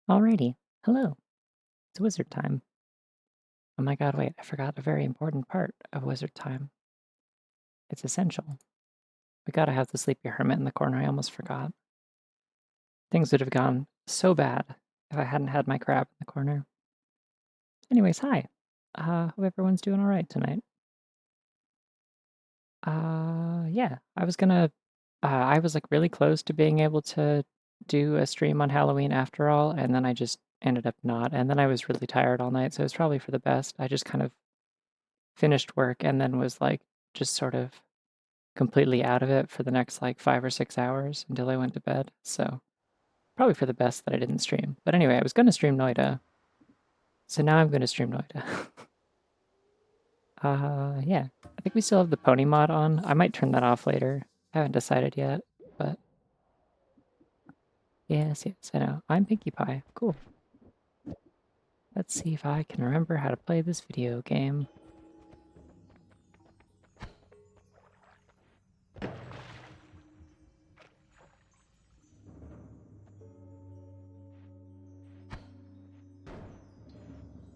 Alrighty, hello. It's wizard time. Oh my god, wait, I forgot a very important part of wizard time. It's essential. We gotta have the sleepy hermit in the corner, I almost forgot. Things would have gone so bad if I hadn't had my crab in the corner. Anyways, hi. Hope everyone's doing alright tonight. Yeah, I was like really close to being able to do a stream on Halloween after all, and then I just ended up not. And then I was really tired all night, so it's probably for the best. I just kind of finished work and then was like just sort of completely out of it for the next like 5 or 6 hours until I went to bed. So probably for the best that I didn't stream. But anyway, I was going to stream Noita. So now I'm going to stream Noita. Yeah. I think we still have the pony mod on. I might turn that off later. I haven't decided yet, but yes, I know. I'm Pinkie Pie. Cool. Let's see if I can remember how to play this video game. What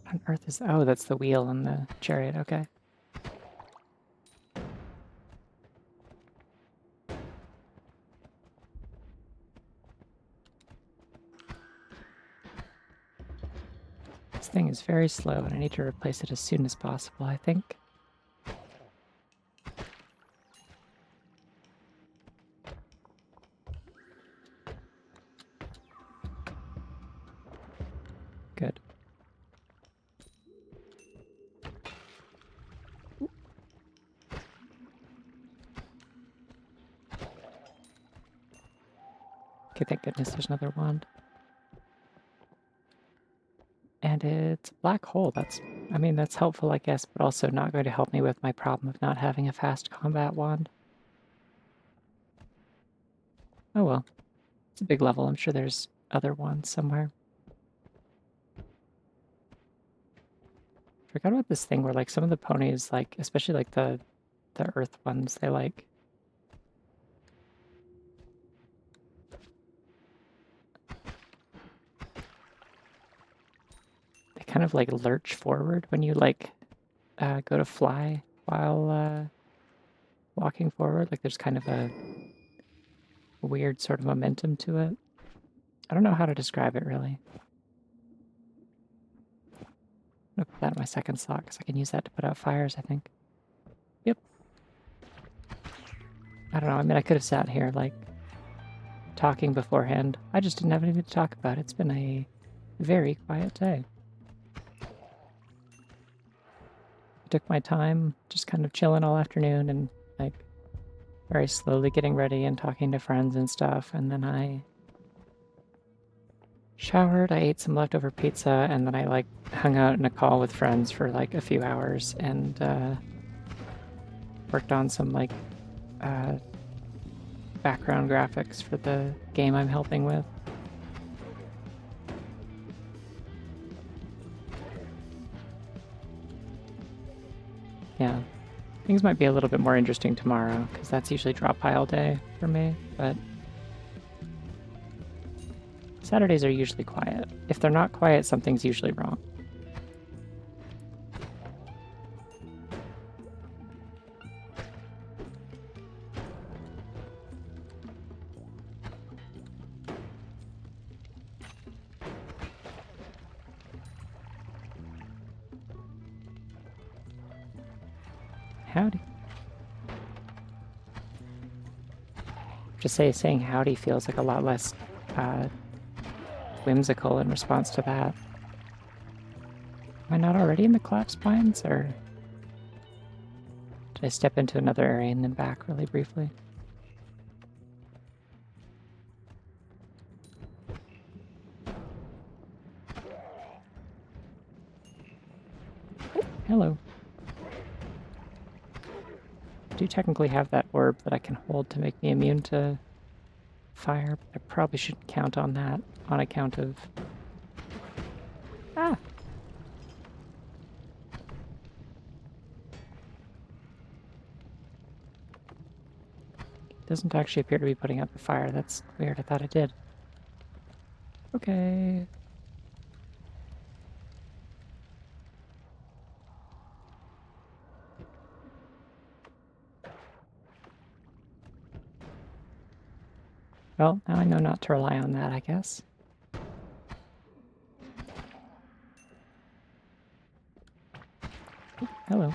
on earth is... Oh, that's the wheel on the chariot. Okay. This thing is very slow, and I need to replace it as soon as possible, I think. Good. Okay, thank goodness there's another wand. And it's a black hole. I mean, that's helpful, I guess, but also not going to help me with my problem of not having a fast combat wand. Oh well. It's a big level. I'm sure there's other wands somewhere. Forgot about this thing where, like, some of the ponies, like, especially, like, the earth ones, they kind of, like, lurch forward when you, like, go to fly while walking forward. Like, there's kind of a weird sort of momentum to it. I don't know how to describe it, really. I'm gonna put that in my second slot because I can use that to put out fires, I think. Yep. I don't know. I mean, I could have sat here, like, talking beforehand. I just didn't have anything to talk about. It's been a very quiet day. I took my time, just kind of chilling all afternoon and, like, very slowly getting ready and talking to friends and stuff. And then I showered, I ate some leftover pizza, and then I, like, hung out in a call with friends for, like, a few hours and worked on some, like, background graphics for the game I'm helping with. Yeah. Things might be a little bit more interesting tomorrow, because that's usually drop pile day for me, but Saturdays are usually quiet. If they're not quiet, something's usually wrong. Howdy. Just saying howdy feels like a lot less whimsical in response to that. Am I not already in the collapse pines, or did I step into another area and then back really briefly? Oh, hello. I do technically have that orb that I can hold to make me immune to fire, but I probably shouldn't count on that on account of... Ah! It doesn't actually appear to be putting out the fire. That's weird. I thought it did. Okay. Well, now I know not to rely on that, I guess. Hello.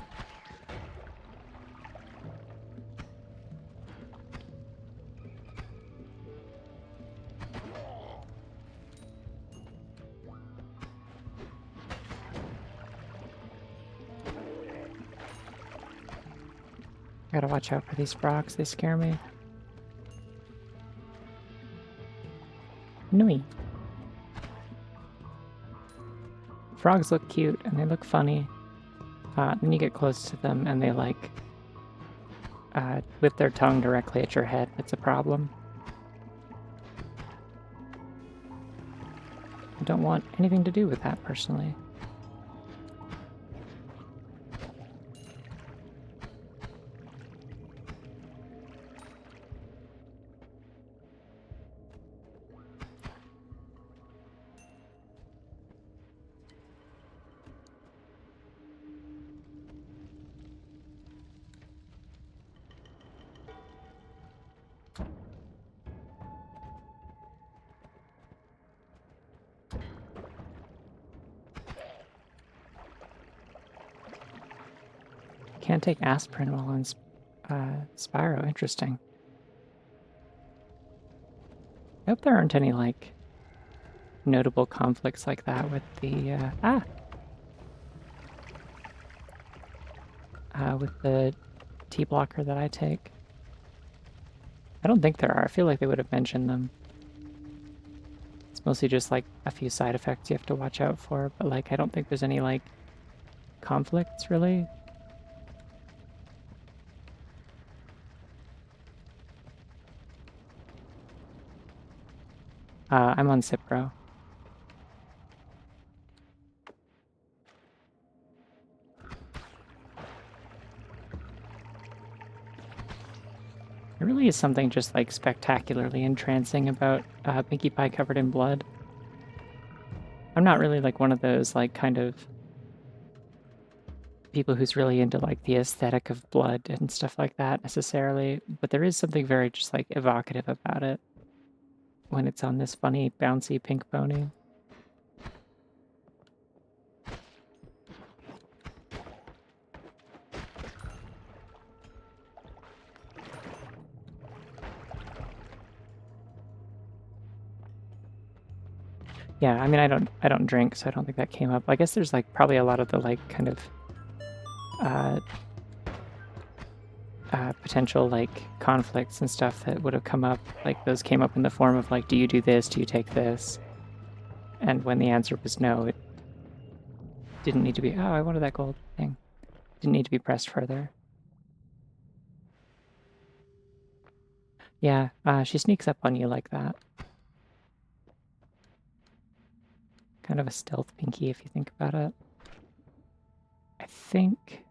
Gotta watch out for these frogs, they scare me. Nui. Frogs look cute and they look funny. Then you get close to them and they like whip their tongue directly at your head. It's a problem. I don't want anything to do with that personally. Can't take aspirin while on Spyro. Interesting. I hope there aren't any, like, notable conflicts like that with the, with the T blocker that I take. I don't think there are. I feel like they would have mentioned them. It's mostly just, like, a few side effects you have to watch out for, but, like, I don't think there's any, like, conflicts, really. I'm on Cipro. There really is something just, like, spectacularly entrancing about Pinkie Pie covered in blood. I'm not really, like, one of those, like, kind of people who's really into, like, the aesthetic of blood and stuff like that, necessarily, but there is something very just, like, evocative about it when it's on this funny, bouncy pink pony. Yeah, I mean, I don't drink, so I don't think that came up. I guess there's, like, probably a lot of the, like, kind of uh, potential, like, conflicts and stuff that would have come up. Like, those came up in the form of, like, do you do this? Do you take this? And when the answer was no, it didn't need to be, oh, I wanted that gold thing. Didn't need to be pressed further. Yeah, she sneaks up on you like that. Kind of a stealth Pinky if you think about it. I think...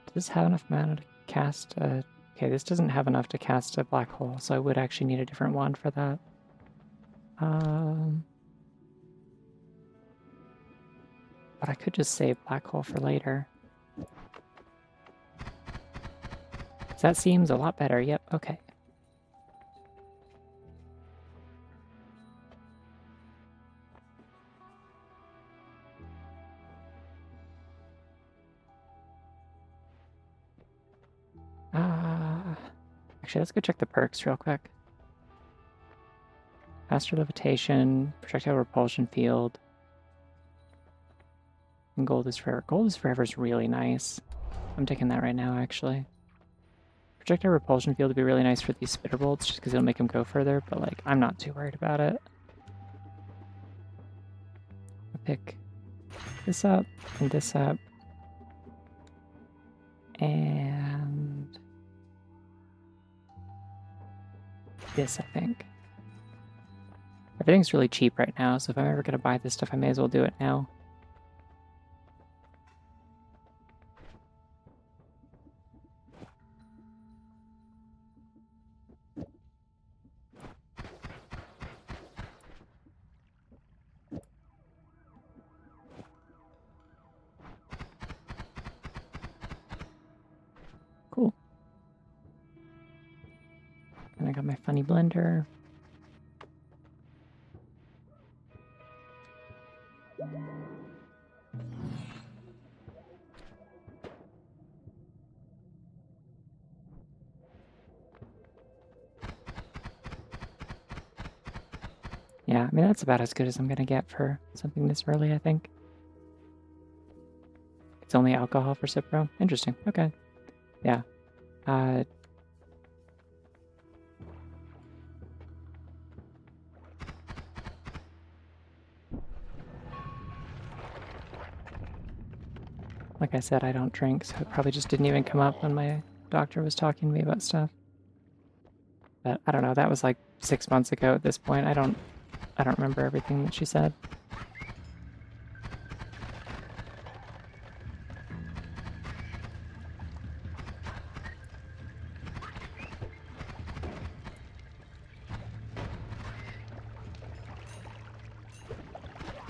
Does this have enough mana to cast a... Okay, this doesn't have enough to cast a black hole, so I would actually need a different wand for that. But I could just save black hole for later. That seems a lot better. Yep, okay. Actually, let's go check the perks real quick. Faster levitation, projectile repulsion field, and gold is forever. Gold is forever is really nice. I'm taking that right now, actually. Projectile repulsion field would be really nice for these spitter bolts, just because it'll make them go further, but, like, I'm not too worried about it. I'll pick this up, and this up, and this, I think. Everything's really cheap right now, so if I'm ever going to buy this stuff, I may as well do it now. Cool. of my funny blender. Yeah, I mean, that's about as good as I'm gonna get for something this early, I think. It's only alcohol for Cipro? Interesting. Okay. Yeah. Like I said, I don't drink, so it probably just didn't even come up when my doctor was talking to me about stuff. But I don't know, that was like 6 months ago at this point. I don't remember everything that she said.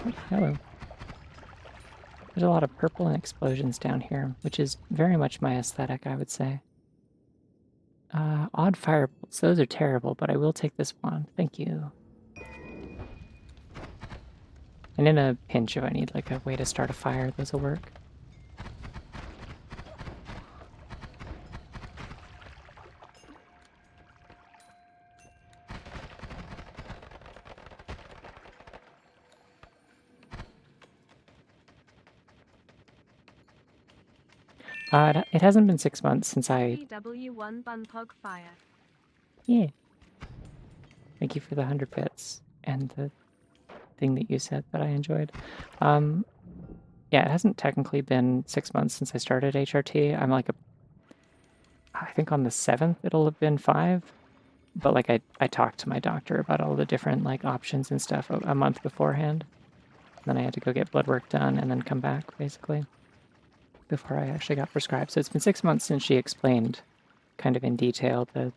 Oh, hello. There's a lot of purple and explosions down here, which is very much my aesthetic, I would say. Odd firebolts. Those are terrible, but I will take this one. Thank you. And in a pinch, if I need like a way to start a fire, those will work. It hasn't been 6 months since I... W1 Bunpog Fire. Yeah. Thank you for the 100 bits and the thing that you said that I enjoyed. Yeah, it hasn't technically been 6 months since I started HRT. I'm like I think on the 7th it'll have been 5. But like I talked to my doctor about all the different like options and stuff a month beforehand. Then I had to go get blood work done and then come back basically before I actually got prescribed. So it's been 6 months since she explained kind of in detail the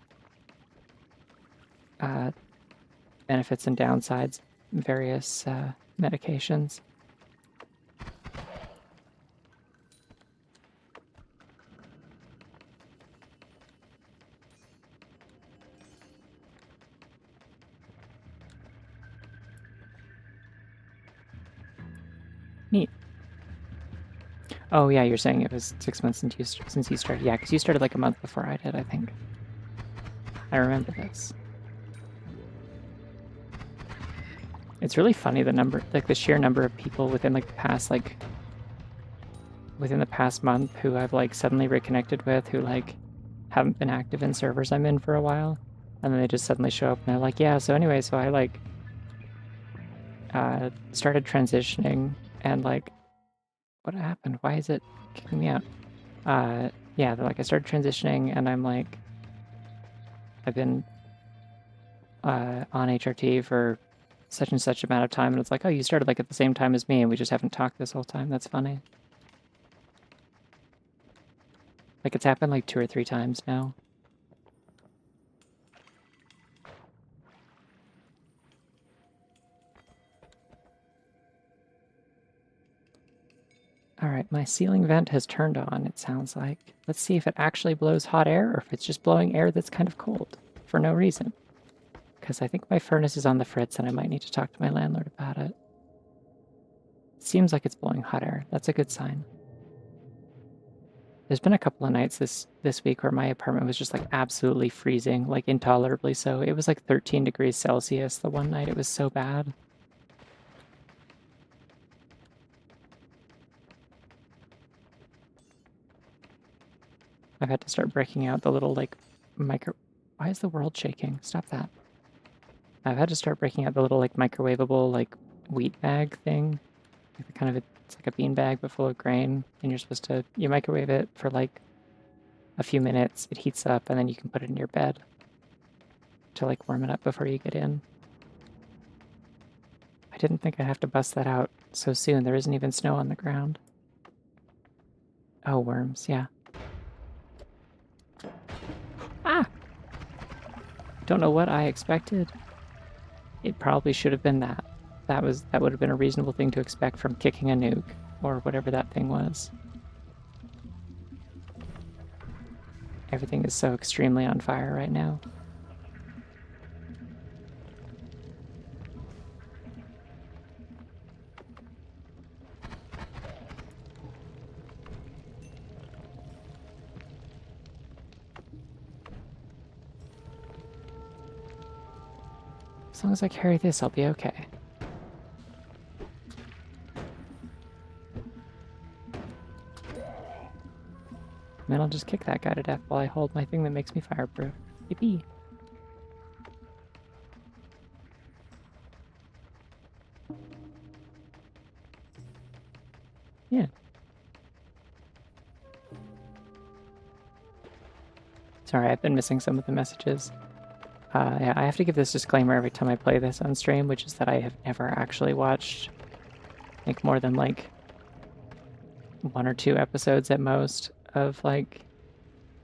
benefits and downsides of various medications. Neat. Oh yeah, you're saying it was 6 months since you started. Yeah, because you started like a month before I did, I think. I remember this. It's really funny the number, like the sheer number of people within like the past within the past month who I've like suddenly reconnected with who like haven't been active in servers I'm in for a while, and then they just suddenly show up and they're like, yeah, so anyway, so I like started transitioning and like, what happened? Why is it kicking me out? Yeah, they're like, I started transitioning and I'm like, I've been on HRT for such and such amount of time, and it's like, oh, you started like at the same time as me and we just haven't talked this whole time. That's funny. Like it's happened like 2 or 3 times now. Alright, my ceiling vent has turned on, it sounds like. Let's see if it actually blows hot air or if it's just blowing air that's kind of cold for no reason. Because I think my furnace is on the fritz and I might need to talk to my landlord about it. It seems like it's blowing hot air. That's a good sign. There's been a couple of nights this week where my apartment was just like absolutely freezing, like intolerably so. It was like 13 degrees Celsius the one night. It was so bad. I've had to start breaking out the little like micro... Why is the world shaking? Stop that. I've had to start breaking out the little like microwavable like wheat bag thing. Like kind of it's like a bean bag but full of grain, and you're supposed to you microwave it for like a few minutes. It heats up, and then you can put it in your bed to like warm it up before you get in. I didn't think I'd have to bust that out so soon. There isn't even snow on the ground. Oh, worms, yeah. Ah! Don't know what I expected. It probably should have been that. That would have been a reasonable thing to expect from kicking a nuke, or whatever that thing was. Everything is so extremely on fire right now. As long as I carry this, I'll be okay. And then I'll just kick that guy to death while I hold my thing that makes me fireproof. Yippee! Yeah. Sorry, I've been missing some of the messages. Yeah, I have to give this disclaimer every time I play this on stream, which is that I have never actually watched, I think, more than like 1 or 2 episodes at most of like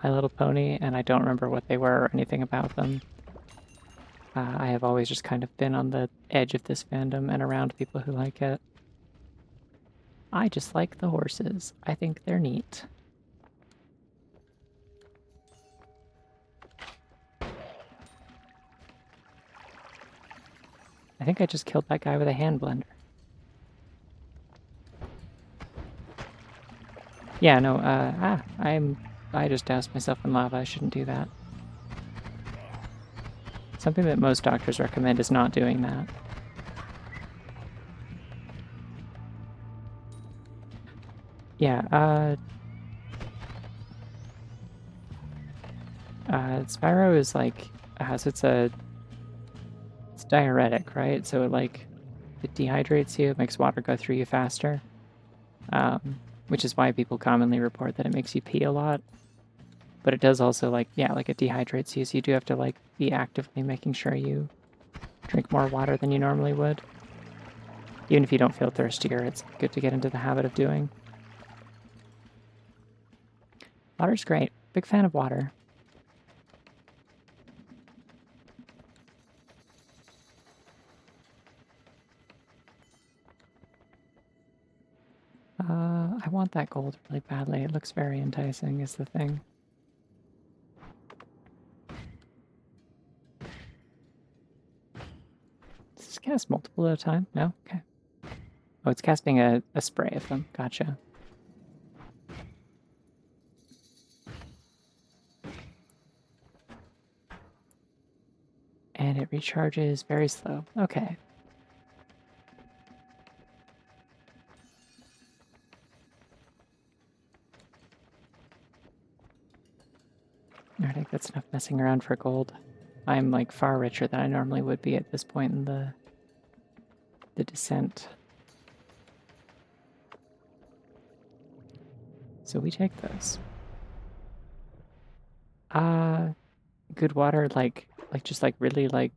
My Little Pony, and I don't remember what they were or anything about them. I have always just kind of been on the edge of this fandom and around people who like it. I just like the horses. I think they're neat. I think I just killed that guy with a hand blender. Yeah, no, I just doused myself in lava. I shouldn't do that. Something that most doctors recommend is not doing that. Yeah, Spyro is like, so it's diuretic, right? So it dehydrates you, it makes water go through you faster, which is why people commonly report that it makes you pee a lot. But it does also like it dehydrates you, so you do have to be actively making sure you drink more water than you normally would. Even if you don't feel thirstier, it's good to get into the habit of doing. Water's great. Big fan of water. I want that gold really badly. It looks very enticing, is the thing. Does this cast multiple at a time? No? Okay. Oh, it's casting a spray of them. Gotcha. And it recharges very slow. Okay. I think that's enough messing around for gold. I'm like far richer than I normally would be at this point in the descent. So we take those. Good water, just like really like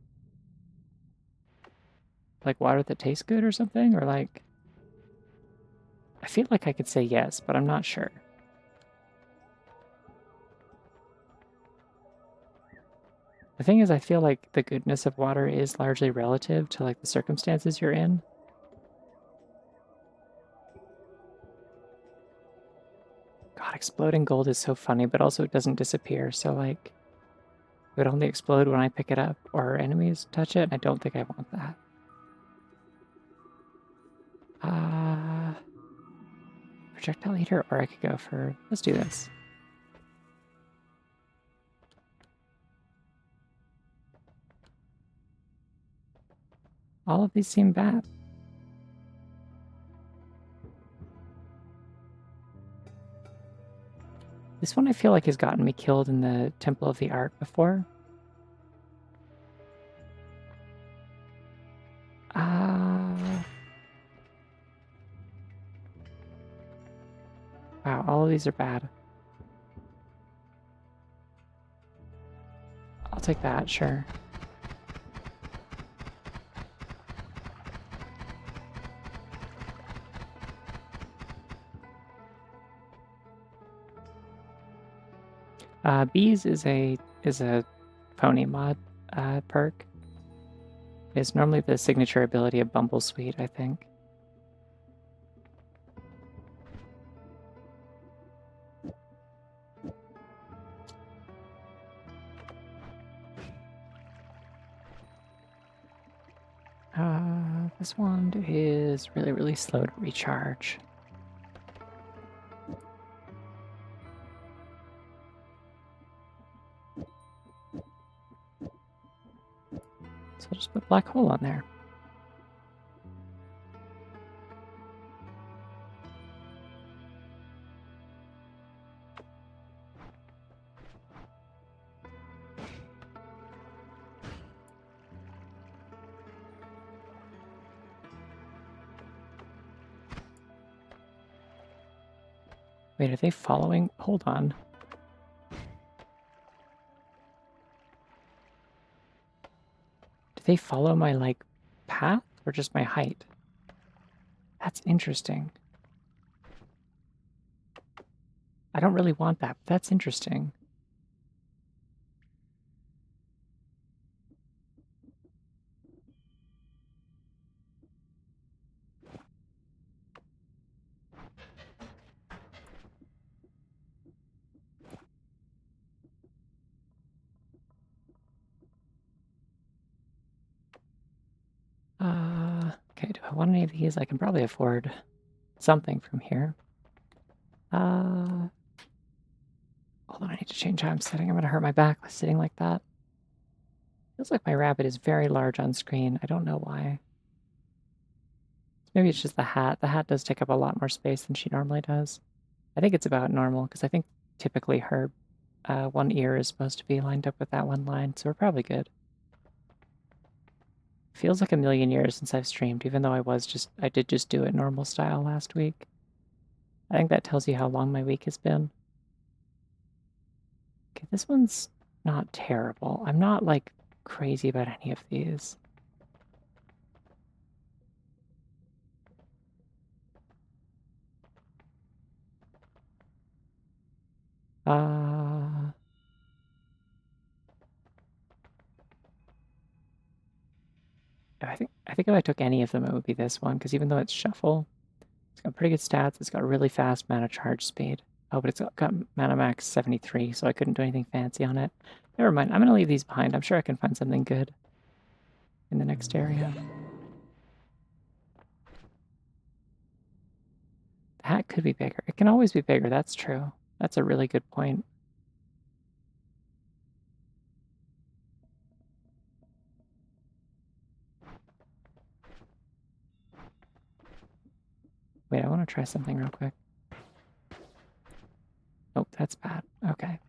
water that tastes good or something, or like I feel like I could say yes, but I'm not sure. The thing is, I feel like the goodness of water is largely relative to like the circumstances you're in. God, exploding gold is so funny, but also it doesn't disappear. So like, it would only explode when I pick it up or enemies touch it. And I don't think I want that. Projectile eater, or I could go for. Let's do this. All of these seem bad. This one I feel like has gotten me killed in the Temple of the Art before. Wow, all of these are bad. I'll take that, sure. Bees is a pony mod perk. It's normally the signature ability of Bumblesweet, I think. This wand is really, really slow to recharge. So I'll just put black hole on there. Wait, are they following? Hold on. Do they follow my, like, path or just my height? That's interesting. I don't really want that, but that's interesting. Okay, do I want any of these? I can probably afford something from here. Hold on, I need to change how I'm sitting. I'm gonna hurt my back with sitting like that. Feels like my rabbit is very large on screen. I don't know why. Maybe it's just the hat. The hat does take up a lot more space than she normally does. I think it's about normal, because I think typically her one ear is supposed to be lined up with that one line, so we're probably good. Feels like a million years since I've streamed, even though I did just do it normal style last week. I think that tells you how long my week has been. Okay, this one's not terrible. I'm not, like, crazy about any of these. I think if I took any of them, it would be this one, because even though it's shuffle, it's got pretty good stats. It's got really fast mana charge speed. Oh, but it's got mana max 73, so I couldn't do anything fancy on it. Never mind. I'm going to leave these behind. I'm sure I can find something good in the next area. The hat could be bigger. It can always be bigger. That's true. That's a really good point. Wait, I want to try something real quick. Oh, that's bad. Okay.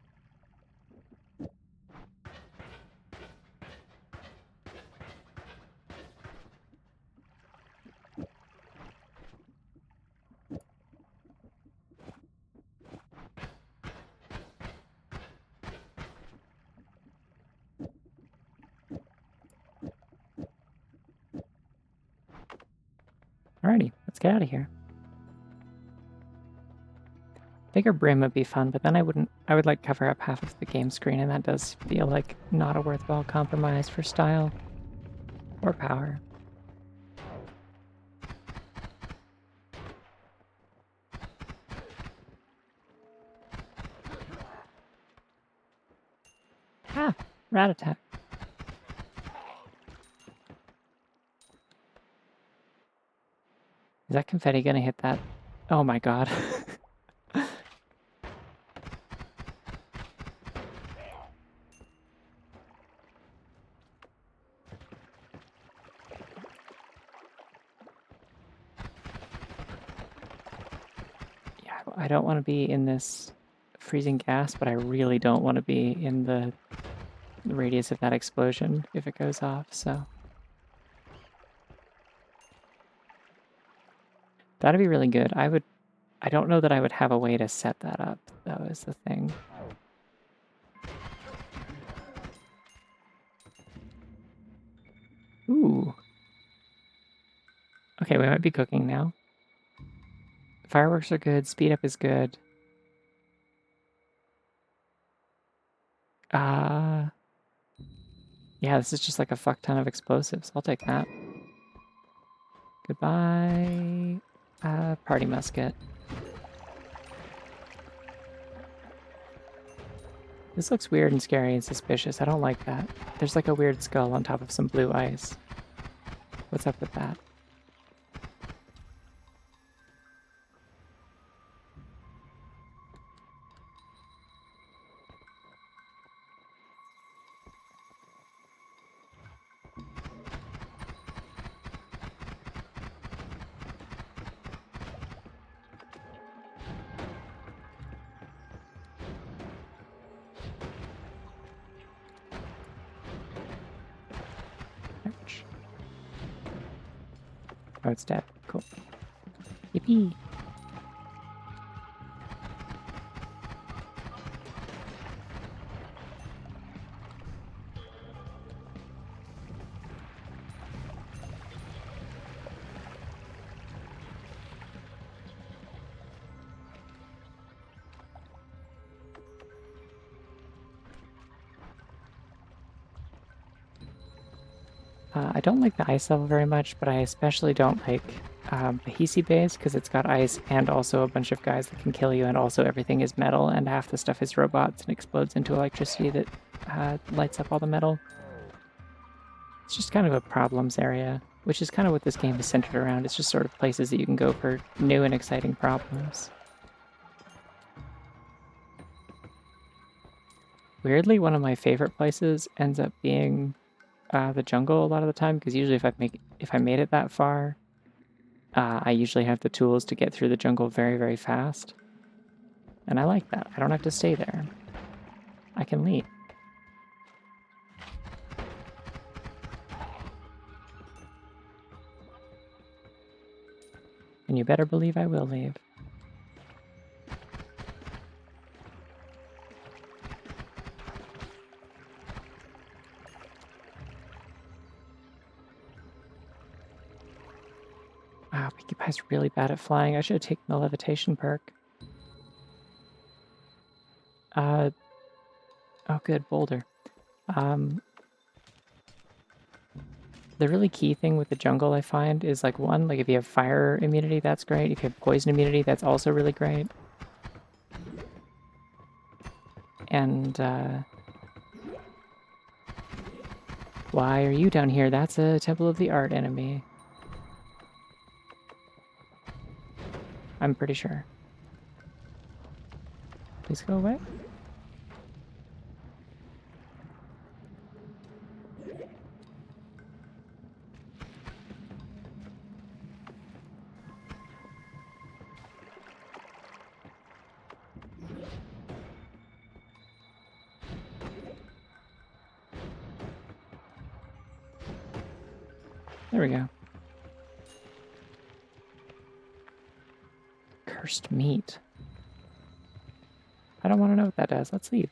Alrighty, let's get out of here. Bigger brim would be fun, but then I would like cover up half of the game screen, and that does feel like not a worthwhile compromise for style or power. Ah, rat attack. Is that confetti gonna hit that? Oh my god. Yeah, I don't want to be in this freezing gas, but I really don't want to be in the radius of that explosion if it goes off, so. That'd be really good. I don't know that I would have a way to set that up, though, is the thing. Ooh. Okay, we might be cooking now. Fireworks are good, speed up is good. Yeah, this is just like a fuck ton of explosives. I'll take that. Goodbye. Party musket. This looks weird and scary and suspicious. I don't like that. There's like a weird skull on top of some blue ice. What's up with that? Oh, it's dead. Cool. Yippee! I don't like the ice level very much, but I especially don't like the Hisi base because it's got ice and also a bunch of guys that can kill you, and also everything is metal, and half the stuff is robots and explodes into electricity that lights up all the metal. It's just kind of a problems area, which is kind of what this game is centered around. It's just sort of places that you can go for new and exciting problems. Weirdly, one of my favorite places ends up being the jungle a lot of the time, because usually if I made it that far, I usually have the tools to get through the jungle very, very fast. And I like that. I don't have to stay there. I can leave. And you better believe I will leave. Wow, Pinkie Pie's really bad at flying. I should have taken the levitation perk. Oh good, boulder. The really key thing with the jungle, I find, is like one, like if you have fire immunity, that's great. If you have poison immunity, that's also really great. And why are you down here? That's a Temple of the Art enemy. I'm pretty sure. Please go away. There we go. Cursed meat. I don't want to know what that does. Let's leave.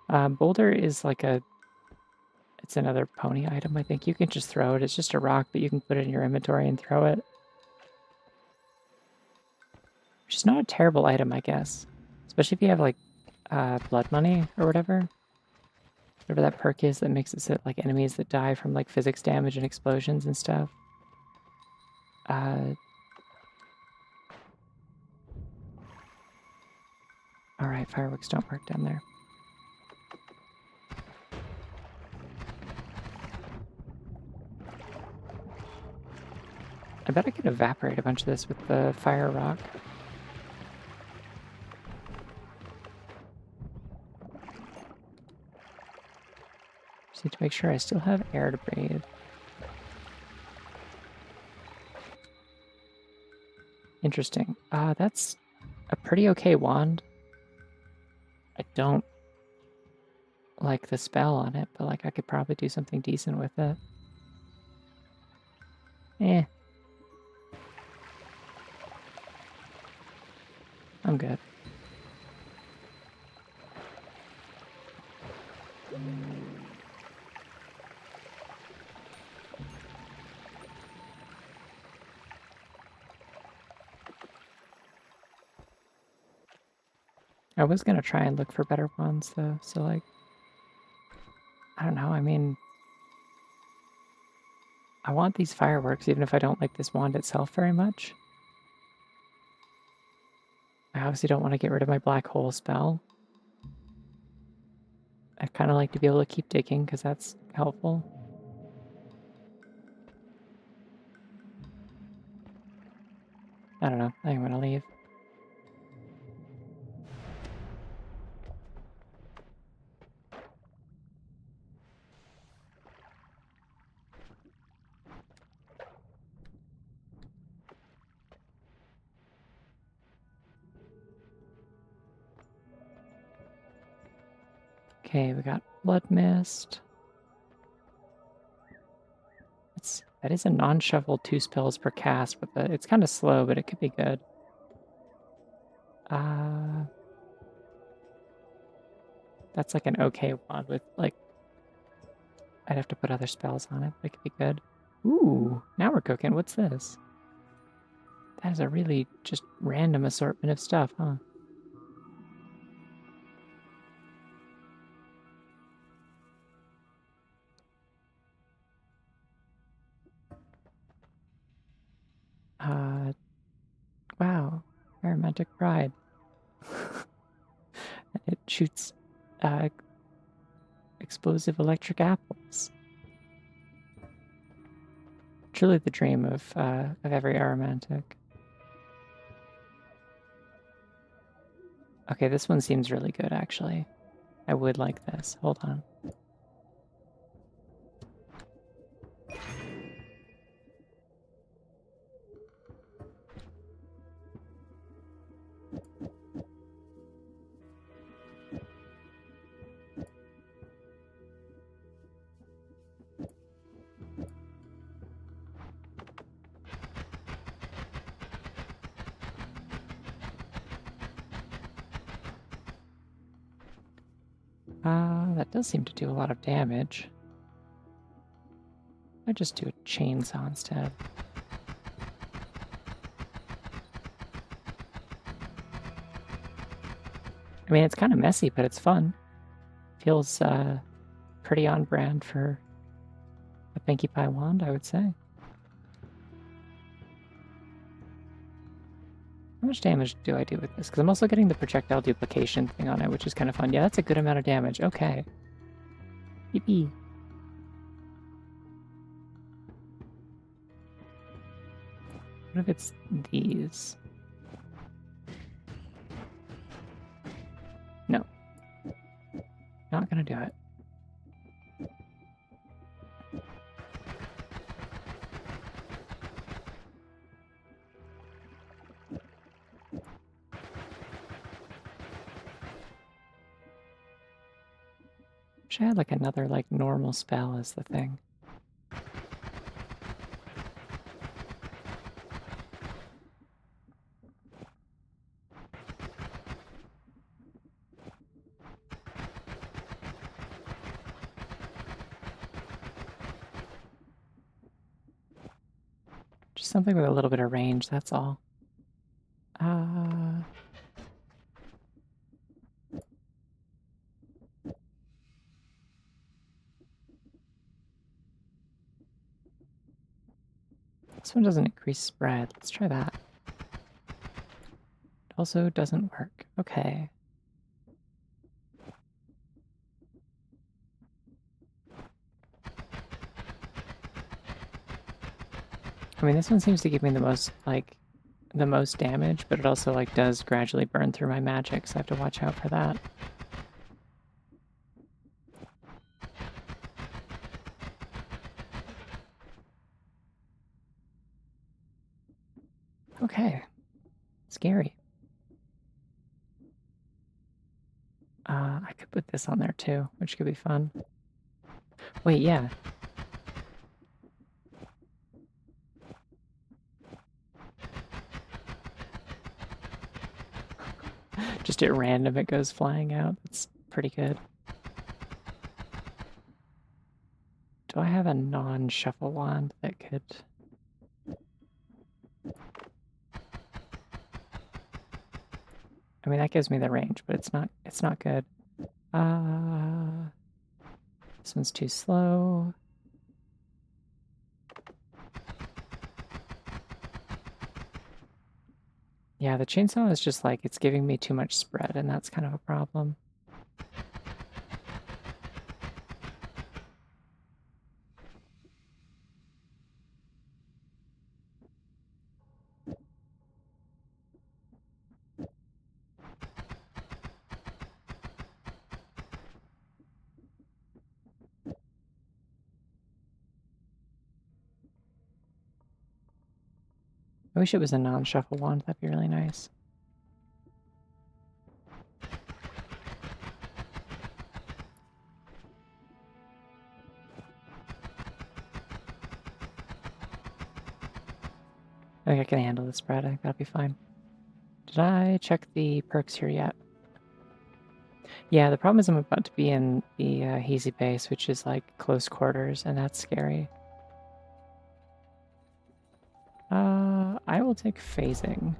Boulder is like it's another pony item, I think. You can just throw it. It's just a rock, but you can put it in your inventory and throw it. Which is not a terrible item, I guess. Especially if you have like blood money or whatever. Whatever that perk is that makes it so that, like, enemies that die from like physics damage and explosions and stuff. Alright, fireworks don't work down there. I bet I could evaporate a bunch of this with the fire rock. Just need to make sure I still have air to breathe. Interesting. That's a pretty okay wand. I don't like the spell on it, but like I could probably do something decent with it. Eh. I'm good. I was gonna try and look for better wands though, so like, I don't know, I mean, I want these fireworks even if I don't like this wand itself very much. I obviously don't want to get rid of my black hole spell. I kind of like to be able to keep digging because that's helpful. I don't know, I think I'm gonna leave. Okay, we got blood mist. That is a non-shuffle 2 spells per cast, but it's kind of slow, but it could be good. That's like an okay wand with like, I'd have to put other spells on it, but it could be good. Ooh, now we're cooking. What's this? That is a really just random assortment of stuff, huh? Wow, aromatic pride. It shoots uh, explosive electric apples. Truly the dream of every aromantic. Okay, this one seems really good, actually. I would like this. Hold on. That does seem to do a lot of damage. I just do a chainsaw instead. I mean, it's kind of messy, but it's fun. Feels pretty on brand for a Pinkie Pie wand, I would say. How much damage do I do with this? Because I'm also getting the projectile duplication thing on it, which is kind of fun. Yeah, that's a good amount of damage. Okay. Yippee. What if it's these? No. Not gonna do it. Wish I had like another like normal spell as the thing. Just something with a little bit of range, that's all. This one doesn't increase spread. Let's try that. It also doesn't work. Okay. I mean, this one seems to give me the most, like, the most damage, but it also, like, does gradually burn through my magic, so I have to watch out for that. Okay. Scary. I could put this on there too, which could be fun. Wait, yeah. Just at random it goes flying out. That's pretty good. Do I have a non-shuffle wand that could... I mean, that gives me the range, but it's not good. This one's too slow. Yeah, the chainsaw is just like, it's giving me too much spread, and that's kind of a problem. I wish it was a non-shuffle wand, that'd be really nice. I think I can handle the spread. I think that'll be fine. Did I check the perks here yet? Yeah, the problem is I'm about to be in the Hazy base, which is like close quarters, and that's scary. I will take phasing.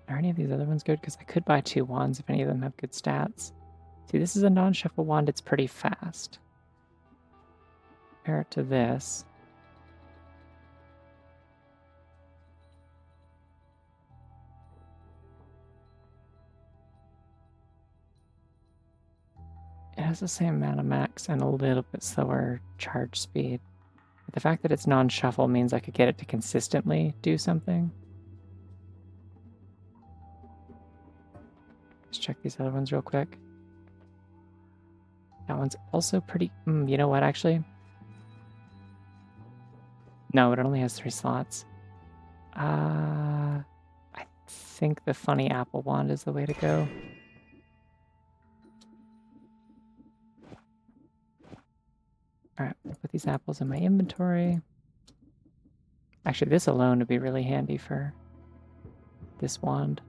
Are any of these other ones good? Because I could buy 2 wands if any of them have good stats. See, this is a non-shuffle wand. It's pretty fast. Compare it to this. It has the same amount of max and a little bit slower charge speed. But the fact that it's non-shuffle means I could get it to consistently do something. Let's check these other ones real quick. That one's also pretty... you know what, actually? No, it only has 3 slots. I think the funny apple wand is the way to go. Alright, I'll put these apples in my inventory. Actually, this alone would be really handy for this wand.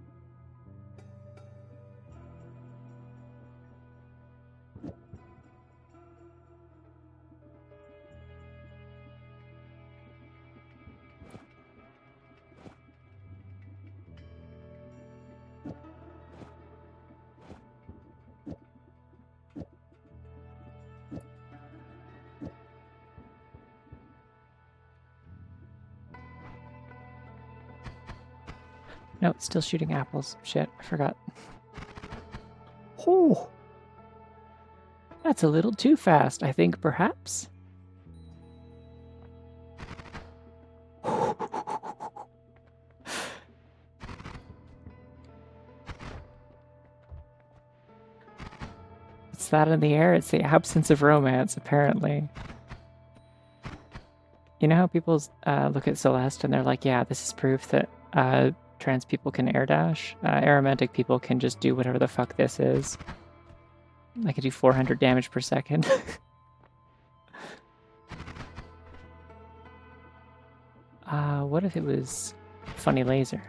No, it's still shooting apples. Shit, I forgot. Oh! That's a little too fast, I think, perhaps. It's that in the air. It's the absence of romance, apparently. You know how people look at Celeste and they're like, yeah, this is proof that trans people can air dash? Aromantic people can just do whatever the fuck this is. I could do 400 damage per second. What if it was funny laser?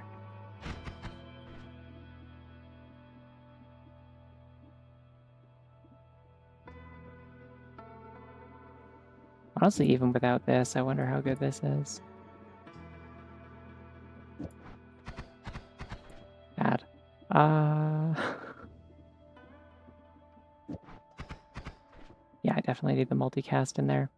Honestly, even without this, I wonder how good this is. Bad. Yeah, I definitely need the multicast in there.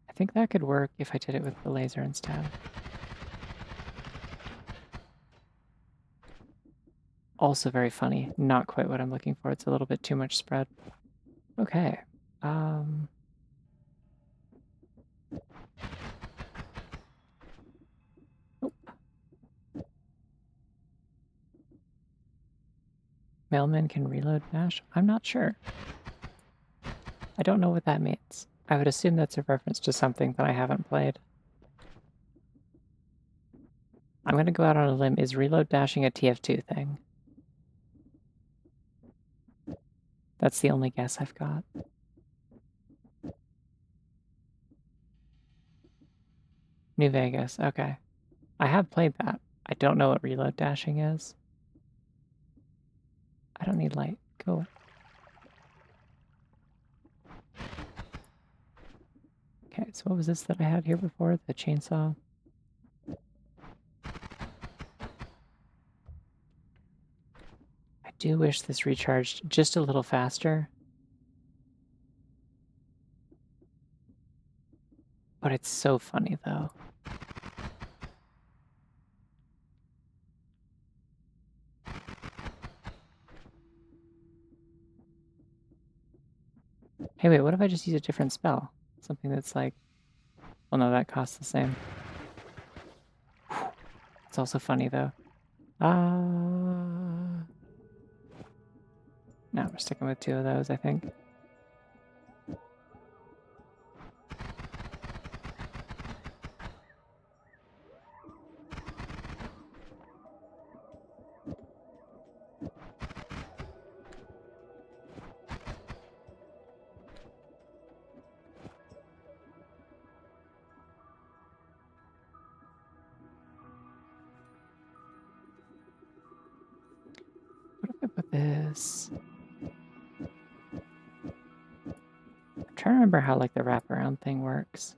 I think that could work if I did it with the laser instead. Also very funny. Not quite what I'm looking for. It's a little bit too much spread. Okay. Nope. Mailman can reload dash? I'm not sure. I don't know what that means. I would assume that's a reference to something that I haven't played. I'm going to go out on a limb. Is reload dashing a TF2 thing? That's the only guess I've got. New Vegas, okay. I have played that. I don't know what reload dashing is. I don't need light. Go away. Okay, so what was this that I had here before? The chainsaw? I do wish this recharged just a little faster. But it's so funny, though. Hey, wait, what if I just use a different spell? Something that's like... Well, no, that costs the same. It's also funny, though. No, we're sticking with 2 of those, I think. with this. I'm trying to remember how like the wraparound thing works.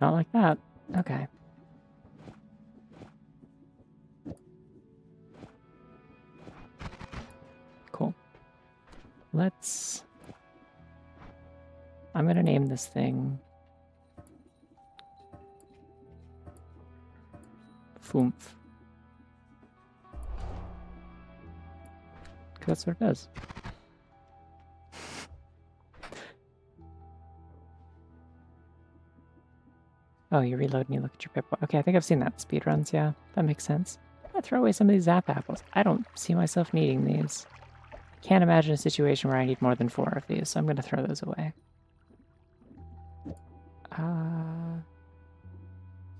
Not like that. Okay. Cool. Let's... I'm gonna name this thing... Foomph. Because that's what it does. Oh, you reload and you look at your Pip-Boy. Okay, I think I've seen that speedruns, yeah. That makes sense. I'm gonna throw away some of these Zap apples. I don't see myself needing these. I can't imagine a situation where I need more than 4 of these, so I'm gonna throw those away.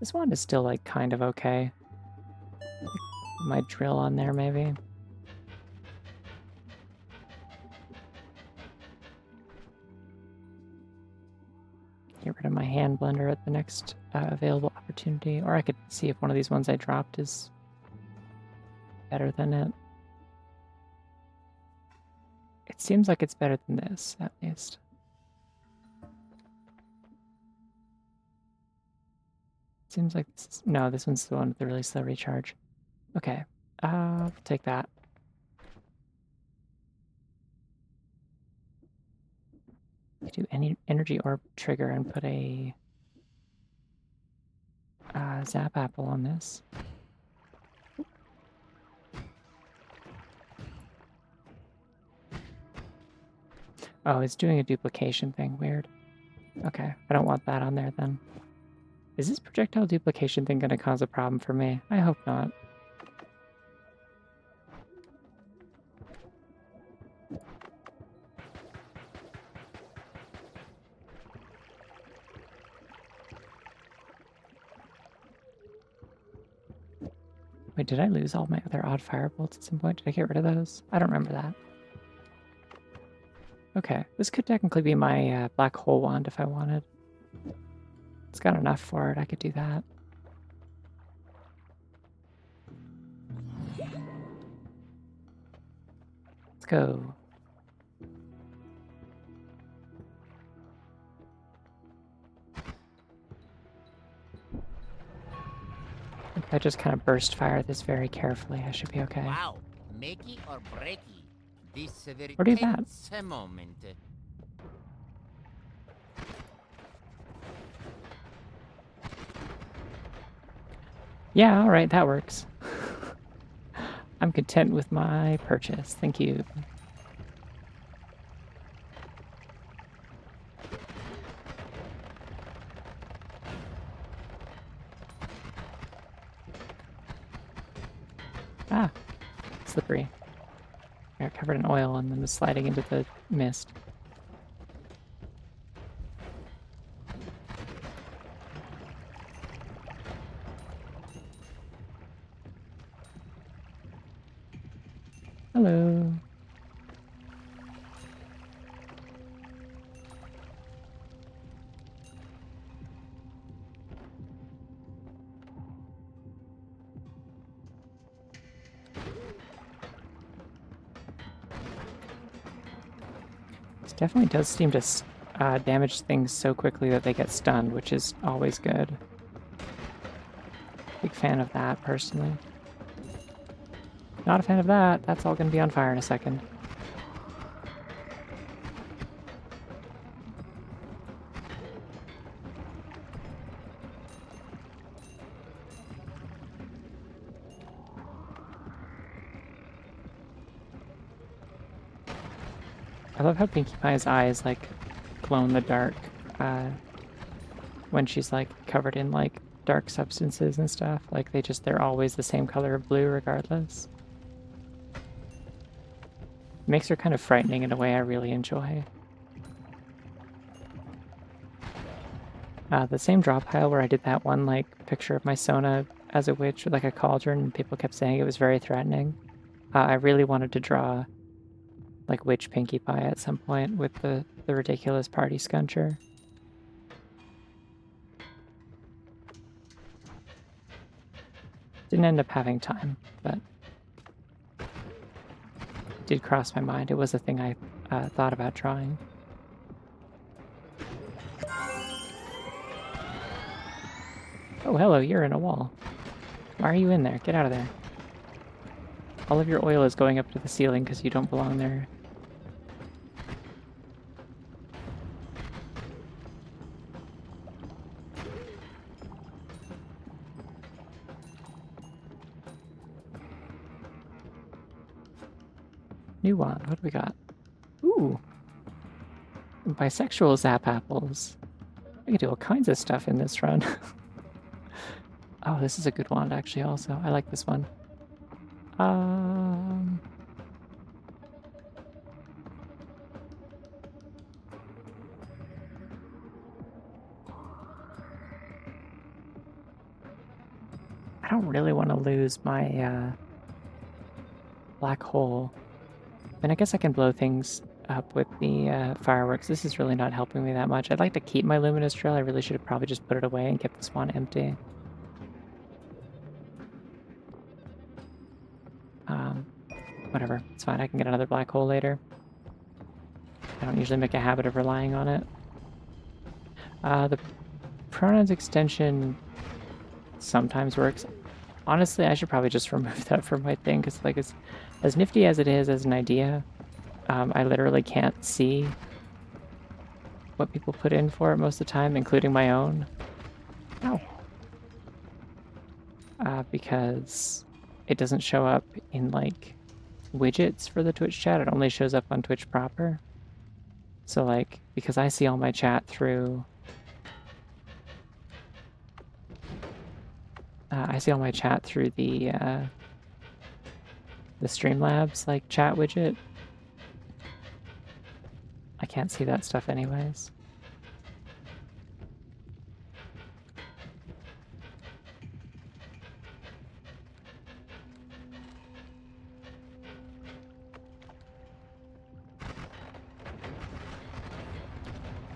This one is still, like, kind of okay. My drill on there, maybe. Get rid of my hand blender at the next available opportunity. Or I could see if one of these ones I dropped is better than it. It seems like it's better than this, at least. Seems like this is... No, this one's the one with the really slow recharge. Okay, we'll take that. Do any energy orb trigger and put a zap apple on this. Oh, it's doing a duplication thing. Weird. Okay, I don't want that on there then. Is this projectile duplication thing going to cause a problem for me? I hope not. Wait, did I lose all my other odd firebolts at some point? Did I get rid of those? I don't remember that. Okay, this could technically be my black hole wand if I wanted. It's got enough for it, I could do that. Let's go. If I just kind of burst fire this very carefully, I should be okay. Wow, makey or breaky. This a very Or do that. tense moment. Yeah, alright, that works. I'm content with my purchase, thank you. Ah, slippery. I got covered in oil and then was sliding into the mist. Hello. This definitely does seem to damage things so quickly that they get stunned, which is always good. Big fan of that, personally. Not a fan of that. That's all going to be on fire in a second. I love how Pinkie Pie's eyes, like, glow in the dark when she's, like, covered in, like, dark substances and stuff. Like, they're always the same color of blue regardless. Makes her kind of frightening in a way I really enjoy. The same drop pile where I did that one, like, picture of my Sona as a witch with like a cauldron, and people kept saying it was very threatening. I really wanted to draw like witch Pinkie Pie at some point with the ridiculous party scuncher. Didn't end up having time, but it did cross my mind. It was a thing I thought about drawing. Oh, hello, you're in a wall. Why are you in there? Get out of there. All of your oil is going up to the ceiling because you don't belong there. New wand. What do we got? Ooh. Bisexual zap apples. I can do all kinds of stuff in this run. Oh, this is a good wand, actually, also. I like this one. I don't really want to lose my black hole. And I guess I can blow things up with the fireworks. This is really not helping me that much. I'd like to keep my luminous trail. I really should have probably just put it away and kept this one empty. Whatever. It's fine. I can get another black hole later. I don't usually make a habit of relying on it. The pronouns extension sometimes works. Honestly, I should probably just remove that from my thing, because like as nifty as it is as an idea, I literally can't see what people put in for it most of the time, including my own. Ow. Because it doesn't show up in like widgets for the Twitch chat. It only shows up on Twitch proper. So like, because I see all my chat through the Streamlabs like chat widget. I can't see that stuff anyways.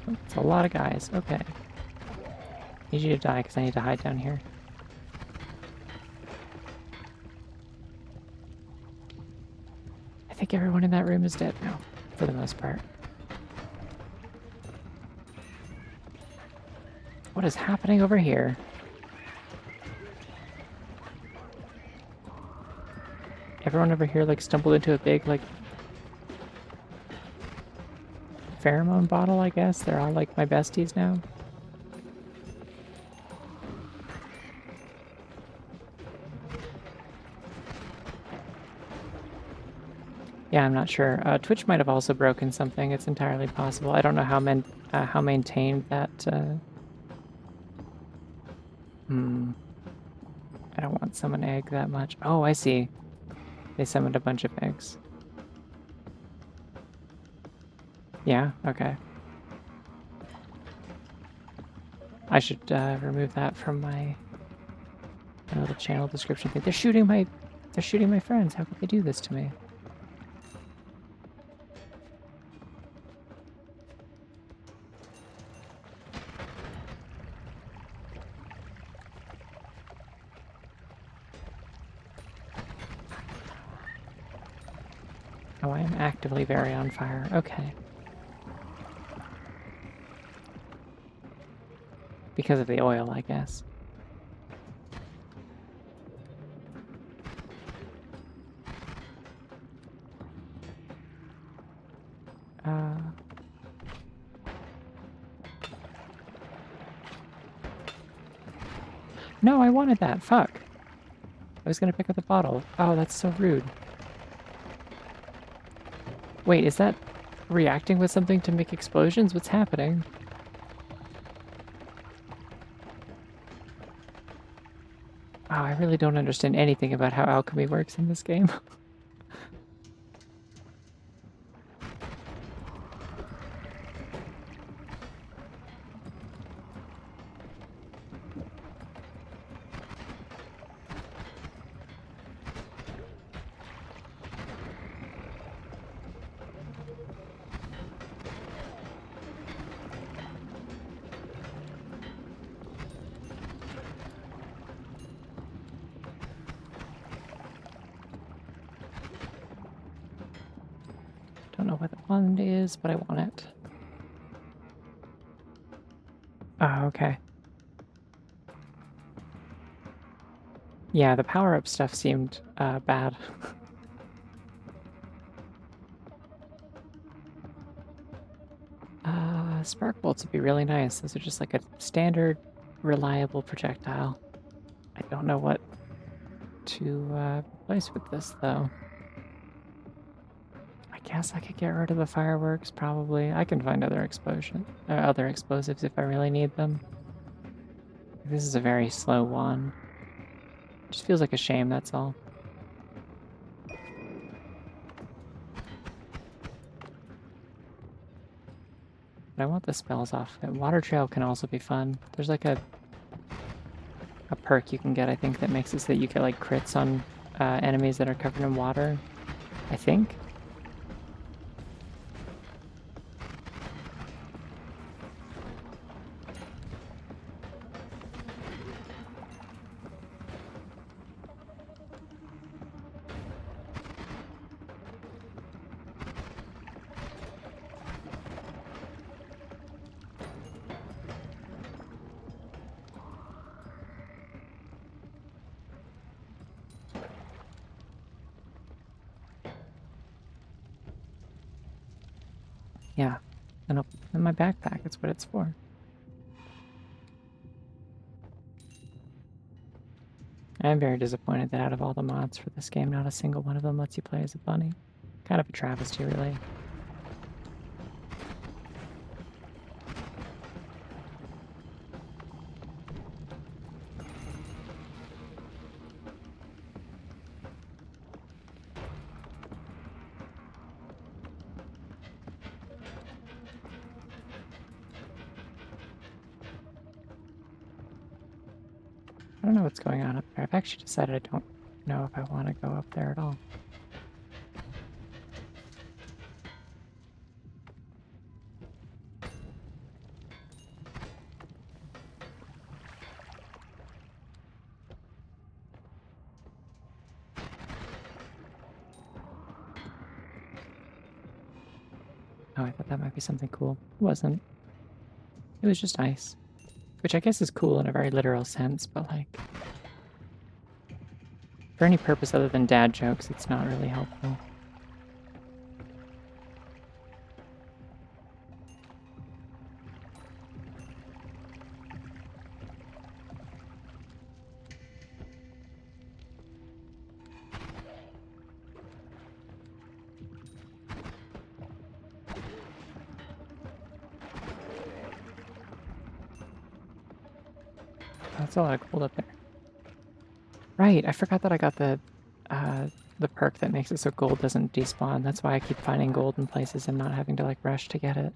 Oh, it's a lot of guys. Okay. Need you to die because I need to hide down here. I think everyone in that room is dead now, for the most part. What is happening over here? Everyone over here like stumbled into a big like pheromone bottle, I guess. They're all like my besties now. Yeah, I'm not sure. Twitch might have also broken something. It's entirely possible. I don't know how maintained that. I don't want summon egg that much. Oh, I see. They summoned a bunch of eggs. Yeah. Okay. I should remove that from my little channel description thing. They're shooting my friends. How could they do this to me? Oh, I am actively very on fire. Okay. Because of the oil, I guess. No, I wanted that. Fuck. I was gonna pick up the bottle. Oh, that's so rude. Wait, is that reacting with something to make explosions? What's happening? Oh, I really don't understand anything about how alchemy works in this game. don't know what the wand is, but I want it. Oh, okay. Yeah, the power-up stuff seemed bad. Spark bolts would be really nice. Those are just like a standard, reliable projectile. I don't know what to replace with this, though. I guess I could get rid of the fireworks, probably. I can find other other explosives if I really need them. This is a very slow one. Just feels like a shame, that's all. But I want the spells off it. Water Trail can also be fun. There's like a perk you can get, I think, that makes it so that you get like crits on enemies that are covered in water. I think. Yeah. And I'll put it in my backpack. That's what it's for. I'm very disappointed that out of all the mods for this game, not a single one of them lets you play as a bunny. Kind of a travesty, really. I don't know what's going on up there. I've actually decided I don't know if I want to go up there at all. Oh, I thought that might be something cool. It wasn't. It was just ice. Which I guess is cool in a very literal sense, but like... for any purpose other than dad jokes, it's not really helpful. That's a lot of gold up there. Right, I forgot that I got the perk that makes it so gold doesn't despawn. That's why I keep finding gold in places and not having to like rush to get it.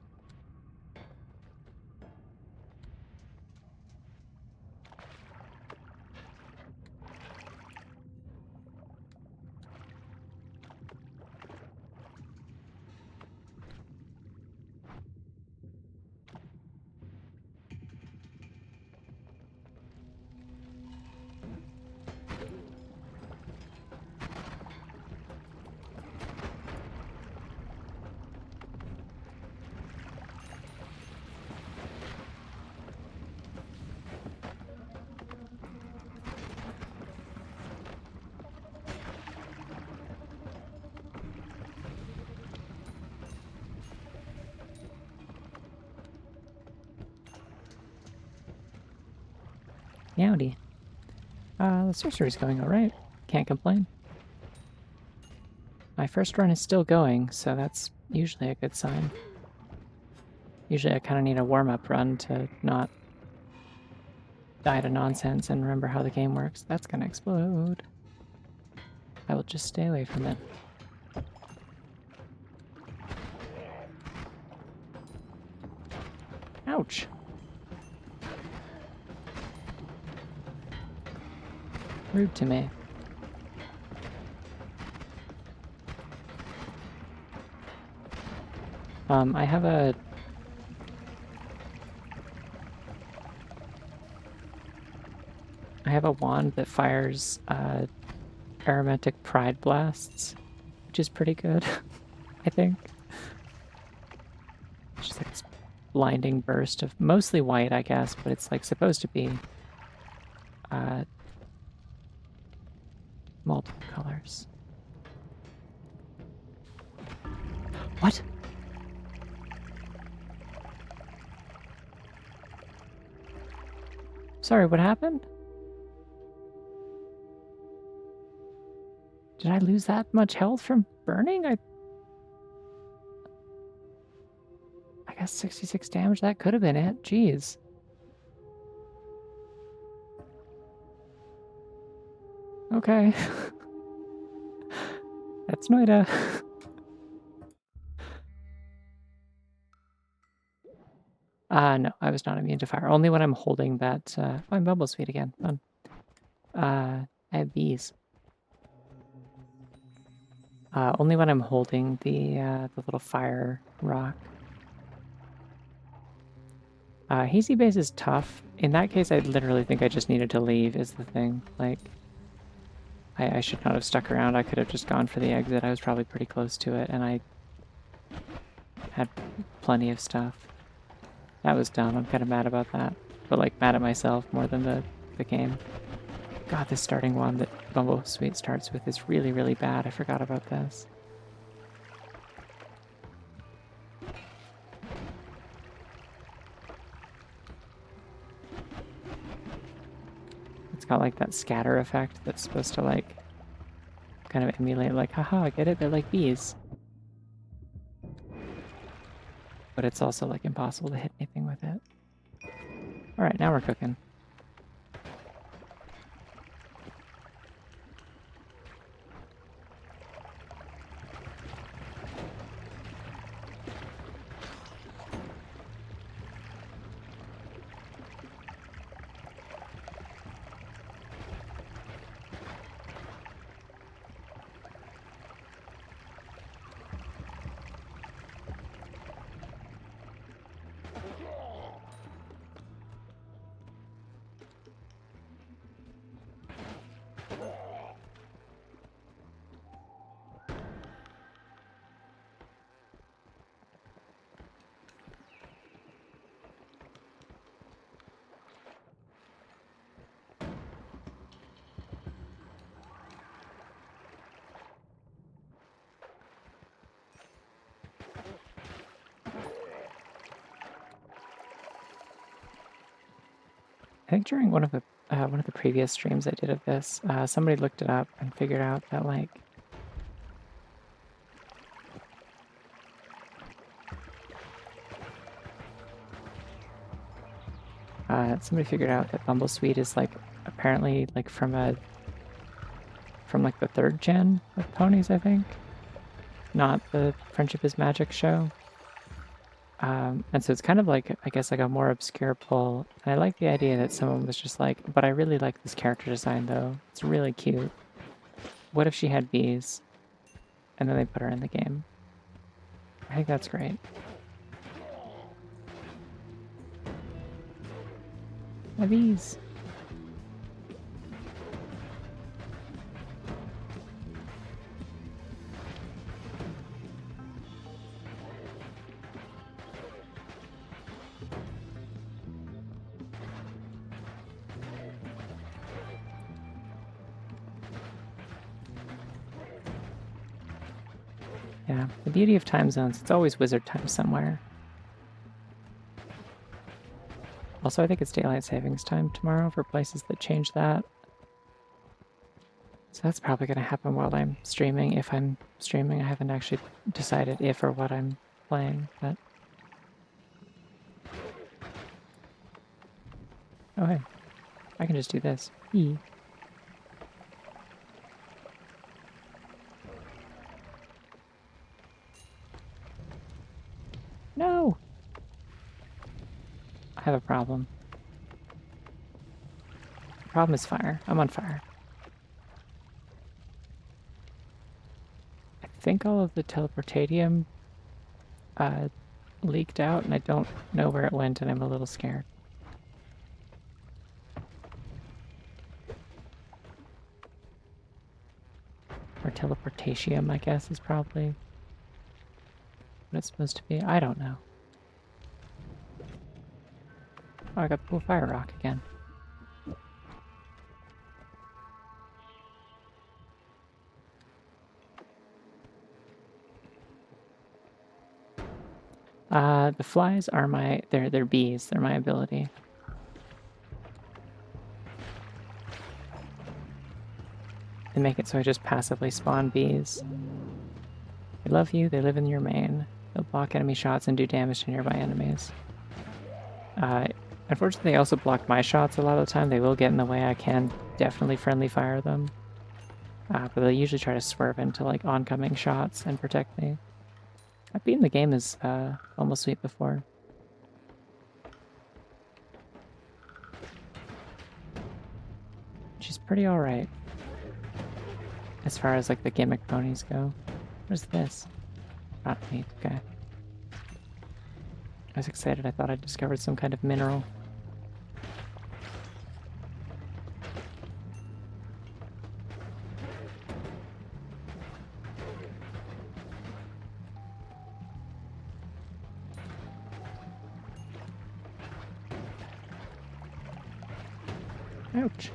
Yowdy. The sorcery's going alright. Can't complain. My first run is still going, so that's usually a good sign. Usually I kind of need a warm-up run to not die to nonsense and remember how the game works. That's gonna explode. I will just stay away from it. Ouch! Rude to me. I have a... wand that fires aromatic pride blasts, which is pretty good, I think. just like this blinding burst of mostly white, I guess, but it's like supposed to be multiple colors. What? Sorry, what happened? Did I lose that much health from burning? I guess 66 damage, that could have been it. Jeez. Okay. That's Noita. No, I was not immune to fire. Only when I'm holding that, oh, I'm Bubble Sweet again. Fun. I have bees. Only when I'm holding the little fire rock. Hazy Base is tough. In that case, I literally think I just needed to leave is the thing. Like, I should not have stuck around. I could have just gone for the exit. I was probably pretty close to it, and I had plenty of stuff. That was dumb. I'm kind of mad about that. But, like, mad at myself more than the game. God, this starting one that Bumble Sweet starts with is really, really bad. I forgot about this. It's got, like, that scatter effect that's supposed to, like, kind of emulate, like, haha, get it? They're like bees. But it's also, like, impossible to hit anything with it. Alright, now we're cooking. I think during one of the previous streams I did of this, somebody looked it up and figured out that like somebody figured out that Bumblesweet is like apparently like from like the 3rd gen of ponies, I think, not the Friendship is Magic show. And so it's kind of like, I guess, like a more obscure pull. And I like the idea that someone was just like, but I really like this character design though. It's really cute. What if she had bees? And then they put her in the game. I think that's great. My bees. Yeah, the beauty of time zones, it's always wizard time somewhere. Also, I think it's daylight savings time tomorrow for places that change that. So that's probably going to happen while I'm streaming. If I'm streaming, I haven't actually decided if or what I'm playing, but... Oh, hey. I can just do this. E. No! I have a problem. The problem is fire. I'm on fire. I think all of the teleportatium leaked out, and I don't know where it went, and I'm a little scared. Or teleportatium, I guess, is probably what it's supposed to be. I don't know. Oh, I got cool fire rock again. The flies are they're bees. They're my ability. They make it so I just passively spawn bees. They love you, they live in your main. They'll block enemy shots and do damage to nearby enemies. Unfortunately, they also block my shots a lot of the time. They will get in the way. I can definitely friendly fire them. But they'll usually try to swerve into like oncoming shots and protect me. I've beaten the game as almost sweet before. She's pretty alright. As far as like the gimmick ponies go. What is this? Not meat, okay. I was excited, I thought I discovered some kind of mineral. Ouch.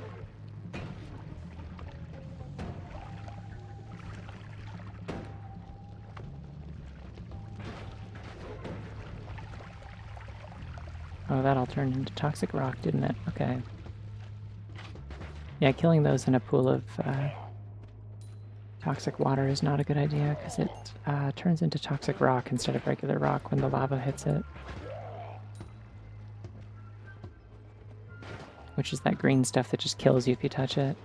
Oh, that all turned into toxic rock, didn't it? Okay. Yeah, killing those in a pool of toxic water is not a good idea because it turns into toxic rock instead of regular rock when the lava hits it. Which is that green stuff that just kills you if you touch it.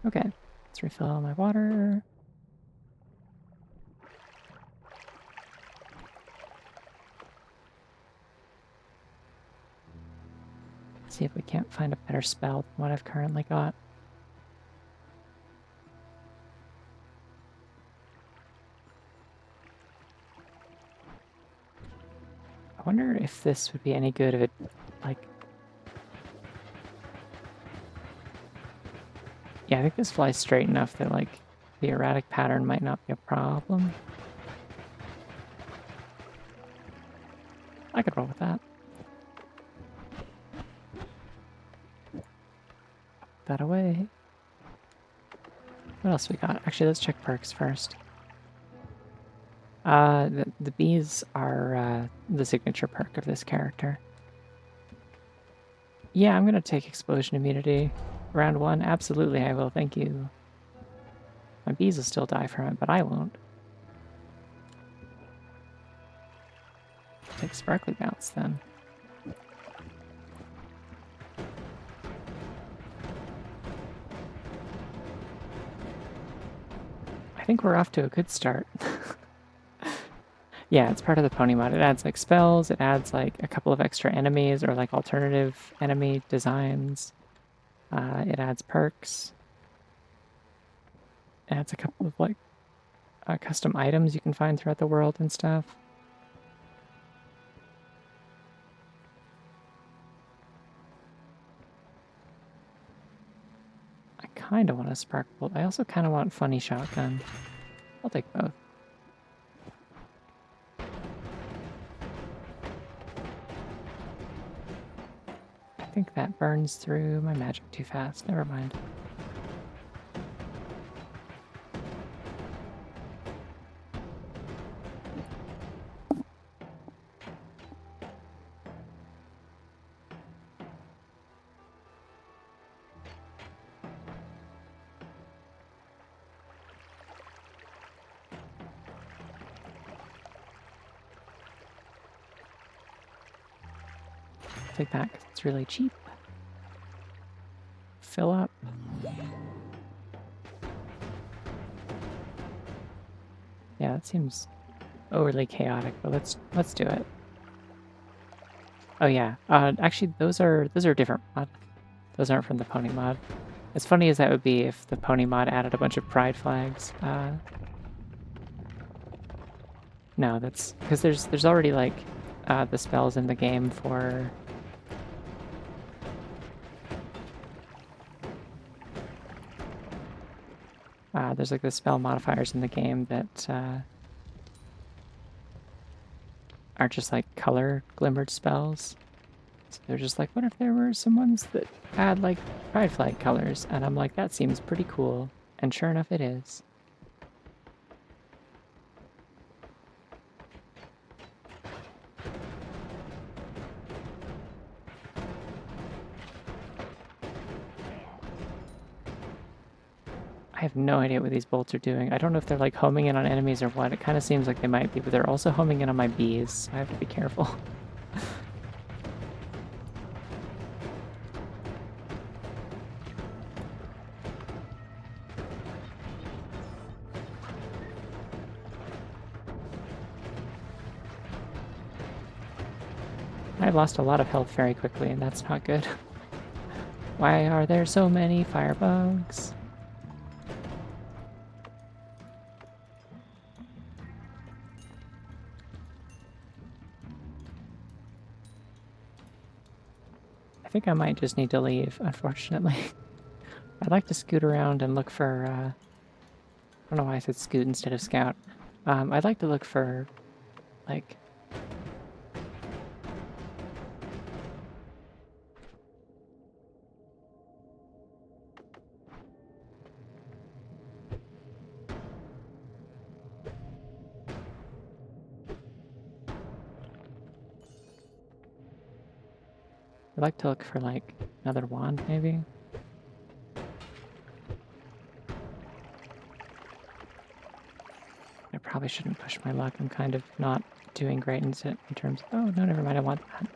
Okay, let's refill my water. See if we can't find a better spell than what I've currently got. I wonder if this would be any good if it, like... Yeah, I think this flies straight enough that, like, the erratic pattern might not be a problem. I could roll with that. Put that away. What else we got? Actually, let's check perks first. The bees are the signature perk of this character. Yeah, I'm gonna take explosion immunity. Round 1, absolutely I will, thank you. My bees will still die from it, but I won't. Take sparkly bounce then. I think we're off to a good start. Yeah, it's part of the pony mod. It adds like spells, it adds like a couple of extra enemies or like alternative enemy designs. It adds perks. It adds a couple of like custom items you can find throughout the world and stuff. I kind of want a spark bolt. I also kind of want funny shotgun. I'll take both. I think that burns through my magic too fast. Never mind. Take that because it's really cheap. Fill up. Yeah, that seems overly chaotic, but let's do it. Oh yeah, actually those are different mod. Those aren't from the pony mod. As funny as that would be if the pony mod added a bunch of pride flags. No, that's because there's already like the spells in the game for. There's like the spell modifiers in the game that are just like color glimmered spells. So they're just like, what if there were some ones that had like pride flag colors? And I'm like, that seems pretty cool. And sure enough, it is. I have no idea what these bolts are doing. I don't know if they're like homing in on enemies or what. It kind of seems like they might be, but they're also homing in on my bees. So I have to be careful. I've lost a lot of health very quickly, and that's not good. Why are there so many firebugs? I think I might just need to leave, unfortunately. I'd like to scoot around and look for, I don't know why I said scoot instead of scout. I'd like to look for, like, I'd like to look for, like, another wand, maybe? I probably shouldn't push my luck. I'm kind of not doing great in terms of, oh, no, never mind, I want that.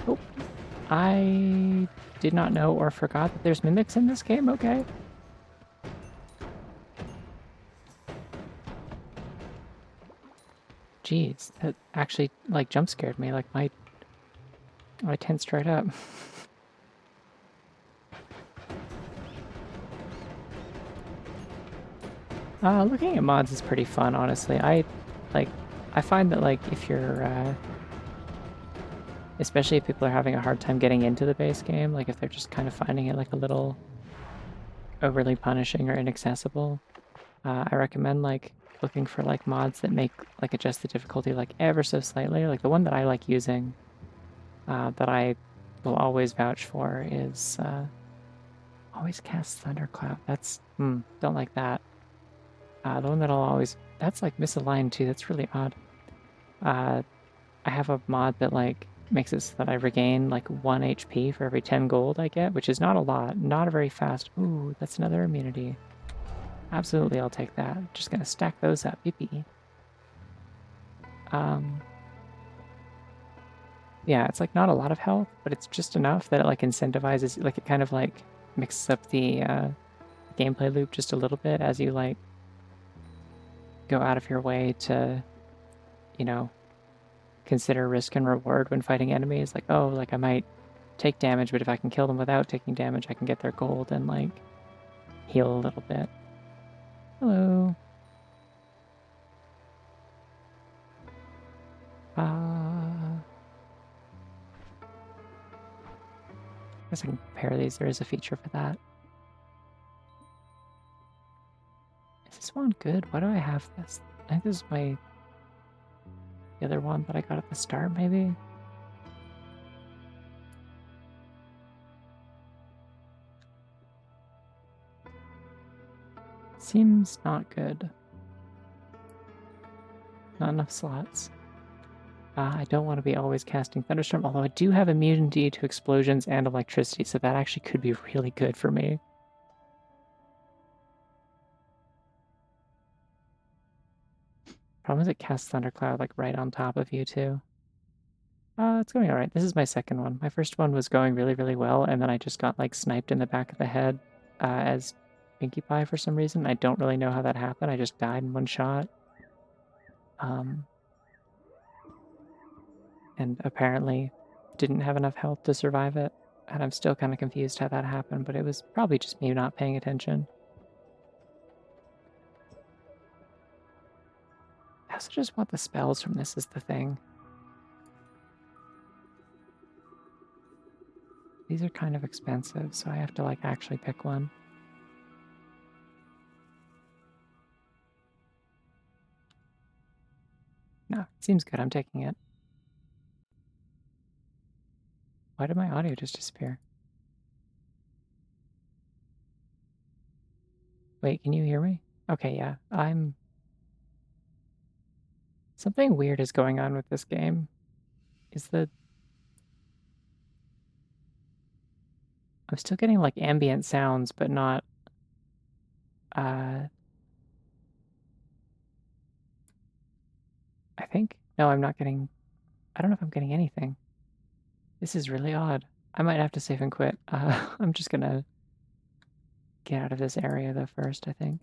Oh, I did not know or forgot that there's mimics in this game, okay. Jeez, that actually, like, jump scared me, like, my tent straight up. Looking at mods is pretty fun, honestly. I find that, like, if you're, especially if people are having a hard time getting into the base game, like, if they're just kind of finding it, like, a little overly punishing or inaccessible, I recommend, like, looking for, like, mods that make, like, adjust the difficulty, like, ever so slightly. Like, the one that I like using, that I will always vouch for is, always cast Thundercloud. That's, don't like that. The one that I'll always, that's, like, misaligned, too. That's really odd. I have a mod that, like, makes it so that I regain, like, 1 HP for every 10 gold I get, which is not a lot. Not a very fast... Ooh, that's another immunity. Absolutely, I'll take that. Just gonna stack those up. Yippee. Yeah, it's, like, not a lot of health, but it's just enough that it, like, incentivizes... Like, it kind of, like, mixes up the gameplay loop just a little bit as you, like, go out of your way to, you know, consider risk and reward when fighting enemies. Like, oh, like, I might take damage, but if I can kill them without taking damage, I can get their gold and, like, heal a little bit. Hello. I guess I can compare these. There is a feature for that. Is this one good? Why do I have this? I think this is the other one that I got at the start, maybe? Seems not good. Not enough slots. I don't want to be always casting Thunderstorm, although I do have immunity to explosions and electricity, so that actually could be really good for me. Problem is it casts Thundercloud, like, right on top of you, too. It's going alright. This is my second one. My first one was going really, really well, and then I just got, like, sniped in the back of the head as Pinkie Pie for some reason. I don't really know how that happened. I just died in one shot. And apparently didn't have enough health to survive it. And I'm still kind of confused how that happened, but it was probably just me not paying attention. I also just want the spells from this is the thing. These are kind of expensive, so I have to like actually pick one. No, it seems good. I'm taking it. Why did my audio just disappear? Wait, can you hear me? Okay, yeah. Something weird is going on with this game. I'm still getting like ambient sounds, but not I think. No, I'm not getting I don't know if I'm getting anything. This is really odd. I might have to save and quit. I'm just gonna get out of this area though first, I think.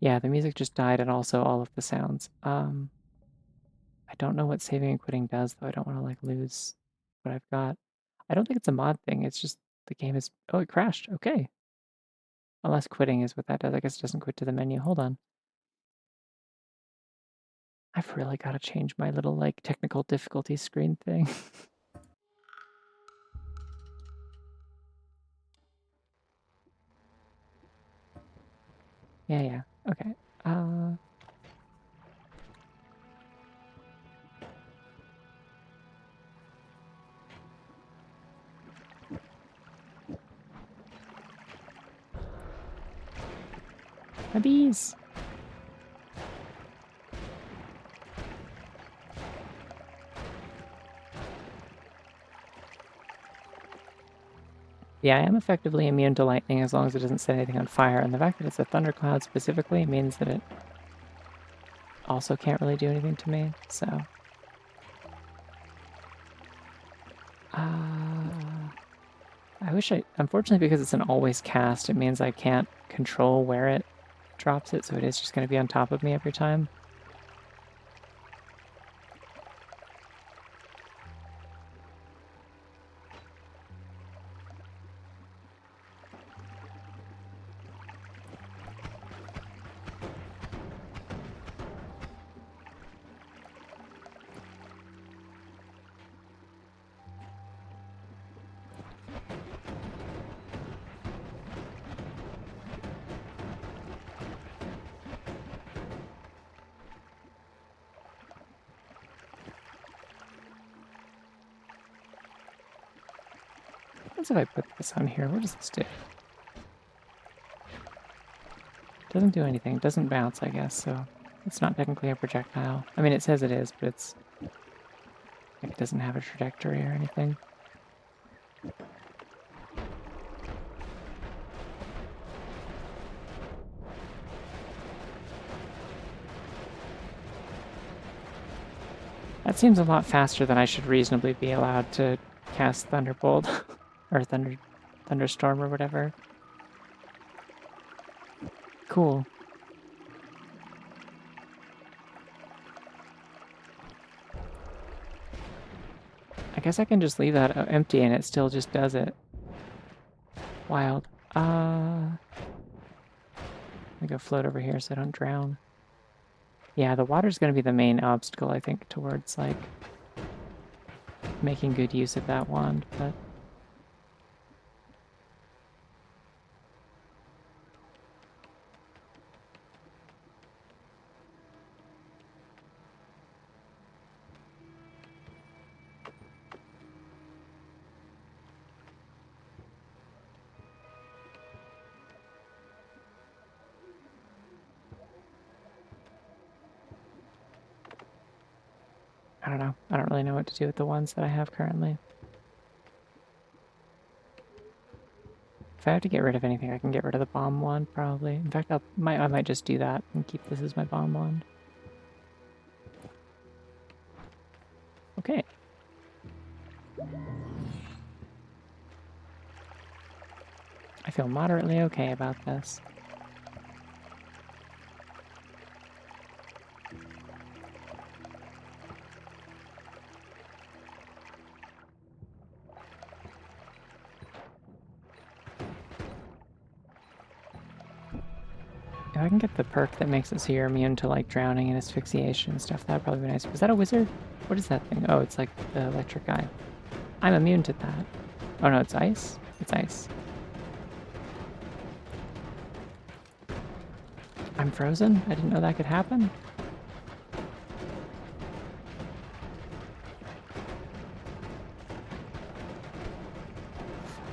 Yeah, the music just died and also all of the sounds. I don't know what saving and quitting does though. I don't want to like lose what I've got. I don't think it's a mod thing. It's just the game is oh, it crashed. Okay. Unless quitting is what that does. I guess it doesn't quit to the menu. Hold on. I've really got to change my little like technical difficulty screen thing. Yeah, yeah. Okay. My bees. Yeah, I am effectively immune to lightning as long as it doesn't set anything on fire, and the fact that it's a thundercloud specifically means that it also can't really do anything to me, so... Unfortunately, because it's an always cast, it means I can't control where it drops it, so it is just going to be on top of me every time. What if I put this on here? What does this do? Doesn't do anything. It doesn't bounce, I guess, so it's not technically a projectile. I mean, it says it is, but it's... like, it doesn't have a trajectory or anything. That seems a lot faster than I should reasonably be allowed to cast Thunderbolt or Thunderstorm or whatever. Cool. I guess I can just leave that empty and it still just does it. Wild. Let me go float over here so I don't drown. Yeah, the water's going to be the main obstacle, I think, towards, like, making good use of that wand, but... I don't know. I don't really know what to do with the ones that I have currently. If I have to get rid of anything, I can get rid of the bomb wand, probably. In fact, I might just do that and keep this as my bomb wand. Okay. I feel moderately okay about this. If I can get the perk that makes it so you're immune to like drowning and asphyxiation and stuff, that'd probably be nice. Was that a wizard? What is that thing? Oh, it's like the electric guy. I'm immune to that. Oh no, it's ice? It's ice. I'm frozen? I didn't know that could happen.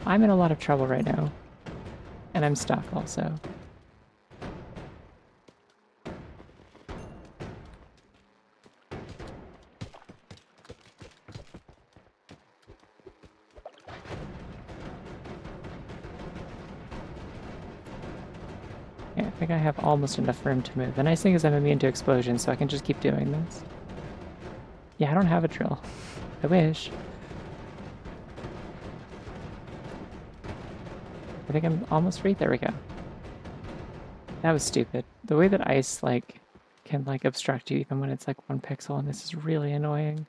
I'm in a lot of trouble right now. And I'm stuck also. Yeah, I think I have almost enough room to move. The nice thing is I'm immune to explosions, so I can just keep doing this. Yeah, I don't have a drill. I wish. I think I'm almost free. There we go. That was stupid. The way that ice, like, can, like, obstruct you even when it's, like, 1 pixel, and this is really annoying.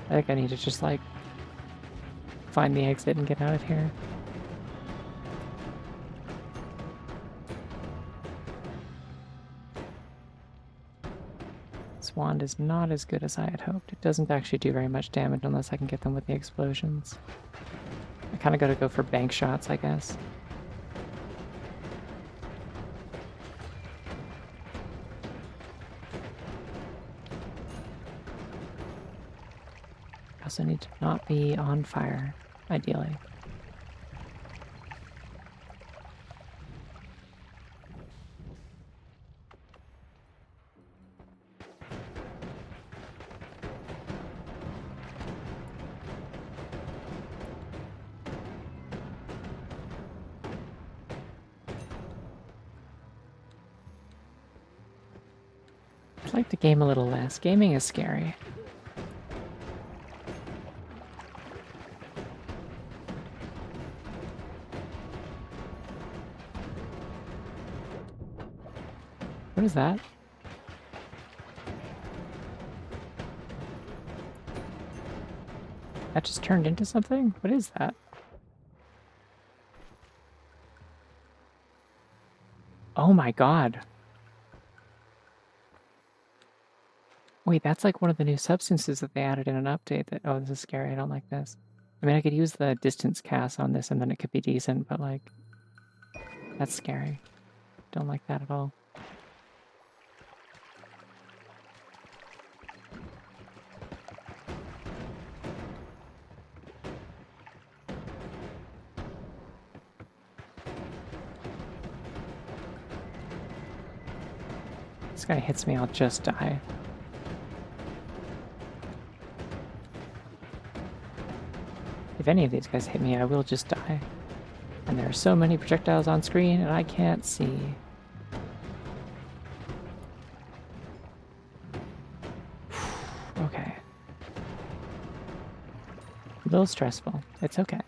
I think I need to just, like, find the exit and get out of here. This wand is not as good as I had hoped. It doesn't actually do very much damage unless I can get them with the explosions. I kind of got to go for bank shots, I guess. I also need to not be on fire, ideally. I'd like to game a little less. Gaming is scary. What is that? That just turned into something? What is that? Oh my god. Wait, that's like one of the new substances that they added in an update that, oh, this is scary, I don't like this. I mean, I could use the distance cast on this and then it could be decent, but like, that's scary. Don't like that at all. This guy hits me, I'll just die. If any of these guys hit me, I will just die. And there are so many projectiles on screen, and I can't see. Okay. A little stressful. It's okay.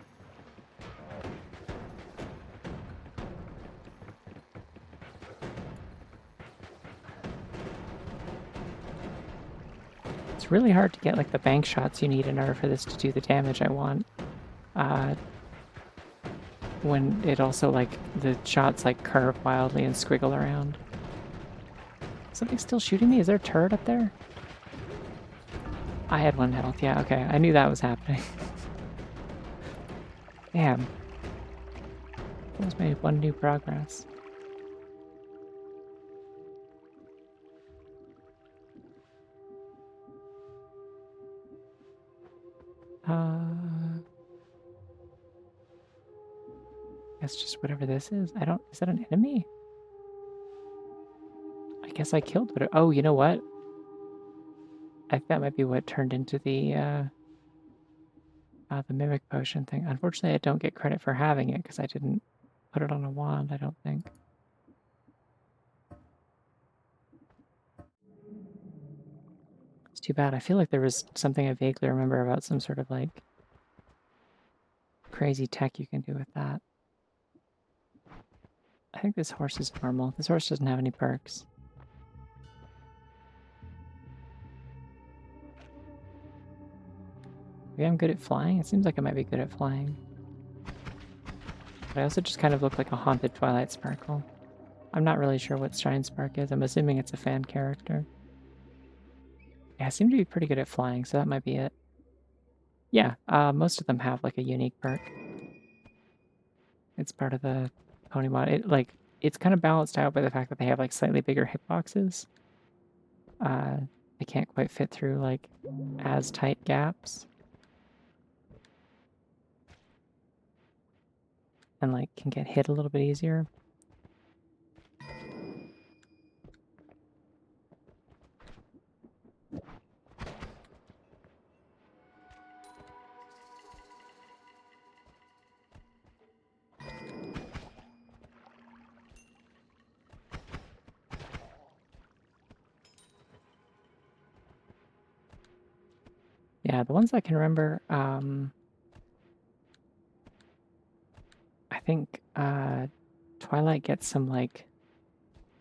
It's really hard to get like the bank shots you need in order for this to do the damage I want. When it also like the shots like curve wildly and squiggle around. Something still shooting me? Is there a turret up there? I had 1 health. Yeah, okay. I knew that was happening. Damn. Almost made 1 new progress. Guess just whatever this is. I don't. Is that an enemy? I guess I killed it. Oh, you know what? I think that might be what turned into the mimic potion thing. Unfortunately, I don't get credit for having it because I didn't put it on a wand, I don't think. It's too bad. I feel like there was something I vaguely remember about some sort of like crazy tech you can do with that. I think this horse is normal. This horse doesn't have any perks. Maybe I'm good at flying? It seems like I might be good at flying. But I also just kind of look like a haunted Twilight Sparkle. I'm not really sure what Shine Spark is. I'm assuming it's a fan character. Yeah, I seem to be pretty good at flying, so that might be it. Yeah, most of them have like a unique perk. It's part of the pony mod. It's kind of balanced out by the fact that they have like slightly bigger hitboxes. They can't quite fit through like as tight gaps. And like can get hit a little bit easier. Yeah, the ones I can remember, I think Twilight gets some like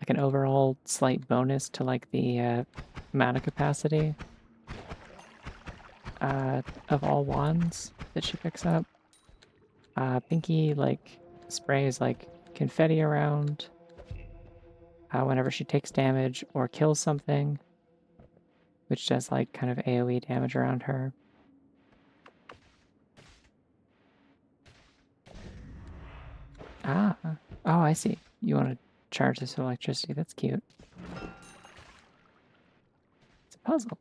an overall slight bonus to like the mana capacity of all wands that she picks up. Pinky like sprays like confetti around whenever she takes damage or kills something, which does like kind of AoE damage around her. Ah, oh, I see. You want to charge this with electricity. That's cute. It's a puzzle.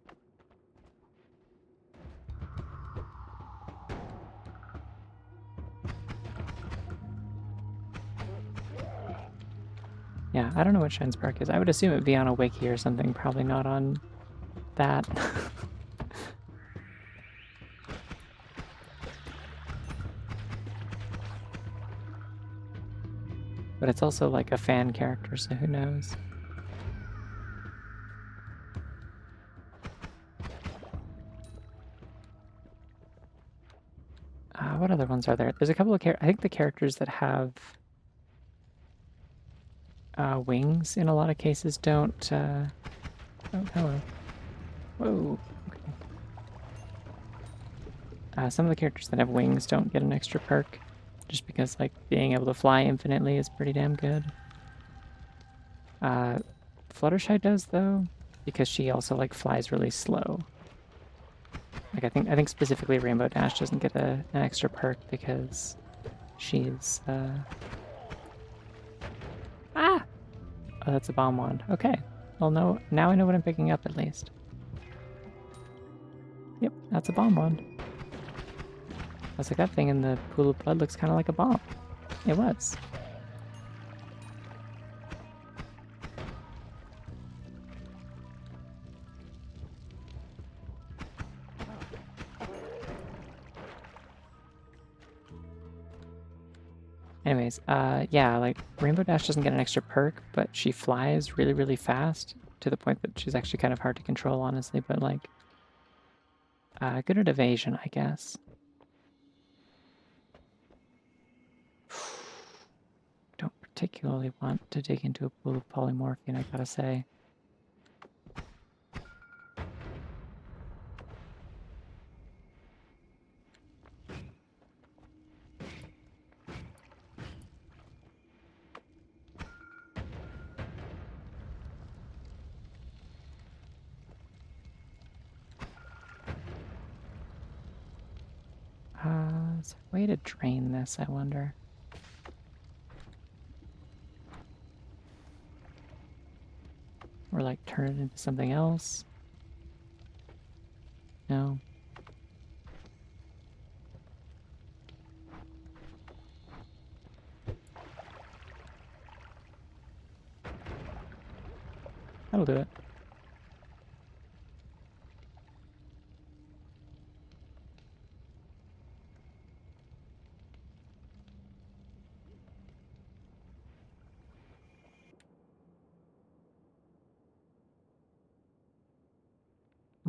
Yeah, I don't know what Shine Spark is. I would assume it would be on a wiki or something, probably not on that. But it's also like a fan character, so who knows? What other ones are there? There's a couple of I think the characters that have wings in a lot of cases don't. Oh, hello. Whoa. Okay. Some of the characters that have wings don't get an extra perk, just because like being able to fly infinitely is pretty damn good. Fluttershy does though, because she also like flies really slow. Like I think specifically Rainbow Dash doesn't get an extra perk because she's ah! Oh, that's a bomb wand. Okay. Well, no, now I know what I'm picking up at least. Yep, that's a bomb wand. I was like, that thing in the pool of blood looks kind of like a bomb. It was. Anyways, yeah, like Rainbow Dash doesn't get an extra perk, but she flies really, really fast to the point that she's actually kind of hard to control, honestly. But like, good at evasion, I guess. Don't particularly want to dig into a pool of polymorphine, I gotta say. Is there a way to drain this, I wonder? Or like turn it into something else? No. That'll do it.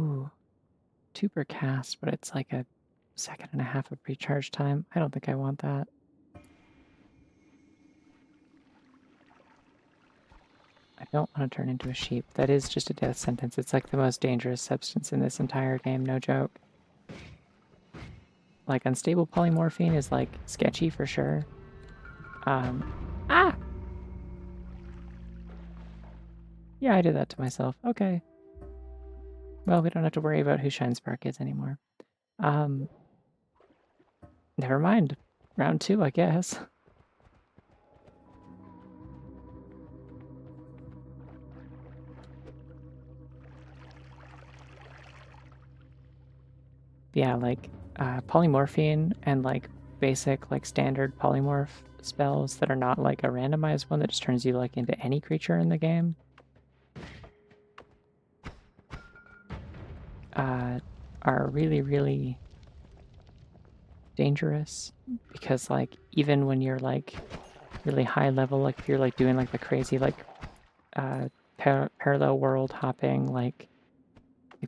Ooh, 2 per cast, but it's like a second and a half of pre-charge time. I don't think I want that. I don't want to turn into a sheep. That is just a death sentence. It's like the most dangerous substance in this entire game, no joke. like unstable polymorphine is like sketchy for sure. Ah! Yeah, I did that to myself. Okay. Well, we don't have to worry about who Shine Spark is anymore. Never mind. Round 2, I guess. Yeah, like polymorphine and like basic like standard polymorph spells that are not like a randomized one that just turns you like into any creature in the game are really, really dangerous because like even when you're like really high level, like if you're like doing like the crazy like parallel world hopping, like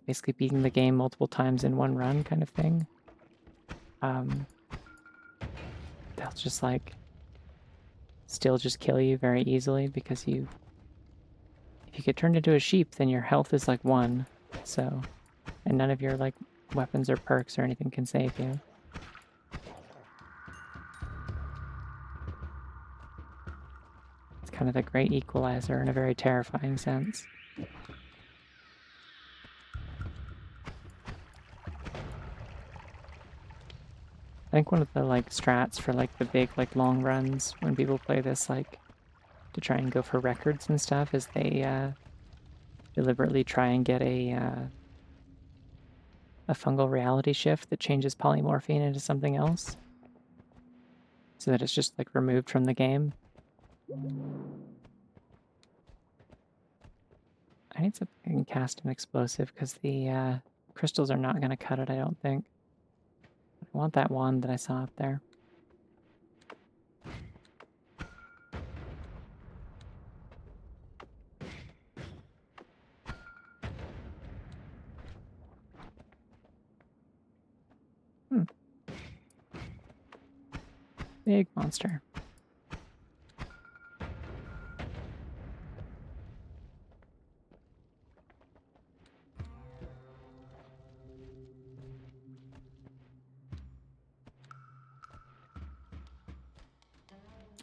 basically beating the game multiple times in one run kind of thing, they'll just like still just kill you very easily because if you get turned into a sheep, then your health is like 1, so, and none of your like weapons or perks or anything can save you. It's kind of the great equalizer in a very terrifying sense. I think one of the like strats for like the big like long runs when people play this like to try and go for records and stuff is they deliberately try and get a fungal reality shift that changes polymorphine into something else so that it's just like removed from the game. I need something I can cast an explosive because the crystals are not going to cut it, I don't think. I want that wand that I saw up there. Big monster.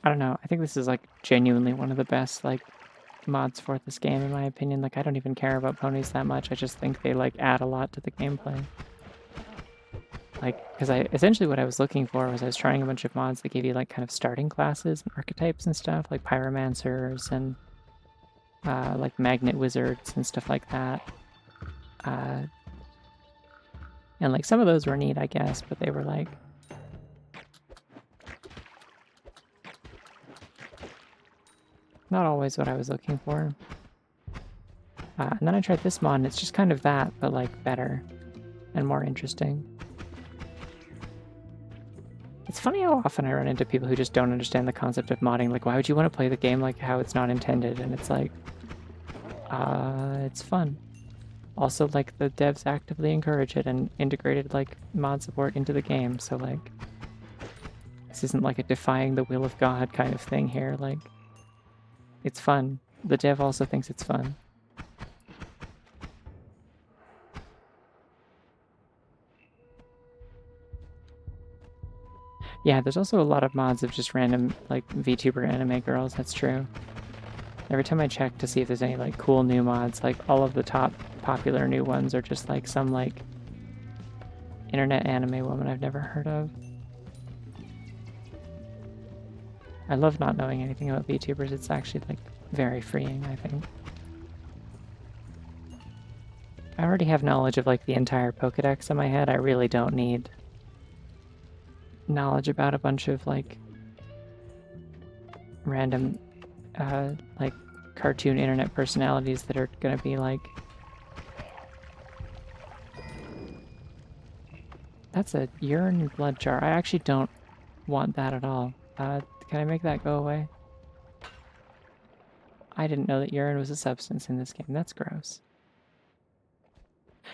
I don't know. I think this is like genuinely one of the best like mods for this game in my opinion. Like I don't even care about ponies that much. I just think they like add a lot to the gameplay. Like, because essentially what I was looking for was I was trying a bunch of mods that gave you like kind of starting classes and archetypes and stuff, like pyromancers and like magnet wizards and stuff like that. And like some of those were neat, I guess, but they were like not always what I was looking for. And then I tried this mod, and it's just kind of that, but like better and more interesting. It's funny how often I run into people who just don't understand the concept of modding. Like, why would you want to play the game like how it's not intended? And it's like, it's fun. Also, like, the devs actively encourage it and integrated, like, mod support into the game, so, like, this isn't like a defying the will of God kind of thing here. Like, it's fun. The dev also thinks it's fun. Yeah, there's also a lot of mods of just random, like, VTuber anime girls, that's true. Every time I check to see if there's any, like, cool new mods, like, all of the top popular new ones are just, like, some, like, internet anime woman I've never heard of. I love not knowing anything about VTubers. It's actually, like, very freeing, I think. I already have knowledge of, like, the entire Pokedex in my head. I really don't need knowledge about a bunch of, like, random, like, cartoon internet personalities that are gonna be, like... That's a urine blood jar. I actually don't want that at all. Can I make that go away? I didn't know that urine was a substance in this game. That's gross.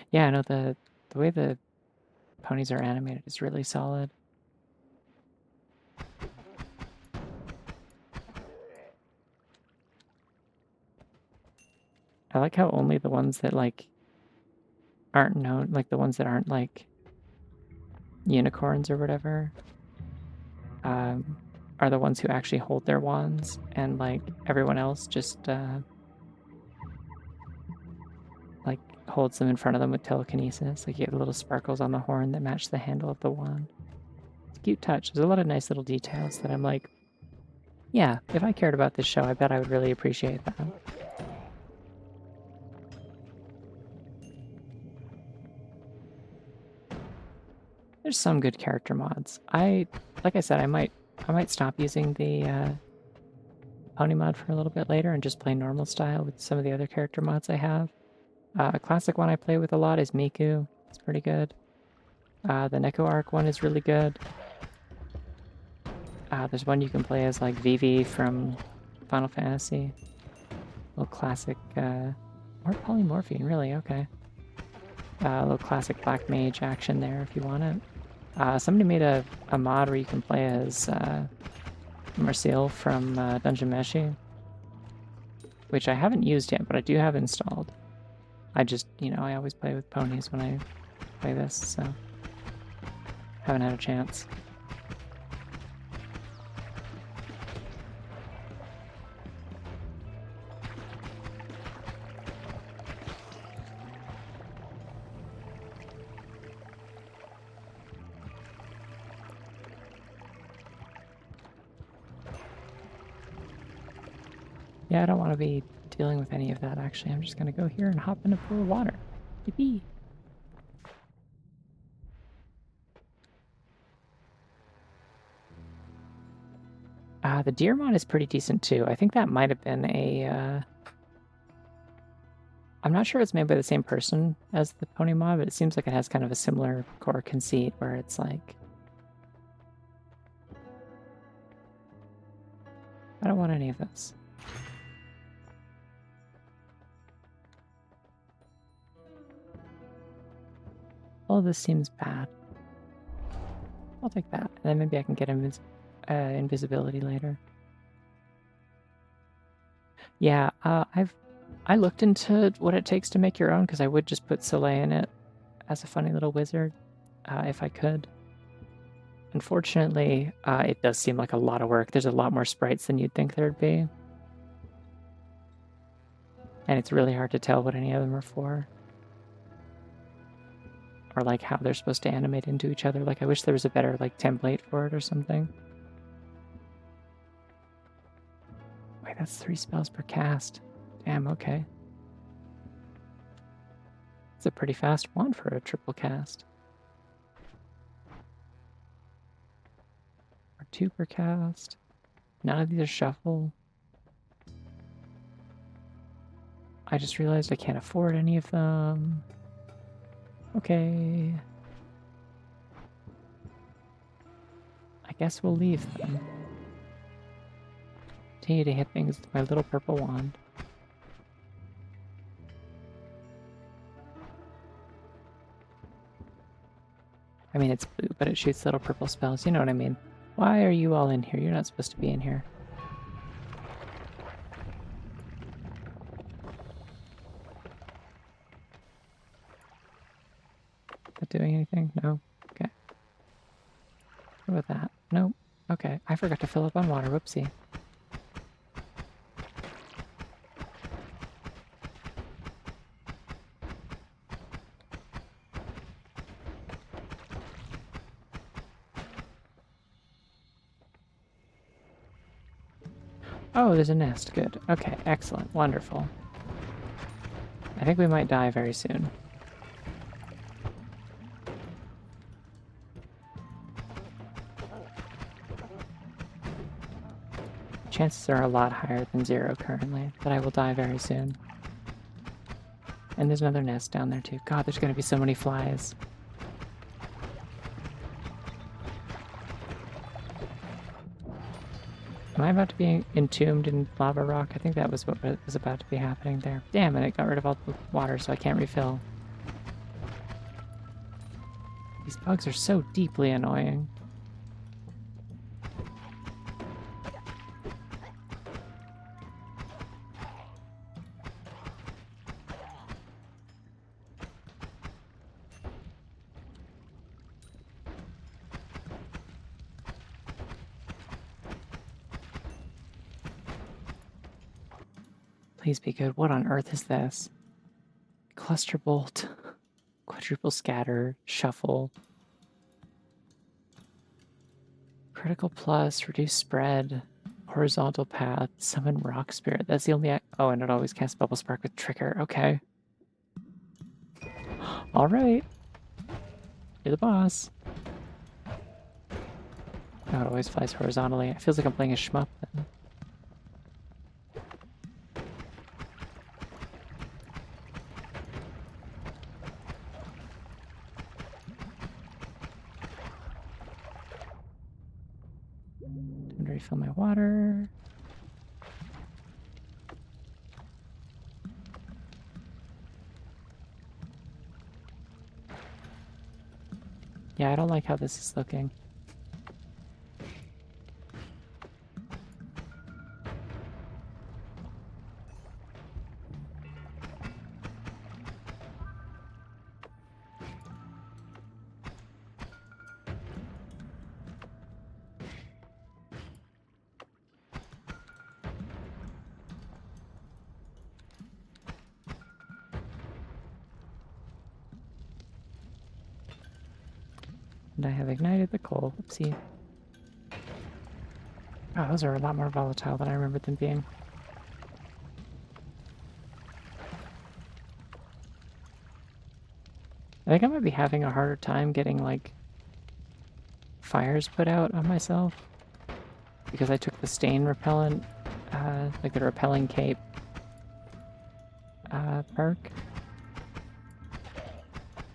Yeah, no, the way the ponies are animated is really solid. I like how only the ones that, like, aren't known, like, the ones that aren't, like, unicorns or whatever are the ones who actually hold their wands, and like everyone else just like holds them in front of them with telekinesis. Like you get little sparkles on the horn that match the handle of the wand. It's a cute touch. There's a lot of nice little details that I'm like, yeah, if I cared about this show, I bet I would really appreciate that. There's some good character mods. Like I said, I might stop using the pony mod for a little bit later and just play normal style with some of the other character mods I have. A classic one I play with a lot is Miku. It's pretty good. The Neko Arc one is really good. There's one you can play as like Vivi from Final Fantasy. Little classic, or polymorphine, really, okay. A little classic Black Mage action there if you want it. Somebody made a mod where you can play as Marcel from Dungeon Meshi, which I haven't used yet, but I do have installed. I just, I always play with ponies when I play this, so haven't had a chance. Yeah, I don't want to be dealing with any of that, actually. I'm just going to go here and hop in a pool of water. Yippee! The deer mod is pretty decent, too. I think that might have been a... I'm not sure it's made by the same person as the pony mod, but it seems like it has kind of a similar core conceit where it's like... I don't want any of this. All of this seems bad. I'll take that. And then maybe I can get invisibility later. Yeah, I looked into what it takes to make your own, because I would just put Soleil in it as a funny little wizard, if I could. Unfortunately, it does seem like a lot of work. There's a lot more sprites than you'd think there'd be. And it's really hard to tell what any of them are for. Or like how they're supposed to animate into each other. Like I wish there was a better like template for it or something. Wait, that's 3 spells per cast. Damn, okay. It's a pretty fast wand for a triple cast. Or 2 per cast. None of these are shuffle. I just realized I can't afford any of them. Okay. I guess we'll leave them. Continue to hit things with my little purple wand. I mean, it's blue, but it shoots little purple spells. You know what I mean? Why are you all in here? You're not supposed to be in here. Not doing anything? No? Okay. What about that? Nope. Okay. I forgot to fill up on water. Whoopsie. Oh, there's a nest. Good. Okay, excellent. Wonderful. I think we might die very soon. Chances are a lot higher than 0 currently, but I will die very soon. And there's another nest down there too. God, there's gonna be so many flies. Am I about to be entombed in lava rock? I think that was what was about to be happening there. Damn it, it got rid of all the water, so I can't refill. These bugs are so deeply annoying. Please be good. What on earth is this? Cluster bolt, quadruple scatter, shuffle, critical plus, reduce spread, horizontal path, summon rock spirit. That's the only. Oh, and it always casts bubble spark with trigger. Okay. All right. You're the boss. Oh, it always flies horizontally. It feels like I'm playing a shmup then. Time to refill my water. Yeah, I don't like how this is looking. And I have ignited the coal. Oopsie. Oh, those are a lot more volatile than I remembered them being. I think I might be having a harder time getting, like, fires put out on myself. Because I took the stain repellent, like the repelling cape perk.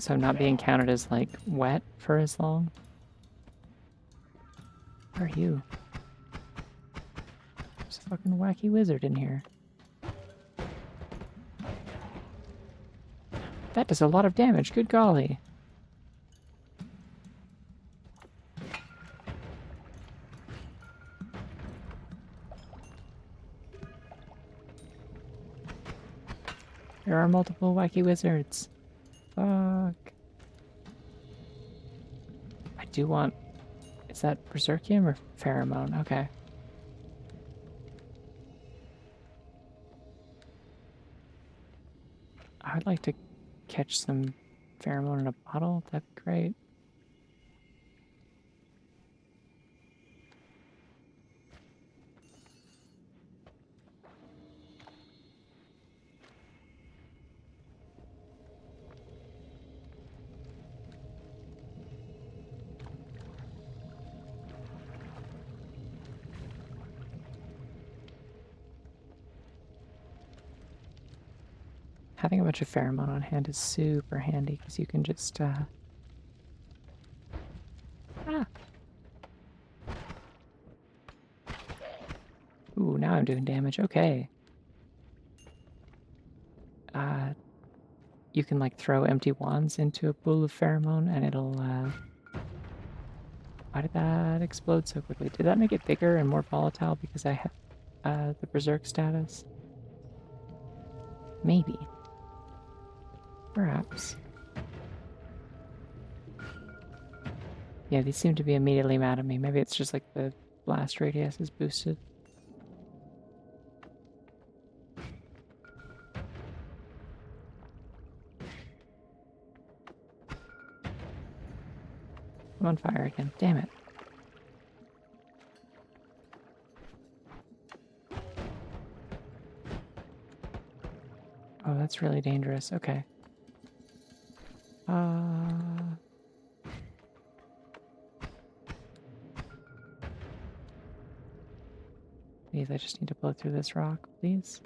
So I'm not being counted as, like, wet for as long. Where are you? There's a fucking wacky wizard in here. That does a lot of damage, good golly. There are multiple wacky wizards. Fuck. I do want... Is that Berserkium or Pheromone? Okay. I would like to catch some Pheromone in a bottle. That'd be great. Having a bunch of pheromone on hand is super handy because you can just, Ah! Ooh, now I'm doing damage. Okay. You can, like, throw empty wands into a pool of pheromone and it'll, Why did that explode so quickly? Did that make it bigger and more volatile because I have, the Berserk status? Maybe. Perhaps. Yeah, these seem to be immediately mad at me. Maybe it's just like the blast radius is boosted. I'm on fire again. Damn it. Oh, that's really dangerous. Okay. Please, I just need to blow through this rock, please.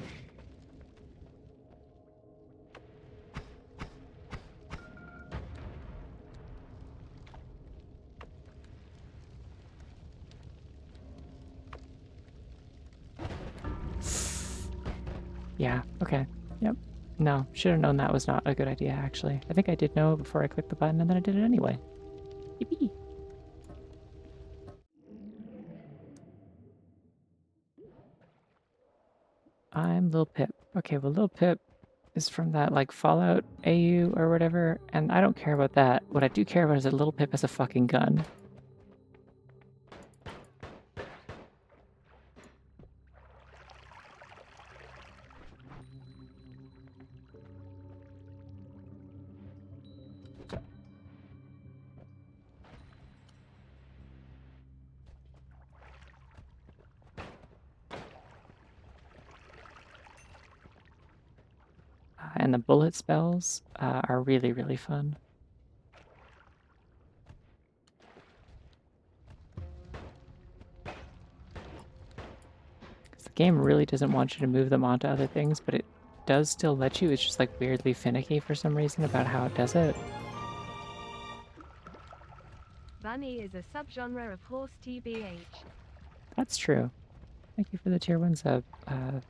Yeah, okay. Yep. No, should have known that was not a good idea, actually. I think I did know before I clicked the button, and then I did it anyway. Yippee! I'm Lil Pip. Okay, well, Lil Pip is from that, like, Fallout AU or whatever, and I don't care about that. What I do care about is that Lil Pip has a fucking gun. and the bullet spells are really, really fun. 'Cause the game really doesn't want you to move them onto other things, but it does still let you. It's just like weirdly finicky for some reason about how it does it. Bunny is a subgenre of horse TBH. That's true. Thank you for the tier 1 sub,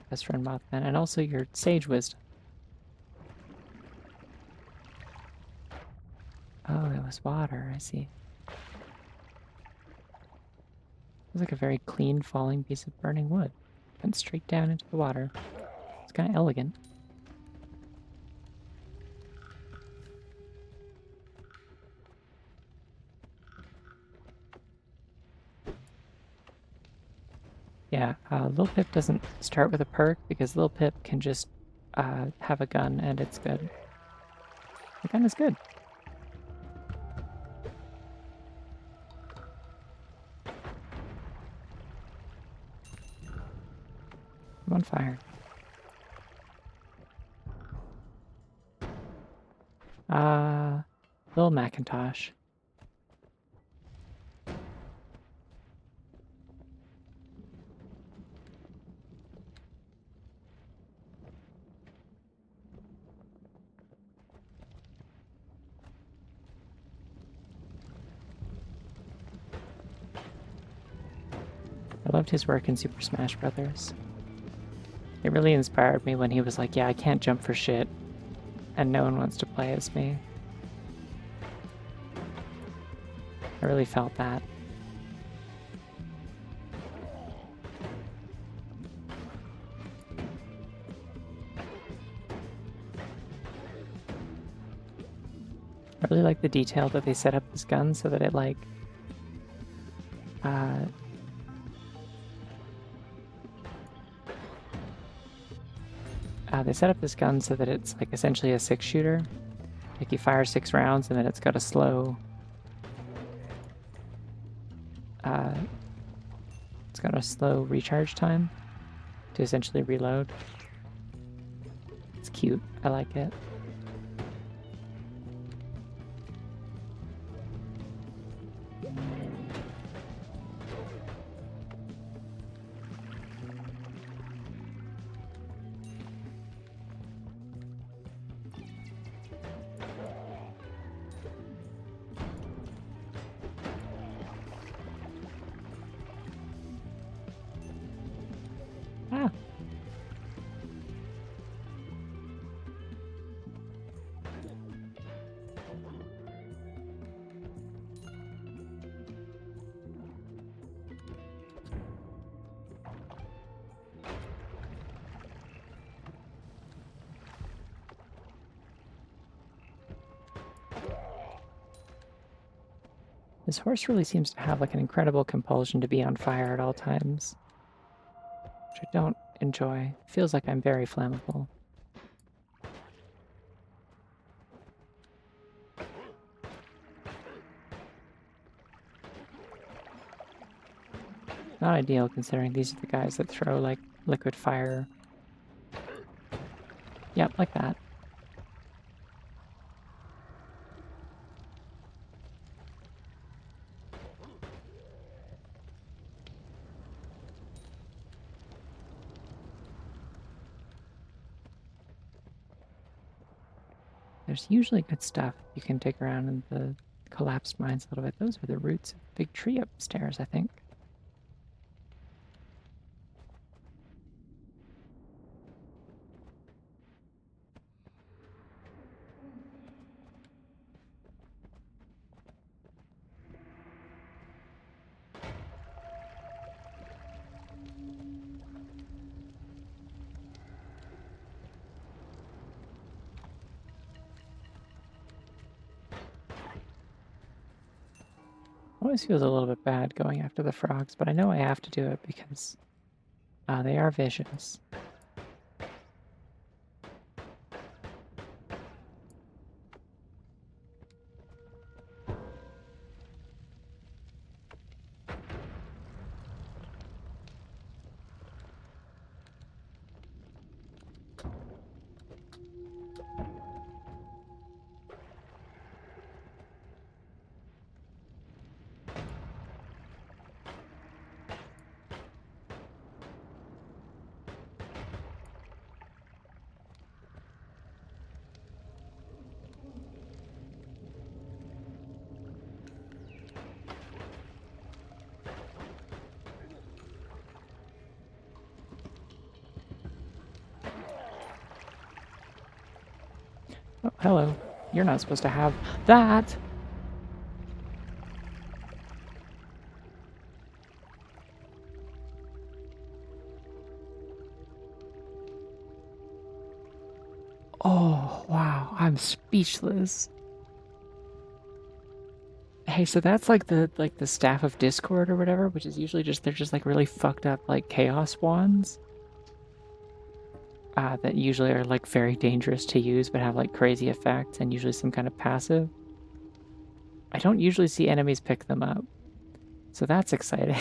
best friend Mothman, and also your sage wisdom. Oh, it was water, I see. It was like a very clean falling piece of burning wood. Went straight down into the water. It's kind of elegant. Yeah, Lil Pip doesn't start with a perk because Lil Pip can just have a gun and it's good. The gun is good. I'm on fire. Lil Macintosh. I loved his work in Super Smash Brothers. It really inspired me when he was like, yeah, I can't jump for shit, and no one wants to play as me. I really felt that. I really like the detail that they set up this gun so that it like they set up this gun so that it's like essentially a 6-shooter. Like you fire 6 rounds and then it's got a slow recharge time to essentially reload. It's cute. I like it. Ah. This horse really seems to have like an incredible compulsion to be on fire at all times, which I don't enjoy. It feels like I'm very flammable. Not ideal considering these are the guys that throw like liquid fire. Yep, like that. There's usually good stuff you can dig around in the collapsed mines a little bit. Those are the roots of the big tree upstairs, I think. Always feels a little bit bad going after the frogs, but I know I have to do it because they are vicious. Oh, hello. You're not supposed to have that! Oh, wow. I'm speechless. Hey, so that's like the staff of Discord or whatever, which is usually just they're just like really fucked up like chaos wands. That usually are like very dangerous to use but have like crazy effects and usually some kind of passive. I don't usually see enemies pick them up. So that's exciting.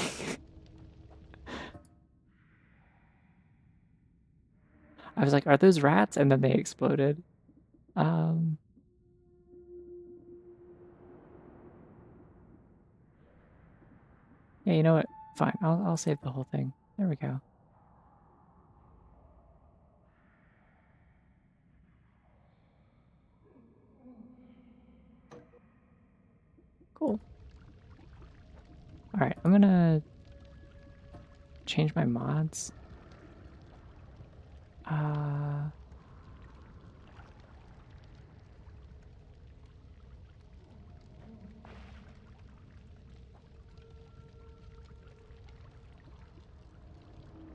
I was like, are those rats? And then they exploded. Um, yeah, you know what? Fine, I'll save the whole thing. There we go. Cool. All right, I'm gonna change my mods. Uh,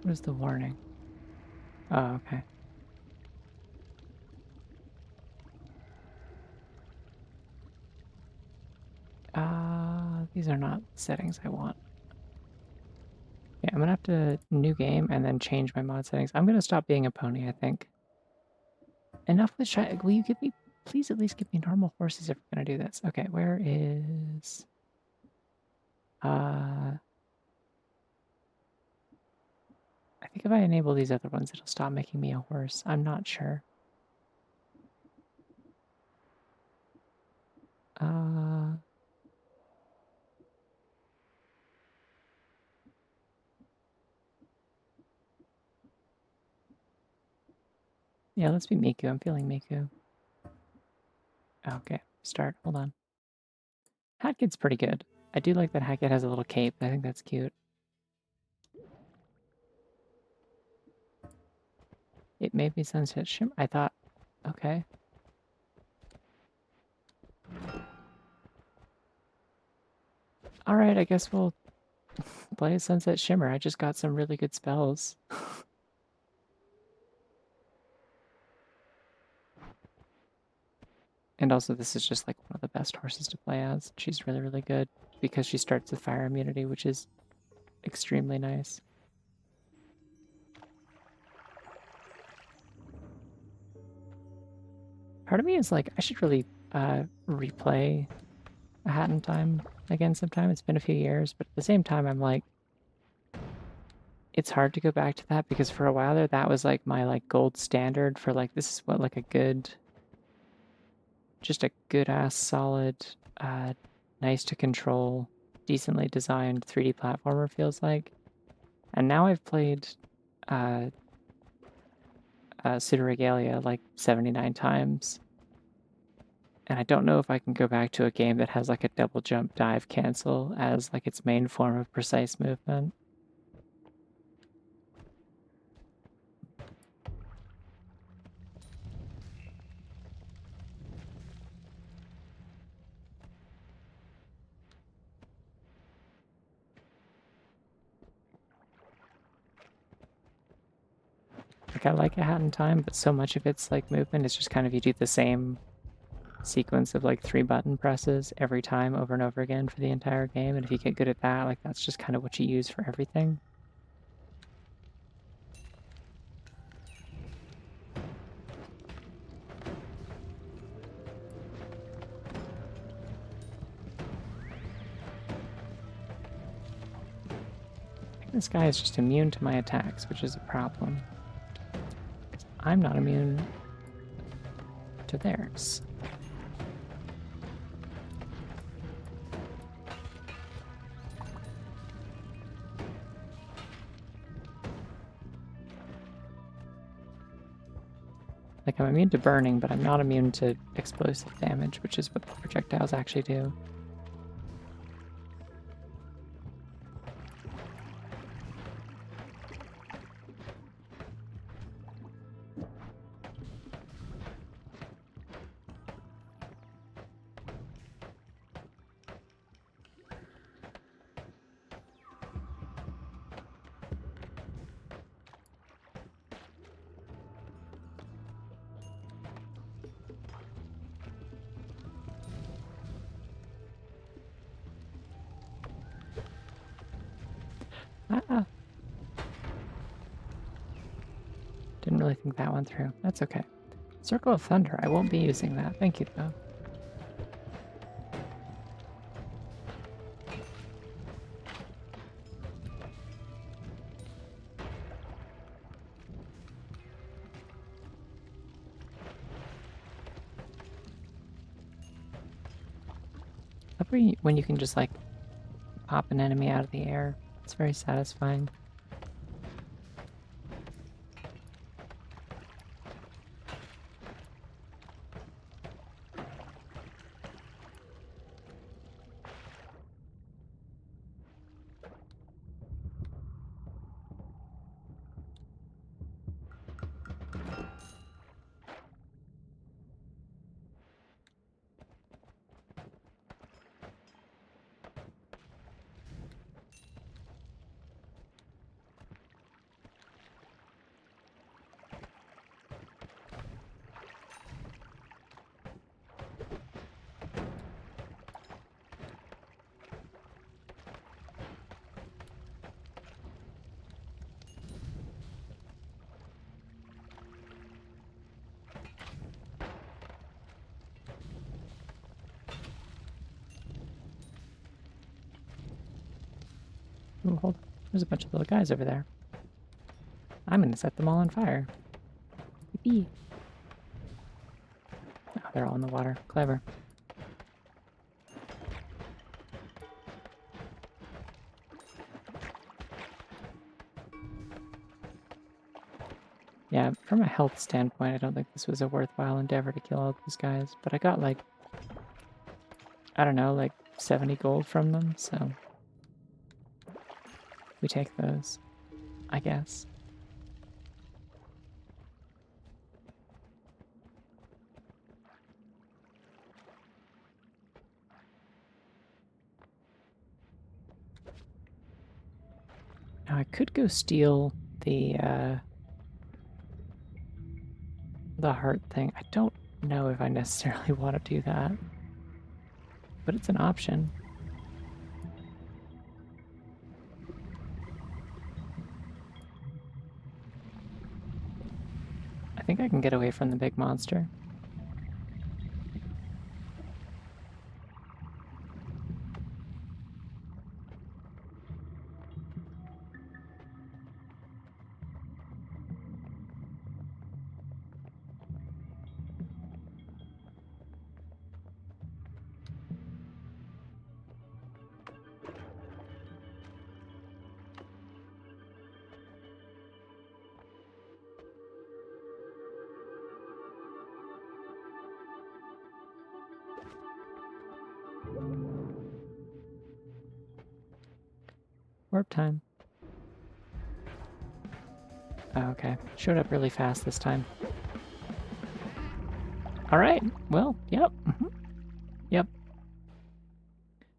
what is the warning? Oh, okay. These are not settings I want. Yeah, I'm gonna have to new game and then change my mod settings. I'm gonna stop being a pony, I think. Enough with shy. Will you give me, please at least give me normal horses if we're gonna do this. Okay, where is, I think if I enable these other ones, it'll stop making me a horse. I'm not sure. Uh, yeah, let's be Miku. I'm feeling Miku. Okay, start. Hold on. Hatkid's pretty good. I do like that Hatkid has a little cape. I think that's cute. It made me sunset shimmer. I thought, okay. All right, I guess we'll play Sunset Shimmer. I just got some really good spells. And also, this is just like one of the best horses to play as. She's really, really good because she starts with fire immunity, which is extremely nice. Part of me is like, I should really replay A Hat in Time again sometime. It's been a few years, but at the same time, I'm like, it's hard to go back to that because for a while there, that was like my like gold standard for like, this is what like a good, just a good ass solid, nice to control, decently designed 3D platformer feels like. And now I've played uh, Pseudo Regalia like 79 times. And I don't know if I can go back to a game that has like a double jump dive cancel as like its main form of precise movement. Like I like A Hat in Time, but so much of its like movement is just kind of you do the same sequence of like 3 button presses every time over and over again for the entire game. And if you get good at that, like that's just kind of what you use for everything. I think this guy is just immune to my attacks, which is a problem. I'm not immune to theirs. Like, I'm immune to burning, but I'm not immune to explosive damage, which is what the projectiles actually do. Ah! Didn't really think that one through. That's okay. Circle of Thunder. I won't be using that. Thank you, though. When you can just like pop an enemy out of the air. It's very satisfying. Ooh, hold on. There's a bunch of little guys over there. I'm gonna set them all on fire. Yippee. Oh, they're all in the water. Clever. Yeah, from a health standpoint, I don't think this was a worthwhile endeavor to kill all these guys, but I got like, I don't know, like 70 gold from them, so we take those, I guess. Now I could go steal the heart thing. I don't know if I necessarily want to do that, but it's an option. I think I can get away from the big monster. Warp time. Oh, okay. Showed up really fast this time. Alright, well, yep. Yep.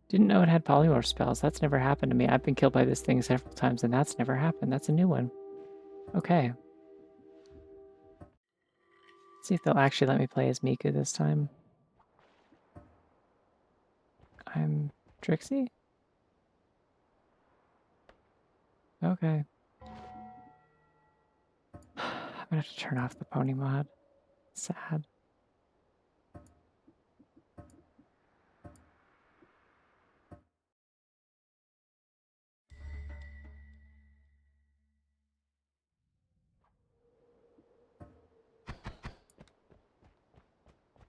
Didn't know it had polymorph spells. That's never happened to me. I've been killed by this thing several times, and that's never happened. That's a new one. Okay. Let's see if they'll actually let me play as Miku this time. I'm Trixie? Okay. I'm gonna have to turn off the pony mod. Sad.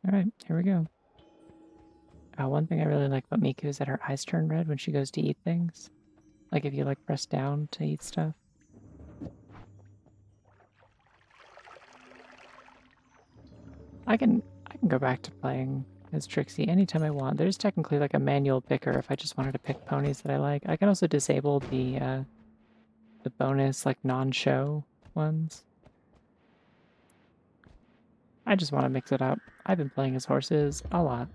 Alright, here we go. One thing I really like about Miku is that her eyes turn red when she goes to eat things. Like if you like press down to eat stuff. I can go back to playing as Trixie anytime I want. There's technically like a manual picker if I just wanted to pick ponies that I like. I can also disable the bonus like non-show ones. I just want to mix it up. I've been playing as horses a lot.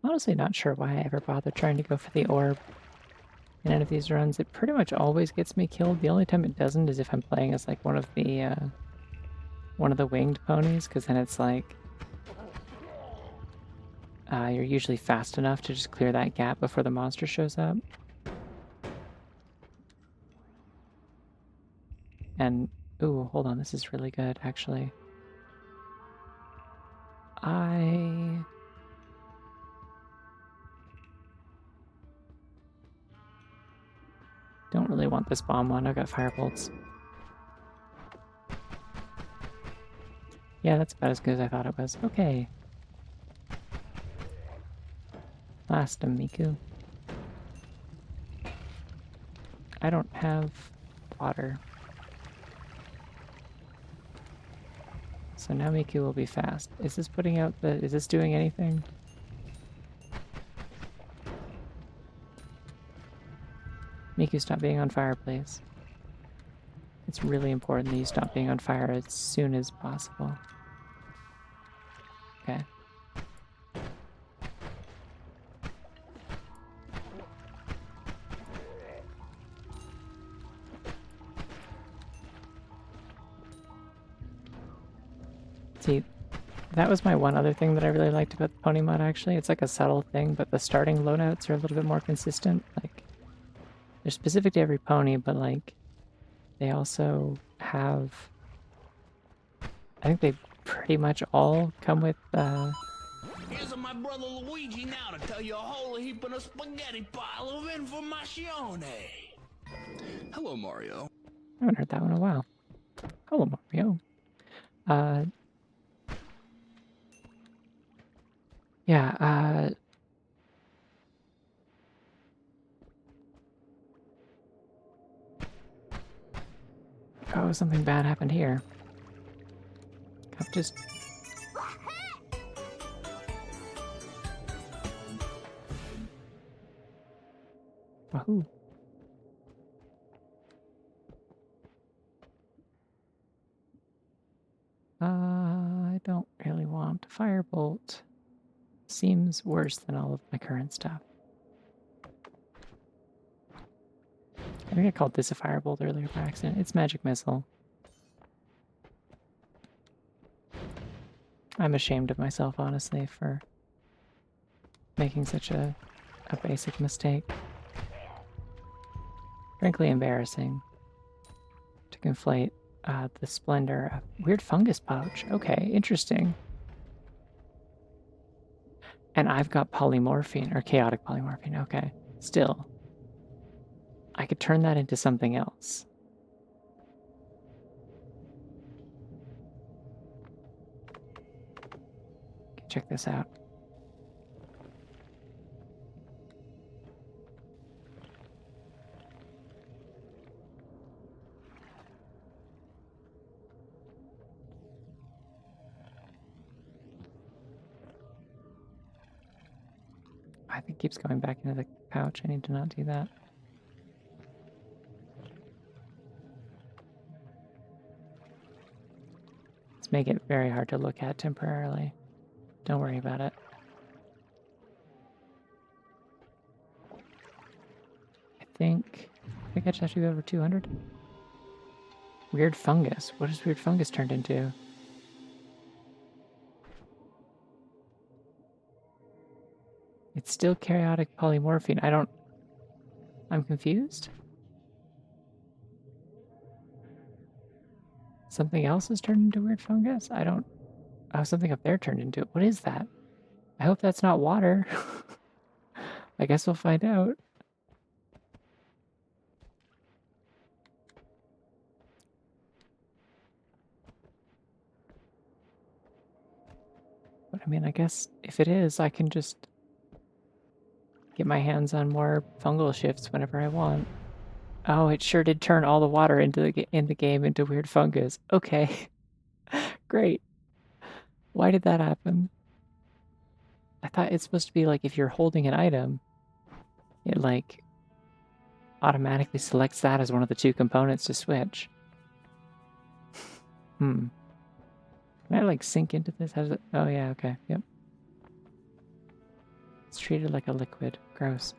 Honestly, not sure why I ever bothered trying to go for the orb in any of these runs. It pretty much always gets me killed. The only time it doesn't is if I'm playing as like one of the winged ponies, because then it's like you're usually fast enough to just clear that gap before the monster shows up. And ooh, hold on, this is really good actually. I don't really want this bomb one. I've got firebolts. Yeah, that's about as good as I thought it was. Okay. Last Miku. I don't have water. So now Miku will be fast. Is this putting out the... Is this doing anything? Miku, stop being on fire, please. It's really important that you stop being on fire as soon as possible. Okay. See, that was my one other thing that I really liked about the pony mod, actually. It's like a subtle thing, but the starting loadouts are a little bit more consistent. Like, they're specific to every pony, but like, they also have... I think they pretty much all come with, Here's my brother Luigi now to tell you a whole heap of a spaghetti pile of information. Hello, Mario. I haven't heard that one in a while. Hello, Mario. Yeah, oh, something bad happened here. I've just... Wahoo. I don't really want Firebolt. Seems worse than all of my current stuff. I think I called this a Firebolt earlier by accident. It's Magic Missile. I'm ashamed of myself, honestly, for making such a basic mistake. Frankly embarrassing to conflate the splendor of weird fungus pouch. Okay, interesting. And I've got polymorphine, or chaotic polymorphine. Okay, still. I could turn that into something else. Check this out. I think it keeps going back into the pouch. I need to not do that. Let's make it very hard to look at temporarily. Don't worry about it. I think I just have to go over 200. Weird fungus. What is weird fungus turned into? It's still chaotic polymorphine. I'm confused? Something else is turned into weird fungus? Oh, something up there turned into it. What is that? I hope that's not water. I guess we'll find out. But I mean, I guess if it is, I can just get my hands on more fungal shifts whenever I want. Oh, it sure did turn all the water into in the game into weird fungus. Okay, great. Why did that happen? I thought it's supposed to be like if you're holding an item, it like automatically selects that as one of the two components to switch. Hmm. Can I like sink into this? How does it? Oh yeah, okay, yep. It's treated like a liquid. Gross.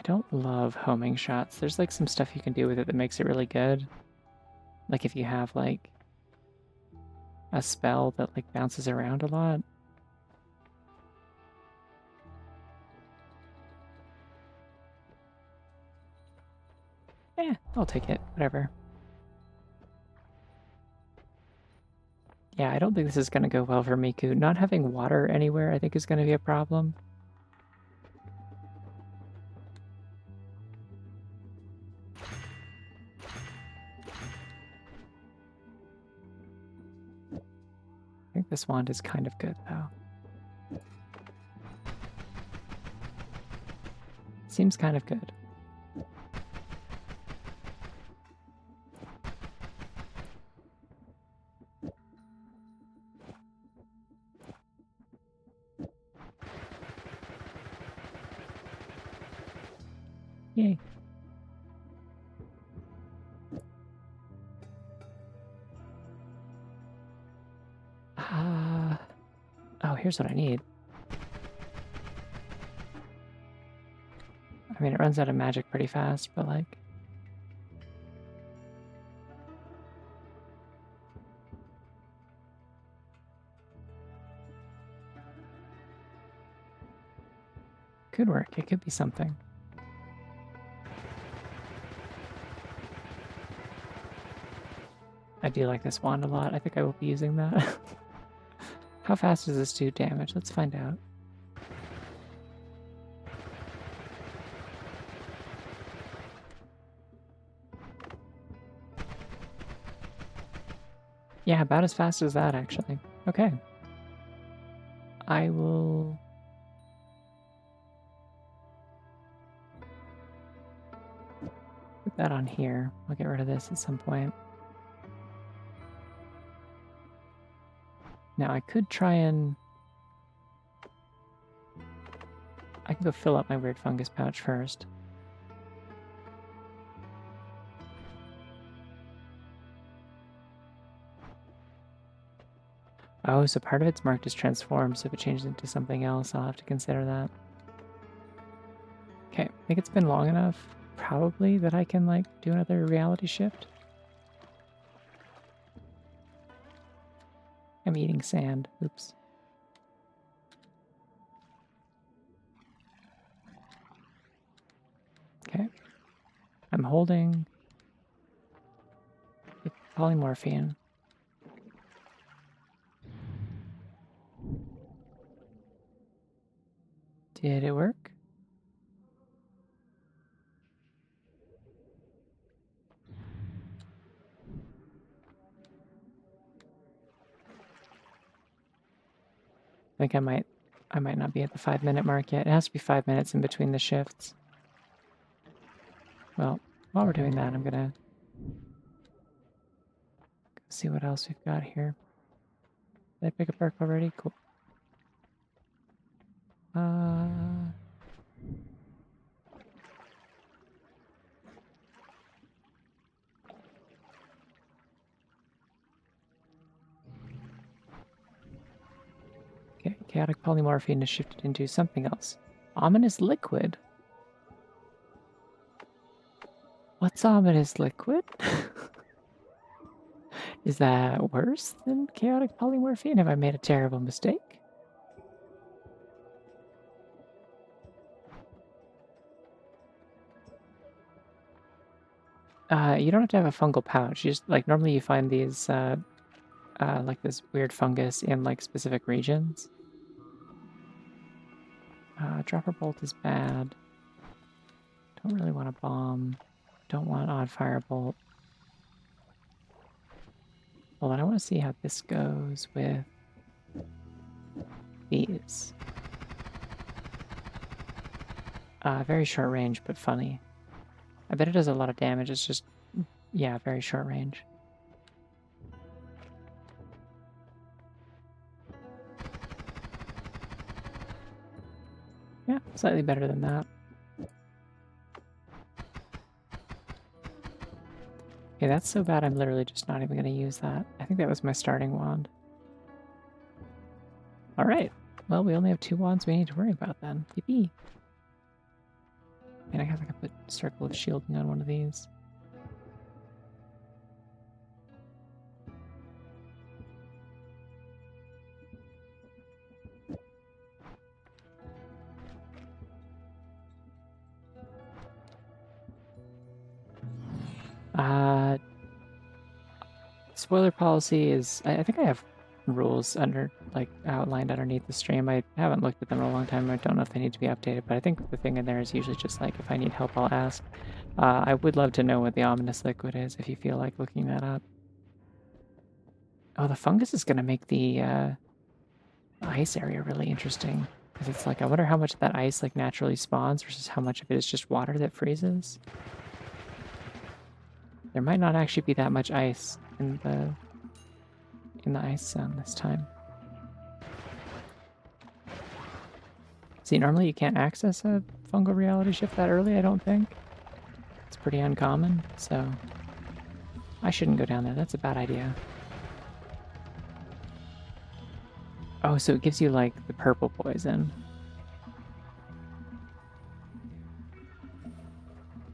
I don't love homing shots. There's like some stuff you can do with it that makes it really good. Like if you have like a spell that like bounces around a lot. I'll take it. Whatever. Yeah, I don't think this is going to go well for Miku. Not having water anywhere I think is going to be a problem. I think this wand is kind of good, though. Seems kind of good. Yay. Oh, here's what I need. I mean, it runs out of magic pretty fast, but like... Could work. It could be something. I do like this wand a lot. I think I will be using that. How fast does this do damage? Let's find out. Yeah, about as fast as that, actually. Okay. I will... put that on here. I'll get rid of this at some point. Now, I could try and... I can go fill up my weird fungus pouch first. Oh, so part of it's marked as transformed, so if it changes into something else, I'll have to consider that. Okay, I think it's been long enough, probably, that I can, like, do another reality shift. I'm eating sand. Oops. Okay. I'm holding polymorphine. Did it work? I think I might not be at the 5-minute mark yet. It has to be 5 minutes in between the shifts. Well, while we're doing that, I'm gonna go see what else we've got here. Did I pick a perk already? Cool. Okay, chaotic polymorphine is shifted into something else. Ominous liquid? What's ominous liquid? Is that worse than chaotic polymorphine? Have I made a terrible mistake? You don't have to have a fungal pouch. You just like normally you find these like this weird fungus in like specific regions. Dropper bolt is bad. Don't really want a bomb. Don't want odd firebolt. Hold on, I want to see how this goes with these. Very short range, but funny. I bet it does a lot of damage. It's just, yeah, very short range. Yeah, slightly better than that. Okay, that's so bad I'm literally just not even going to use that. I think that was my starting wand. Alright, well, we only have 2 wands we need to worry about then. Yippee! And I guess I could put Circle of Shielding on one of these. Spoiler policy is, I think I have rules under, like, outlined underneath the stream. I haven't looked at them in a long time. I don't know if they need to be updated, but I think the thing in there is usually just like, if I need help, I'll ask. I would love to know what the ominous liquid is, if you feel like looking that up. Oh, the fungus is going to make the ice area really interesting. Because it's like, I wonder how much of that ice, like, naturally spawns versus how much of it is just water that freezes. There might not actually be that much ice in the ice zone this time. See, normally you can't access a fungal reality shift that early, I don't think. It's pretty uncommon, so I shouldn't go down there. That's a bad idea. Oh, so it gives you, like, the purple poison.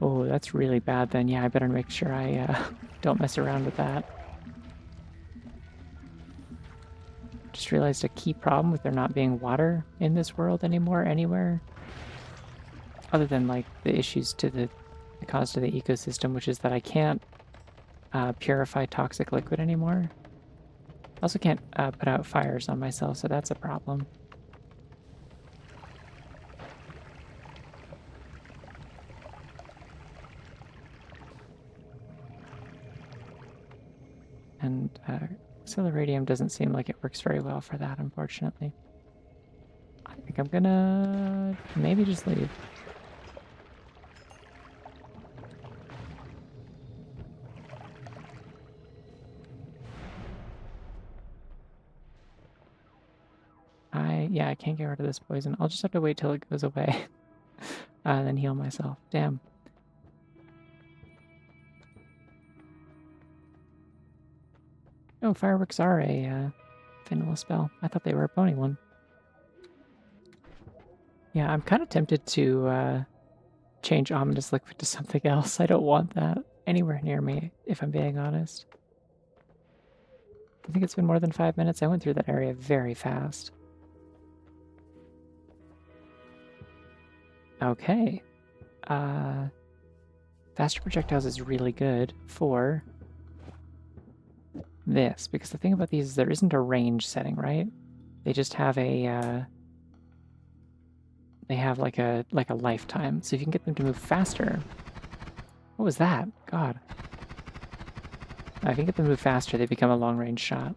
Oh, that's really bad then. Yeah, I better make sure I don't mess around with that. Just realized a key problem with there not being water in this world anymore, anywhere. Other than, like, the issues to the cause to the ecosystem, which is that I can't purify toxic liquid anymore. I also can't put out fires on myself, so that's a problem. And Acceleradium doesn't seem like it works very well for that, unfortunately. I think I'm gonna maybe just leave. Yeah, I can't get rid of this poison. I'll just have to wait till it goes away. And then heal myself. Damn. Oh, fireworks are a vanilla spell. I thought they were a pony one. Yeah, I'm kind of tempted to change Ominous Liquid to something else. I don't want that anywhere near me, if I'm being honest. I think it's been more than 5 minutes. I went through that area very fast. Okay. Faster projectiles is really good for this, because the thing about these is there isn't a range setting, right? They just have a they have like a lifetime. So if you can get them to move faster. What was that? God. If you can get them to move faster, they become a long-range shot.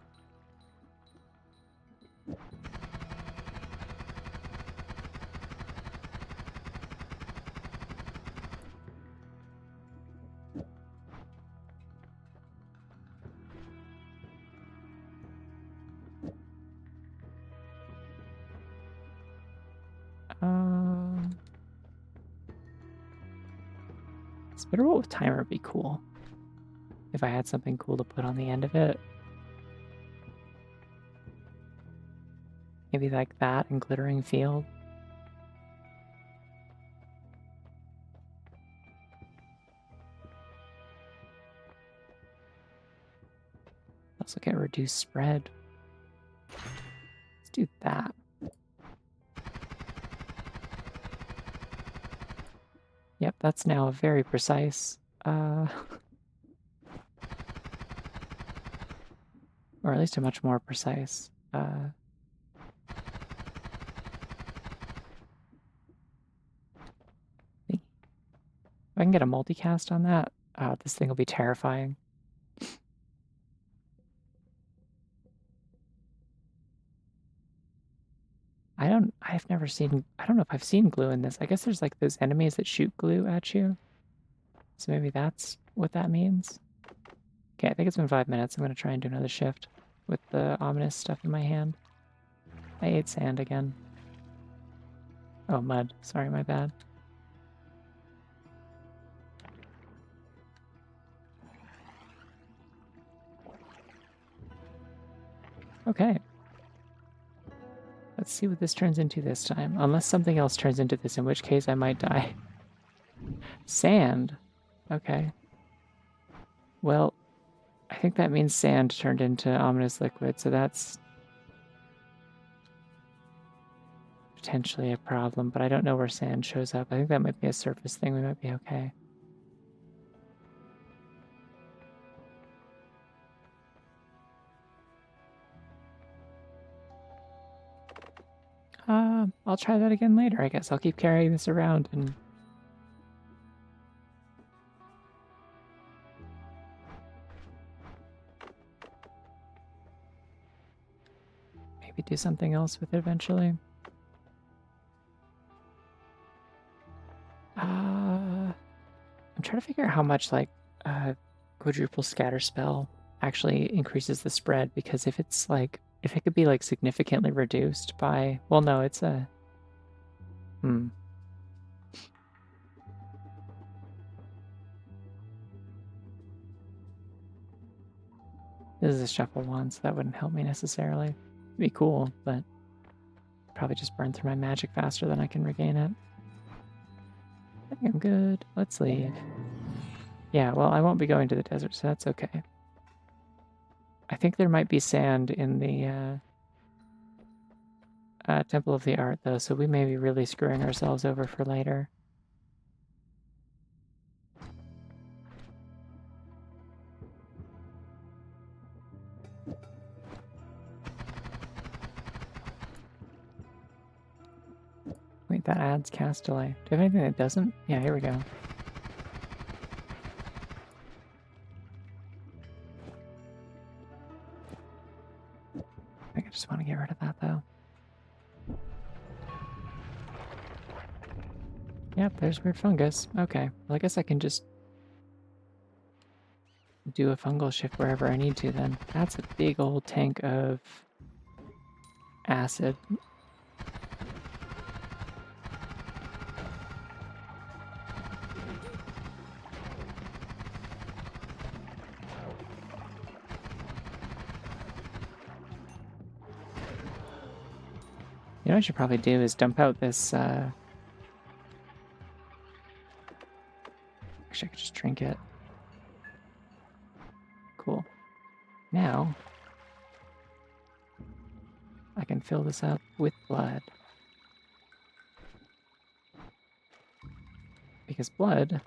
Spitterbolt with timer would be cool. If I had something cool to put on the end of it. Maybe like that and glittering field. Also get reduced spread. Let's do that. Yep, that's now very precise. Or at least a much more precise. If I can get a multicast on that, this thing will be terrifying. I don't know if I've seen glue in this. I guess there's like those enemies that shoot glue at you. So maybe that's what that means. Okay, I think it's been 5 minutes. I'm gonna try and do another shift with the ominous stuff in my hand. I ate sand again. Oh, mud. Sorry, my bad. Okay. Let's see what this turns into this time. Unless something else turns into this, in which case I might die. Sand. Okay. Well, I think that means sand turned into ominous liquid, so that's potentially a problem, but I don't know where sand shows up. I think that might be a surface thing. We might be okay. I'll try that again later, I guess. I'll keep carrying this around and... maybe do something else with it eventually. I'm trying to figure out how much, like, quadruple scatter spell actually increases the spread, because if it's, like, if it could be, like, significantly reduced by... well, no, it's a... This is a shuffle one, so that wouldn't help me necessarily. It'd be cool, but probably just burn through my magic faster than I can regain it. I think I'm good. Let's leave. Yeah, well, I won't be going to the desert, so that's okay. I think there might be sand in the Temple of the Art, though, so we may be really screwing ourselves over for later. Wait, that adds cast delay. Do you have anything that doesn't? Yeah, here we go. I think I just want to get rid of that, though. Yep, there's weird fungus. Okay, well, I guess I can just do a fungal shift wherever I need to then. That's a big old tank of acid. You know what I should probably do is dump out this, actually I could just drink it. Cool. Now, I can fill this up with blood. Because blood,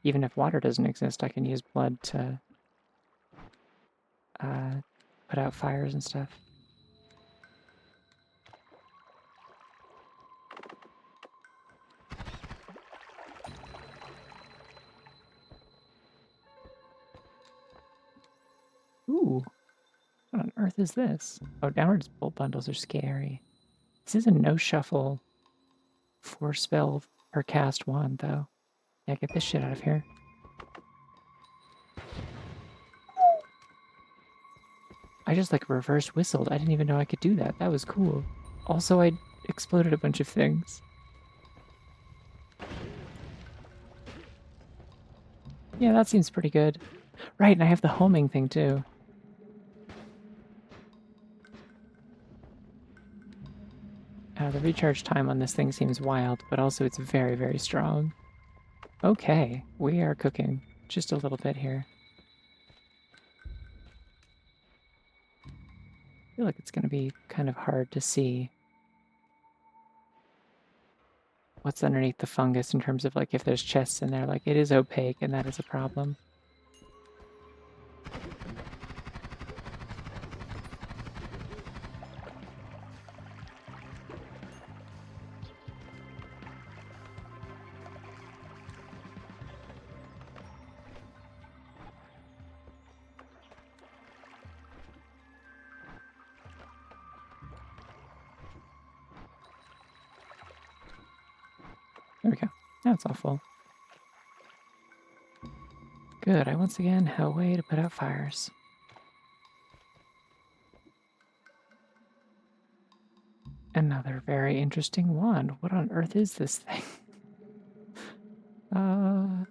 even if water doesn't exist, I can use blood to put out fires and stuff. Ooh, what on earth is this? Oh, downwards bolt bundles are scary. This is a no shuffle 4 spell per cast one, though. Yeah, get this shit out of here. I just like reverse whistled. I didn't even know I could do that. That was cool. Also, I exploded a bunch of things. Yeah, that seems pretty good. Right, and I have the homing thing too. The recharge time on this thing seems wild, but also it's very, very strong. Okay, we are cooking just a little bit here. I feel like it's going to be kind of hard to see what's underneath the fungus in terms of like if there's chests in there. Like it is opaque and that is a problem. That's all full. Good, I once again have a way to put out fires. Another very interesting wand. What on earth is this thing? Oh,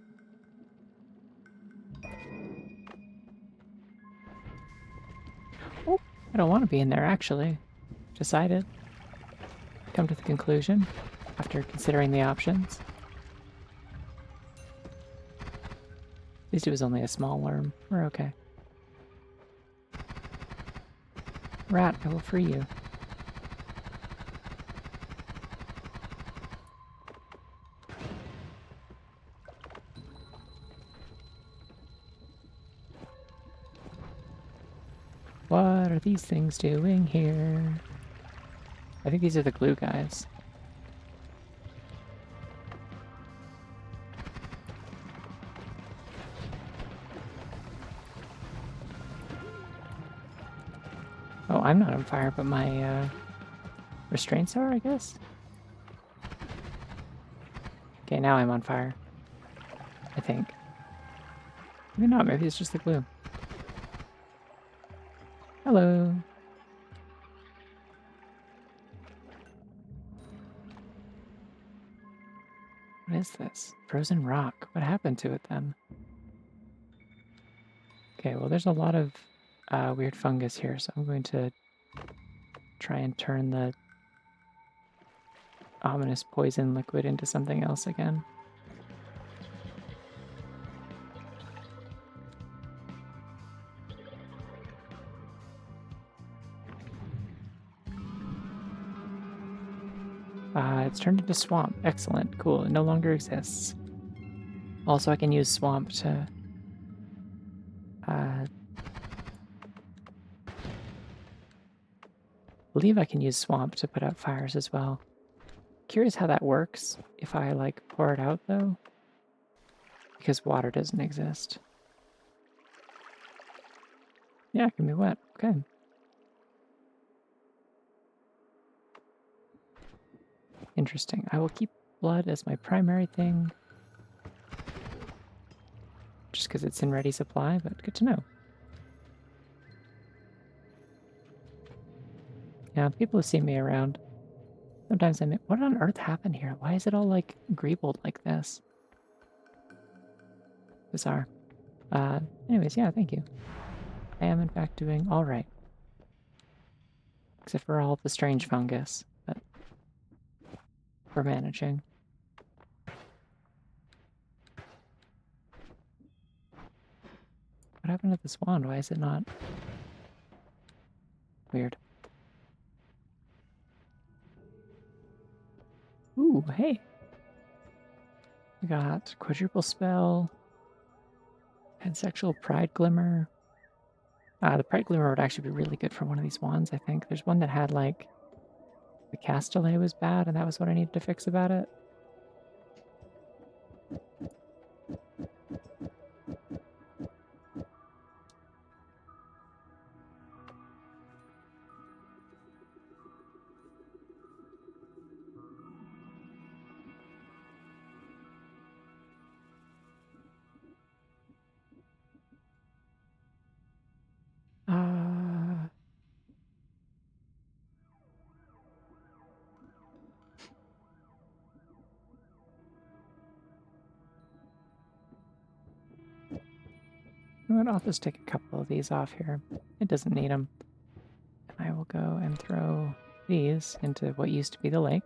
I don't want to be in there, actually. Decided. Come to the conclusion, after considering the options. At least it was only a small worm. We're okay. Rat, I will free you. What are these things doing here? I think these are the glue guys. Oh, I'm not on fire, but my restraints are, I guess? Okay, now I'm on fire. I think. Maybe not, maybe it's just the glue. Hello. What is this? Frozen rock. What happened to it then? Okay, well there's a lot of weird fungus here, so I'm going to try and turn the ominous poison liquid into something else again. It's turned into swamp. Excellent. Cool. It no longer exists. Also, I can use swamp to... believe I can use swamp to put out fires as well. Curious how that works if I, like, pour it out, though. Because water doesn't exist. Yeah, it can be wet. Okay. Interesting. I will keep blood as my primary thing. Just because it's in ready supply, but good to know. Yeah, people have seen me around. Sometimes I mean, what on earth happened here? Why is it all, like, greebled like this? Bizarre. Anyways, yeah, thank you. I am, in fact, doing all right. Except for all the strange fungus, but we're managing. What happened to this wand? Why is it not? Weird. Ooh, hey. We got quadruple spell. And sexual pride glimmer. The pride glimmer would actually be really good for one of these wands, I think. There's one that had, like, the cast delay was bad, and that was what I needed to fix about it. I'll just take a couple of these off here. It doesn't need them. And I will go and throw these into what used to be the lake.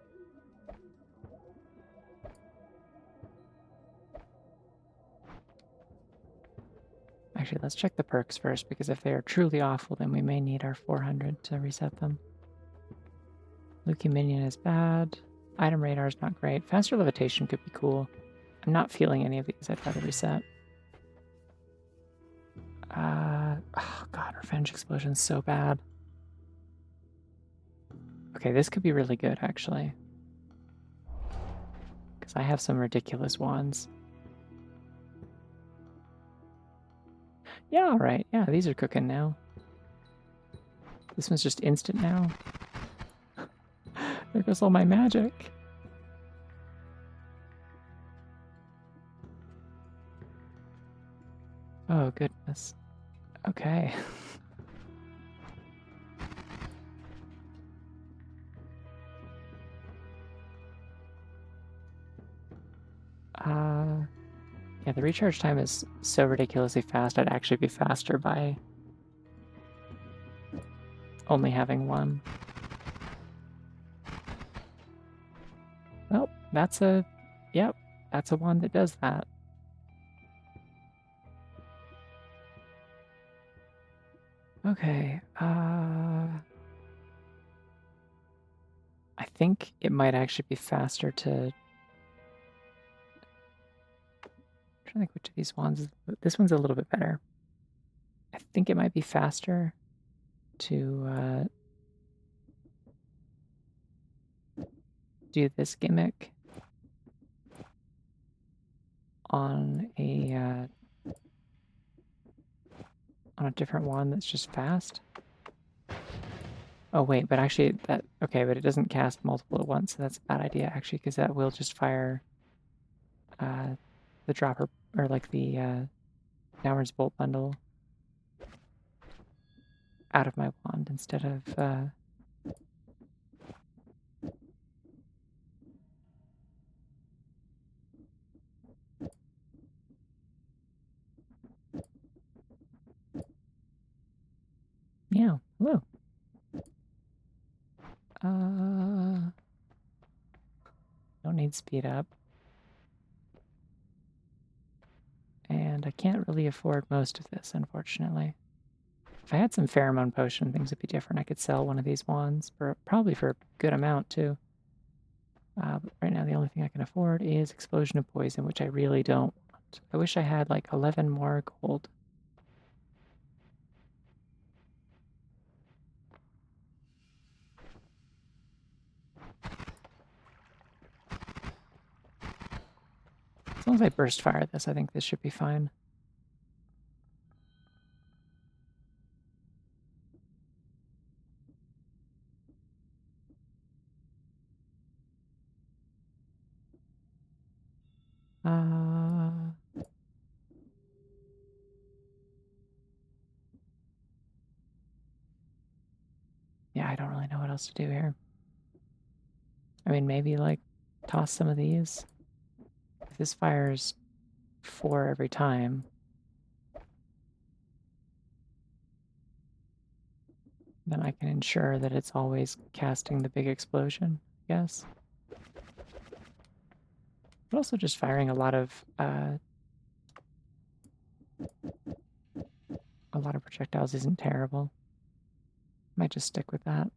Actually, let's check the perks first, because if they are truly awful, then we may need our 400 to reset them. Lukey Minion is bad. Item radar is not great. Faster levitation could be cool. I'm not feeling any of these. I'd rather reset. Oh god, Revenge Explosion is so bad. Okay, this could be really good, actually. Because I have some ridiculous wands. Yeah, alright. Yeah, these are cooking now. This one's just instant now. There goes all my magic. guess. Okay. Yeah, the recharge time is so ridiculously fast, I'd actually be faster by only having one. Well, that's a... Yep, that's a one that does that. Okay, I think it might actually be faster to... I'm trying to think which of these wands is... This one's a little bit better. I think it might be faster to do this gimmick on a different one that's just fast. Oh wait, but actually that... Okay, but it doesn't cast multiple at once, so that's a bad idea actually, because that will just fire the dropper, or like the downwards bolt bundle out of my wand instead of... Yeah, hello. Don't need speed up. And I can't really afford most of this, unfortunately. If I had some pheromone potion, things would be different. I could sell one of these wands, probably for a good amount, too. But right now, the only thing I can afford is Explosion of Poison, which I really don't want. I wish I had, like, 11 more gold. As long as I burst fire this, I think this should be fine. Yeah, I don't really know what else to do here. I mean, maybe, like, toss some of these. If this fires 4 every time, then I can ensure that it's always casting the big explosion, I guess. But also just firing a lot of projectiles isn't terrible. Might just stick with that.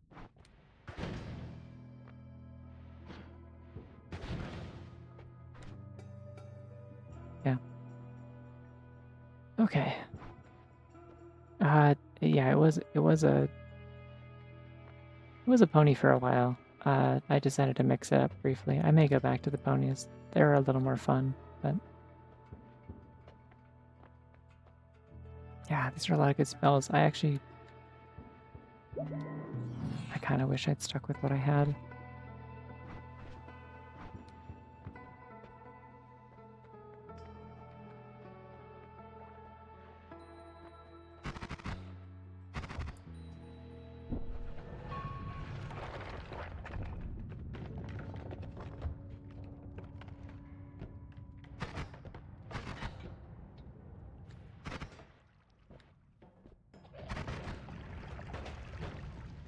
Yeah. Okay. Yeah, it was a pony for a while. I decided to mix it up briefly. I may go back to the ponies. They're a little more fun, but yeah, these are a lot of good spells. I kind of wish I'd stuck with what I had.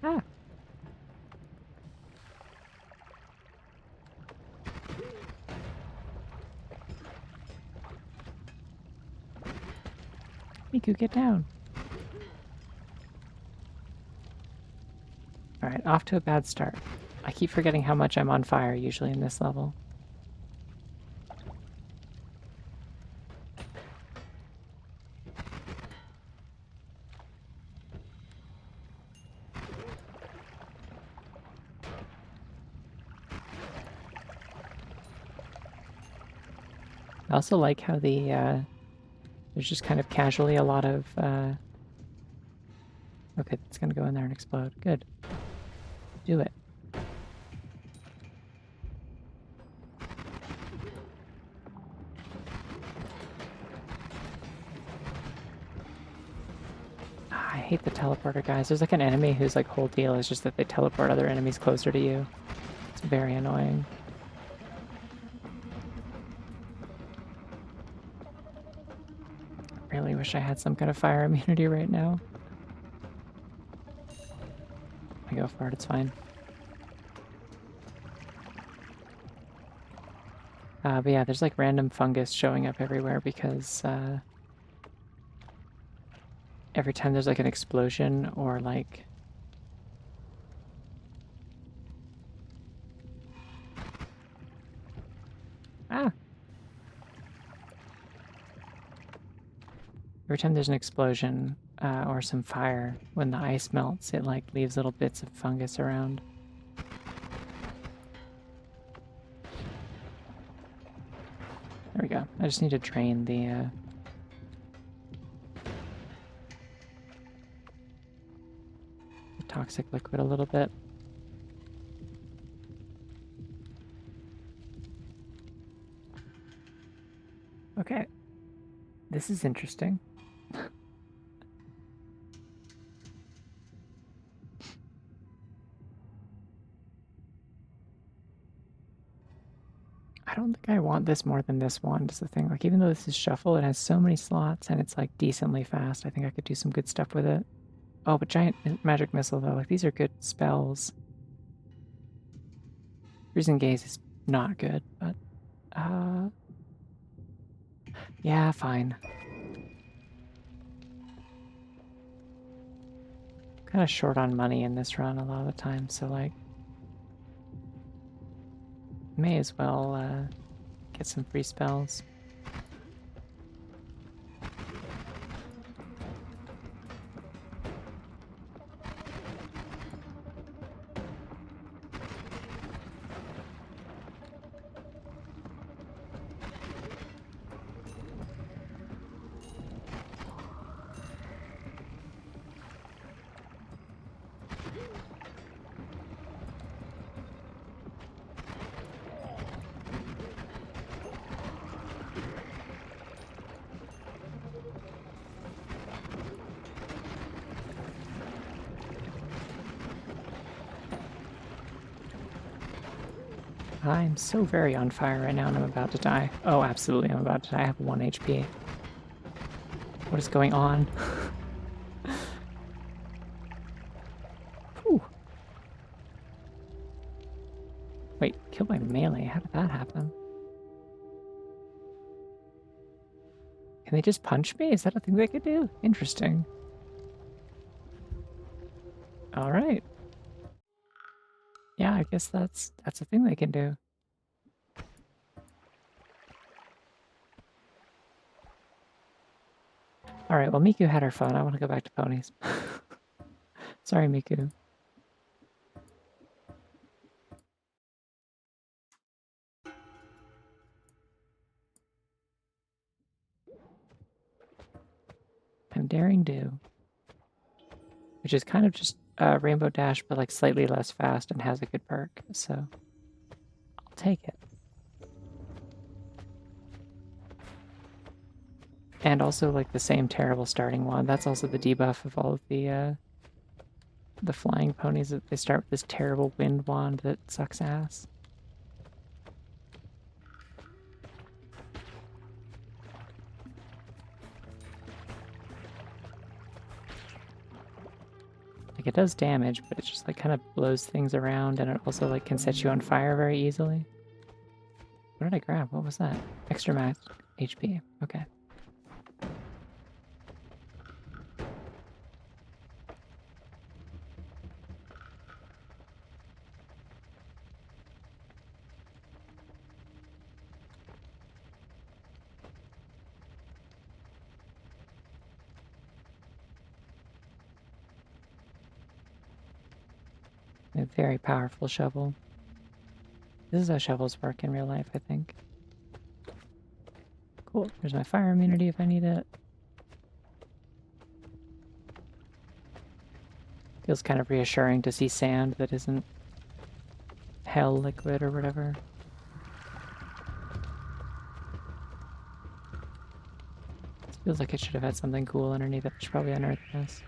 Ah! Miku, get down! Alright, off to a bad start. I keep forgetting how much I'm on fire usually in this level. I also like how there's just kind of casually a lot of, okay, it's gonna go in there and explode. Good. Do it. hate the teleporter guys. There's like an enemy whose like whole deal is just that they teleport other enemies closer to you. It's very annoying. I really wish I had some kind of fire immunity right now. I go for it, it's fine. But yeah, there's like random fungus showing up everywhere because every time there's like an explosion or like... Ah! Every time there's an explosion or some fire, when the ice melts, it like leaves little bits of fungus around. There we go. I just need to drain the toxic liquid a little bit. Okay. This is interesting. I don't think I want this more than this one, is the thing. Like, even though this is shuffle, it has so many slots and it's like decently fast. I think I could do some good stuff with it. Oh, but giant magic missile though, like these are good spells. Freezing gaze is not good, but yeah, fine. Kind of short on money in this run a lot of the time, so like may as well get some free spells. I'm so very on fire right now and I'm about to die. Oh, absolutely, I'm about to die. I have 1 HP. What is going on? Whew. Wait, killed by melee? How did that happen? Can they just punch me? Is that a thing they could do? Interesting. Alright. Yeah, I guess that's a thing they can do. Alright, well, Miku had her fun. I want to go back to ponies. Sorry, Miku. I'm daring do. Which is kind of just Rainbow Dash, but like slightly less fast and has a good perk, so I'll take it. And also like the same terrible starting wand. That's also the debuff of all of the flying ponies. That they start with this terrible wind wand that sucks ass. Like it does damage, but it just like kind of blows things around, and it also like can set you on fire very easily. What did I grab? What was that? Extra max HP. Okay. A very powerful shovel. This is how shovels work in real life, I think. Cool. There's my fire immunity if I need it. Feels kind of reassuring to see sand that isn't hell liquid or whatever. This feels like it should have had something cool underneath it. I should probably unearth this.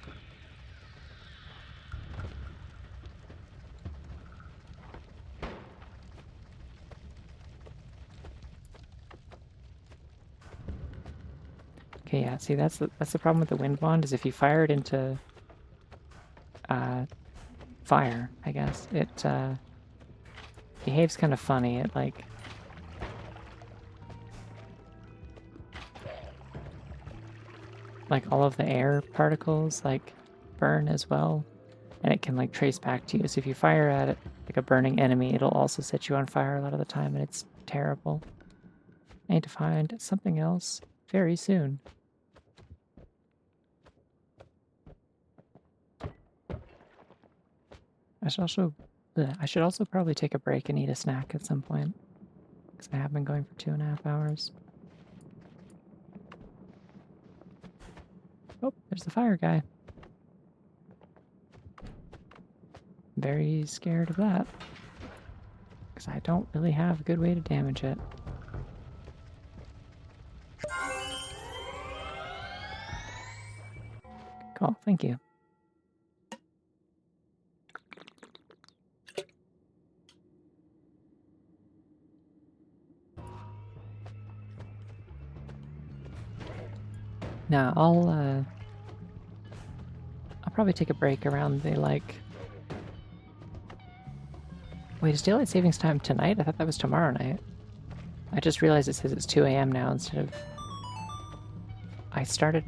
Okay, yeah, see, that's the problem with the wind wand, is if you fire it into fire, I guess, it behaves kind of funny. It like all of the air particles burn as well, and it can trace back to you. So if you fire at it like a burning enemy, it'll also set you on fire a lot of the time, and it's terrible. I need to find something else very soon. I should also probably take a break and eat a snack at some point, because I have been going for 2.5 hours. Oh, there's the fire guy. Very scared of that, because I don't really have a good way to damage it. Cool, thank you. Now, I'll probably take a break around the Wait, is daylight savings time tonight? I thought that was tomorrow night. I just realized it says it's 2 a.m. now instead of... I started...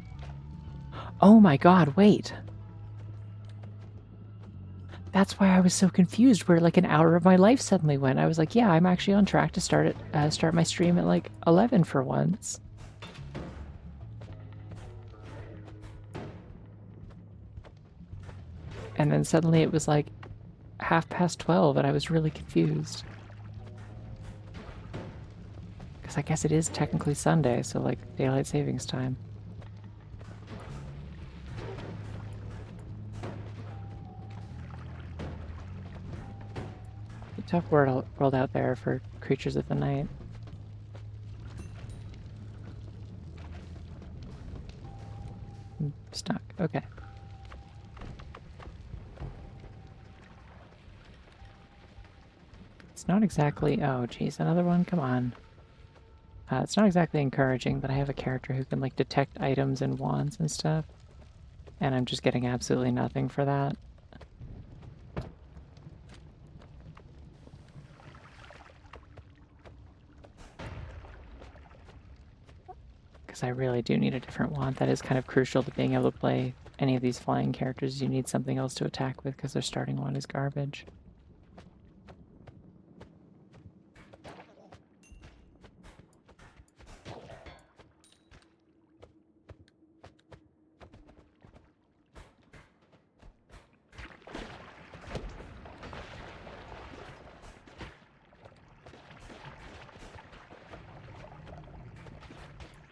Oh my god, wait! That's why I was so confused, where an hour of my life suddenly went. I was like, yeah, I'm actually on track to start my stream at 11 for once. And then suddenly it was 12:30, and I was really confused. Because I guess it is technically Sunday, so daylight savings time. A tough world out there for creatures of the night. I'm stuck. Okay. It's not exactly... Oh, geez, another one? Come on. It's not exactly encouraging that I have a character who can, detect items and wands and stuff. And I'm just getting absolutely nothing for that. Because I really do need a different wand. That is kind of crucial to being able to play any of these flying characters. You need something else to attack with because their starting wand is garbage.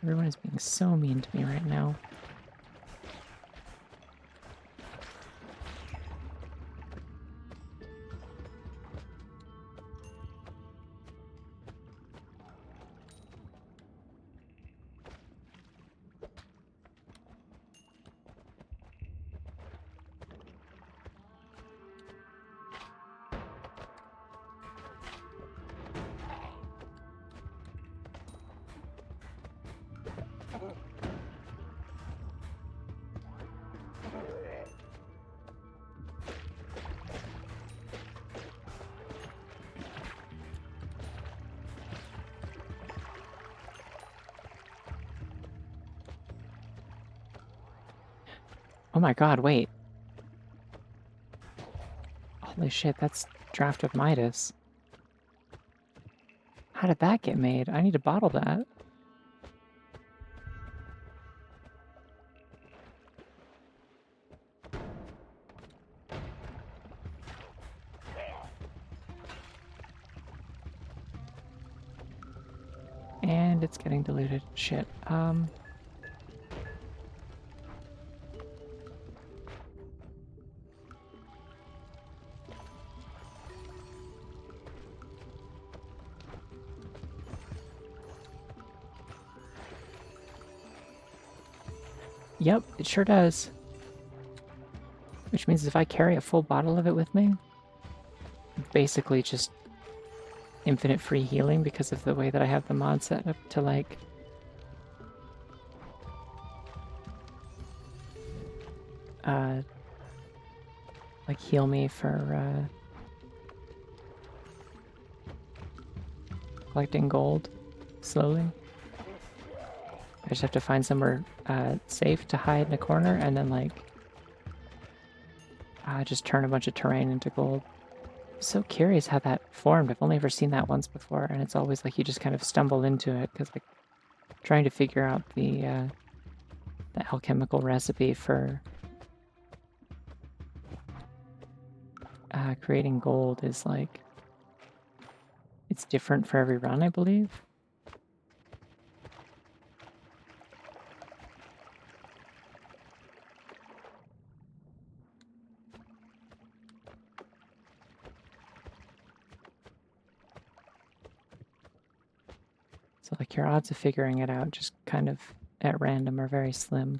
Everyone is being so mean to me right now. Oh my god, wait. Holy shit, that's Draft of Midas. How did that get made? I need to bottle that. And it's getting diluted. Shit. Yep, it sure does. Which means if I carry a full bottle of it with me, basically just infinite free healing because of the way that I have the mod set up to like heal me for collecting gold slowly. I just have to find somewhere safe to hide in a corner and then like just turn a bunch of terrain into gold. I'm so curious how that formed. I've only ever seen that once before, and it's always like you just kind of stumble into it because like trying to figure out the alchemical recipe for creating gold is like it's different for every run, I believe. So like your odds of figuring it out just kind of at random are very slim.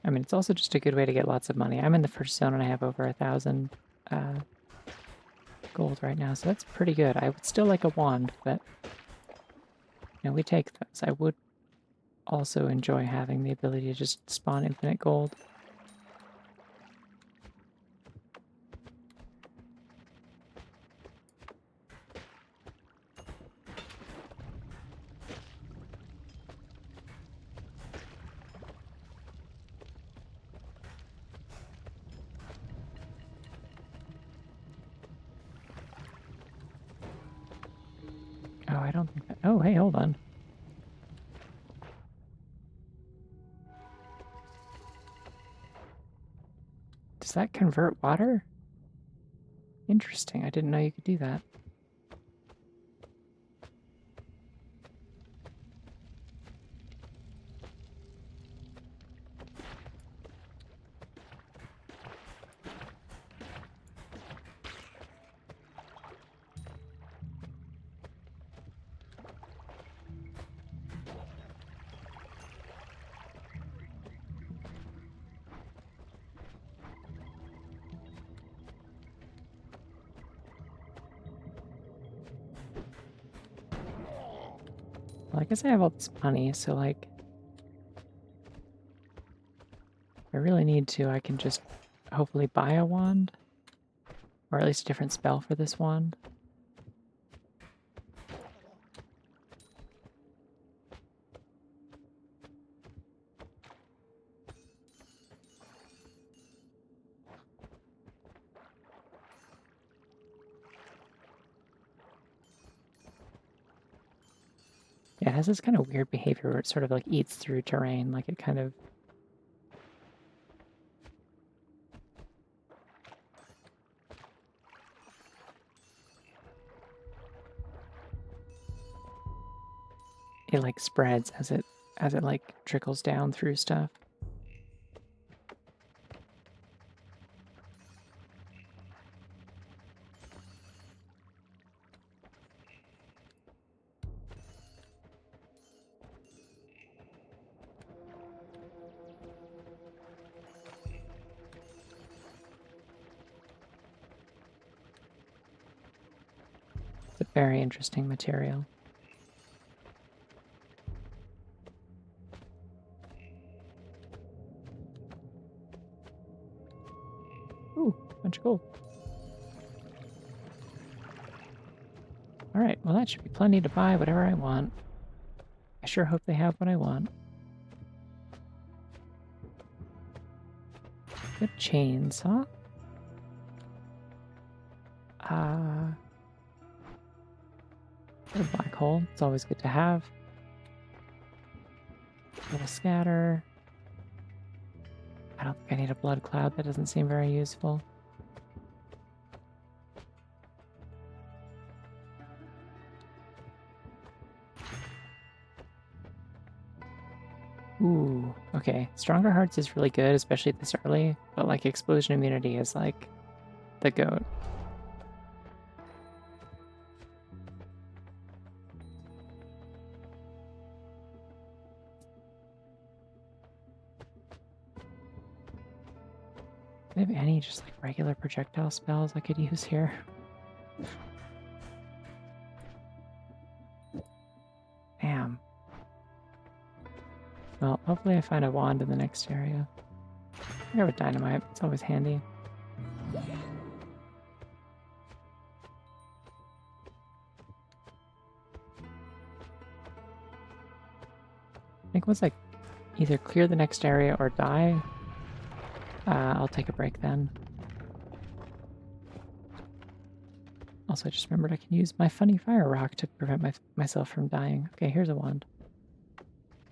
I mean, it's also just a good way to get lots of money. I'm in the first zone and I have over 1,000 gold right now, so that's pretty good. I would still like a wand, but you know, we take those. I would also enjoy having the ability to just spawn infinite gold. Oh, I don't think that... Oh, hey, hold on. Does that convert water? Interesting. I didn't know you could do that. Well, I guess I have all this money, so like... If I really need to, I can just hopefully buy a wand. Or at least a different spell for this wand. Yeah, it has this kind of weird behavior where it sort of like eats through terrain, like it kind of... It like spreads as it like trickles down through stuff. It's a very interesting material. Ooh, bunch of gold. Alright, well that should be plenty to buy whatever I want. I sure hope they have what I want. Good chainsaw. A black hole. It's always good to have. A little scatter. I don't think I need a blood cloud. That doesn't seem very useful. Ooh, okay. Stronger Hearts is really good, especially this early, but like Explosion Immunity is like the goat. Do I have any just like regular projectile spells I could use here? Well, hopefully I find a wand in the next area. I go with dynamite. It's always handy. I think once I either clear the next area or die, I'll take a break then. Also, I just remembered I can use my funny fire rock to prevent myself from dying. Okay, here's a wand.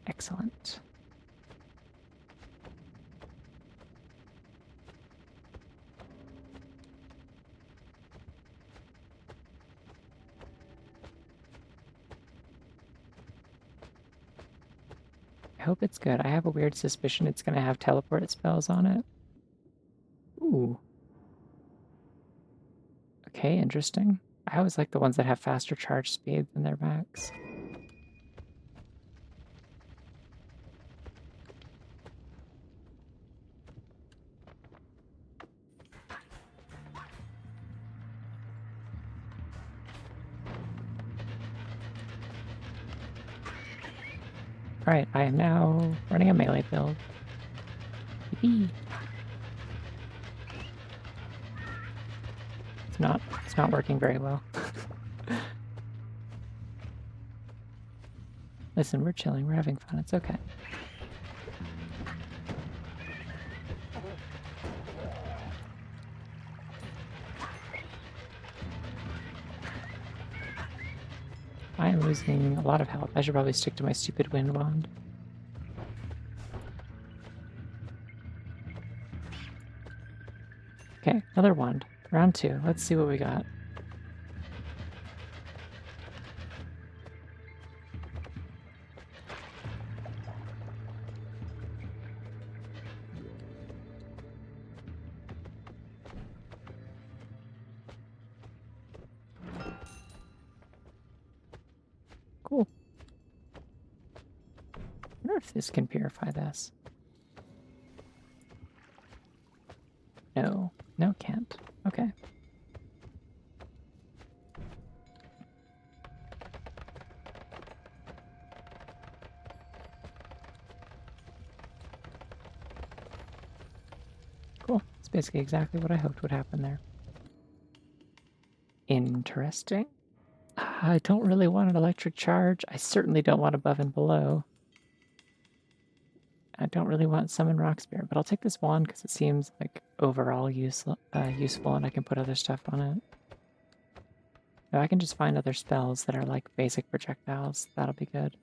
Excellent. I hope it's good. I have a weird suspicion it's going to have teleport spells on it. Ooh. Okay, interesting. I always like the ones that have faster charge speed than their max. Alright, I am now running a melee build. Yippee. It's not working very well. Listen, we're chilling, we're having fun, it's okay. I am losing a lot of health. I should probably stick to my stupid wind wand. Okay, another wand. Round 2. Let's see what we got. Cool. I wonder if this can purify this. No. No, can't. Okay. Cool. It's basically exactly what I hoped would happen there. Interesting. I don't really want an electric charge. I certainly don't want above and below. I don't really want summon rock spirit, but I'll take this wand because it seems like overall useful and I can put other stuff on it. If I can just find other spells that are like basic projectiles, that'll be good.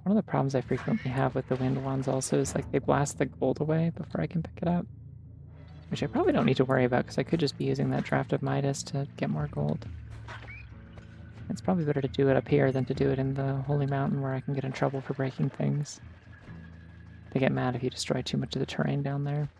One of the problems I frequently have with the wind wands also is like they blast the gold away before I can pick it up. Which I probably don't need to worry about because I could just be using that draft of Midas to get more gold. It's probably better to do it up here than to do it in the Holy Mountain where I can get in trouble for breaking things. They get mad if you destroy too much of the terrain down there.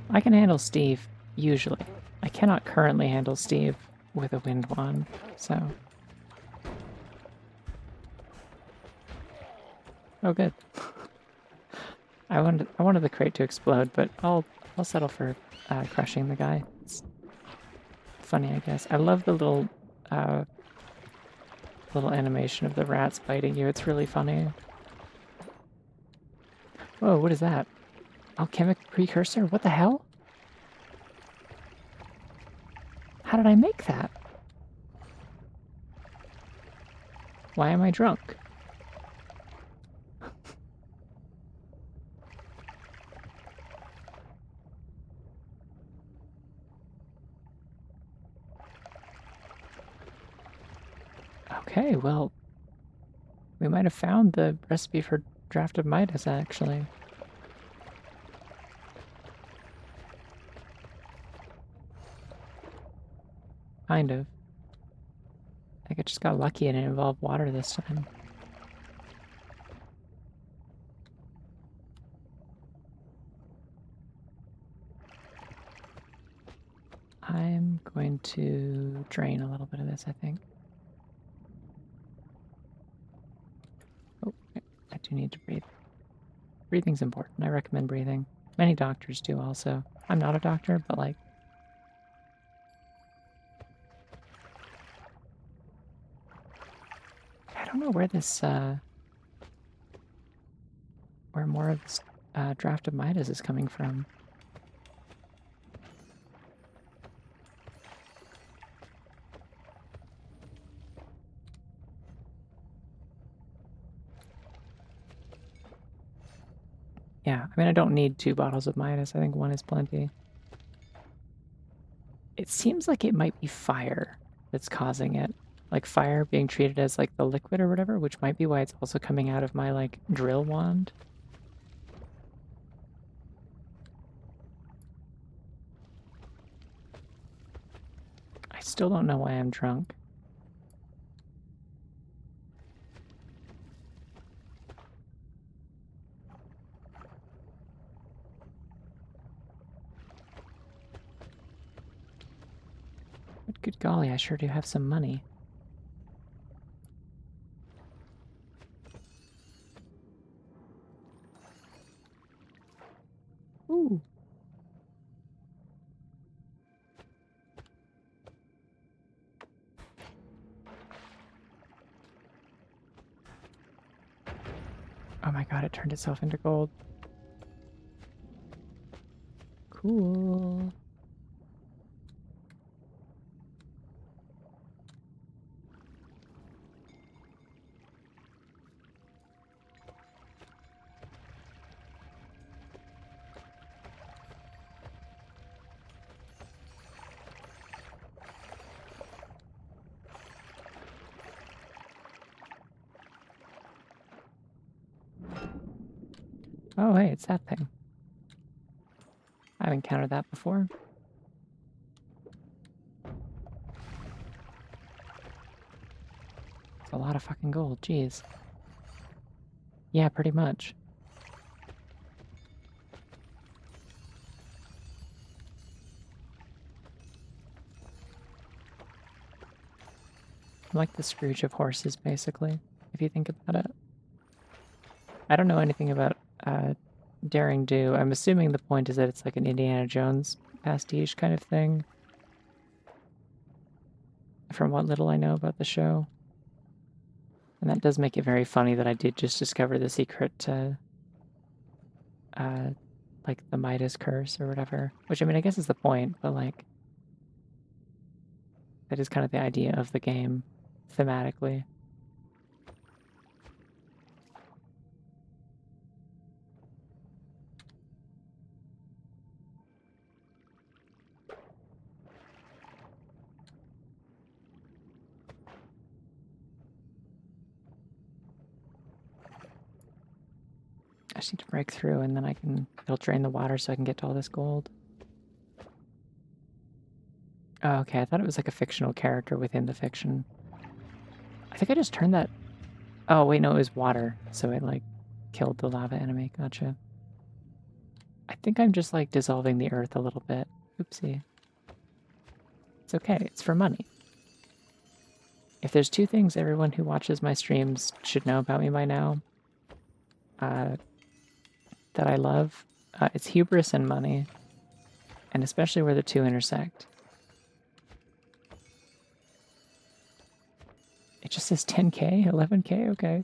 I can handle Steve, usually. I cannot currently handle Steve with a wind wand, so... Oh, good. I wanted the crate to explode, but I'll settle for crushing the guy. It's funny, I guess. I love the little animation of the rats biting you. It's really funny. Whoa, what is that? Alchemic precursor? What the hell? How did I make that? Why am I drunk? Okay, well, we might have found the recipe for drafted Midas, actually. Kind of. I think I just got lucky and it involved water this time. I'm going to drain a little bit of this, I think. Oh, I do need to breathe. Breathing's important. I recommend breathing. Many doctors do also. I'm not a doctor, but like... I don't know where this, where more of this draft of Midas is coming from. Yeah, I mean, I don't need 2 bottles of Midas. I think 1 is plenty. It seems like it might be fire that's causing it. Like fire being treated as like the liquid or whatever, which might be why it's also coming out of my like drill wand. I still don't know why I'm drunk. But good golly, I sure do have some money. Ooh. Oh my god, it turned itself into gold. Cool. Oh, hey, it's that thing. I've encountered that before. It's a lot of fucking gold, jeez. Yeah, pretty much. I'm like the Scrooge of horses, basically, if you think about it. I don't know anything about Daring Do. I'm assuming the point is that it's like an Indiana Jones pastiche kind of thing. From what little I know about the show. And that does make it very funny that I did just discover the secret to, like, the Midas curse or whatever. Which, I mean, I guess is the point, but, like, that is kind of the idea of the game, thematically. I just need to break through and then it'll drain the water so I can get to all this gold. Oh, okay, I thought it was like a fictional character within the fiction. I think I just turned that... Oh, wait, no, it was water. So it, like, killed the lava enemy. Gotcha. I think I'm just, like, dissolving the earth a little bit. Oopsie. It's okay. It's for money. If there's 2 things everyone who watches my streams should know about me by now, that I love, it's hubris and money, and especially where the 2 intersect. It just says 10k, 11k, okay.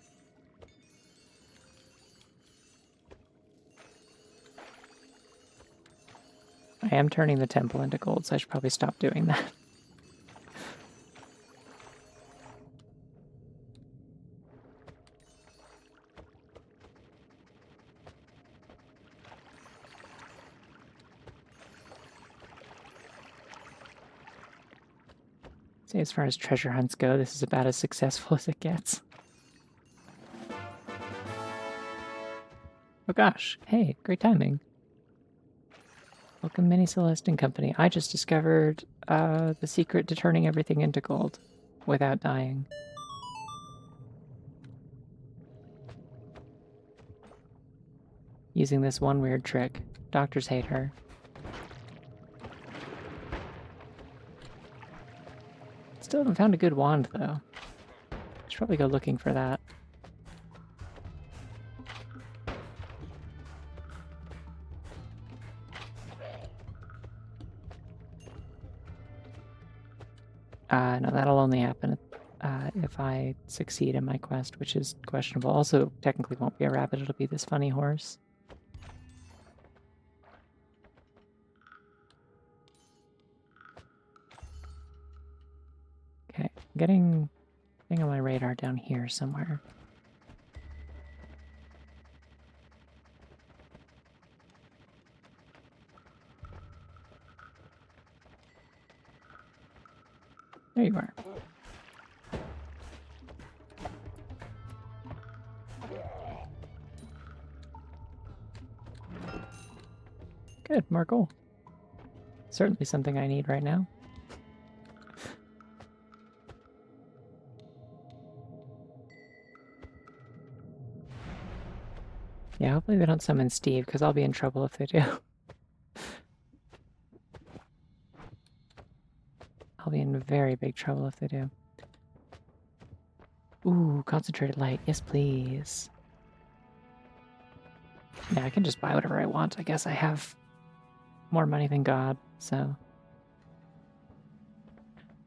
I am turning the temple into gold, so I should probably stop doing that. say as far as treasure hunts go, this is about as successful as it gets. Oh gosh, hey, great timing. Welcome, Mini Celeste and Company. I just discovered the secret to turning everything into gold without dying. Using this one weird trick. Doctors hate her. Still haven't found a good wand, though. Should probably go looking for that. No, that'll only happen if I succeed in my quest, which is questionable. Also, technically won't be a rabbit, it'll be this funny horse. Okay, I'm getting thing on my radar down here somewhere. There you are. Good, more gold. Certainly something I need right now. Yeah, hopefully they don't summon Steve, because I'll be in trouble if they do. I'll be in very big trouble if they do. Ooh, concentrated light. Yes, please. Yeah, I can just buy whatever I want. I guess I have more money than God, so...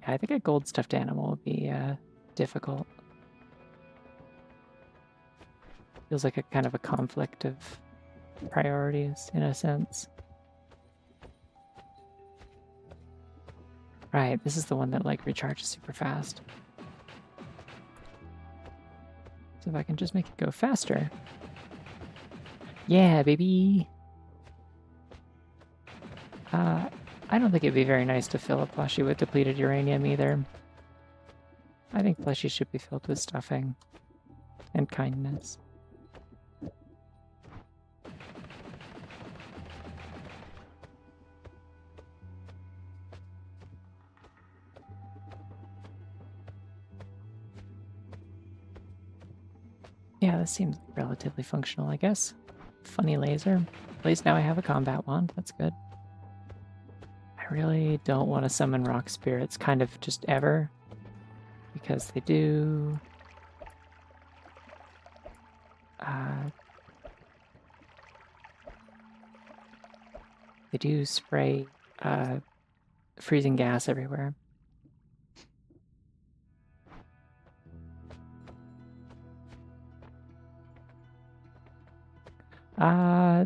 Yeah, I think a gold stuffed animal would be difficult. Feels like a kind of a conflict of priorities, in a sense. Right, this is the one that, like, recharges super fast. So if I can just make it go faster. Yeah, baby! I don't think it'd be very nice to fill a plushie with depleted uranium either. I think plushies should be filled with stuffing and kindness. Yeah, this seems relatively functional, I guess. Funny laser. At least now I have a combat wand, that's good. I really don't want to summon rock spirits kind of just ever, because they do... they do spray freezing gas everywhere.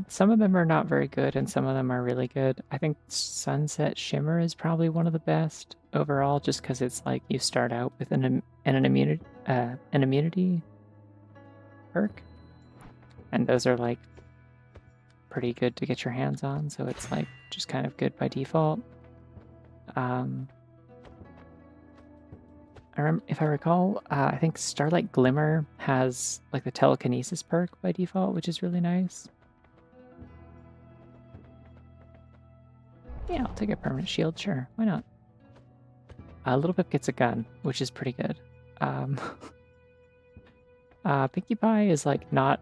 Some of them are not very good, and some of them are really good. I think Sunset Shimmer is probably one of the best overall, just because it's like you start out with an immunity perk, and those are like pretty good to get your hands on. So it's like just kind of good by default. If I recall, I think Starlight Glimmer has like the telekinesis perk by default, which is really nice. Yeah, I'll take a permanent shield, sure. Why not? Little Pip gets a gun, which is pretty good. Pinkie Pie is like not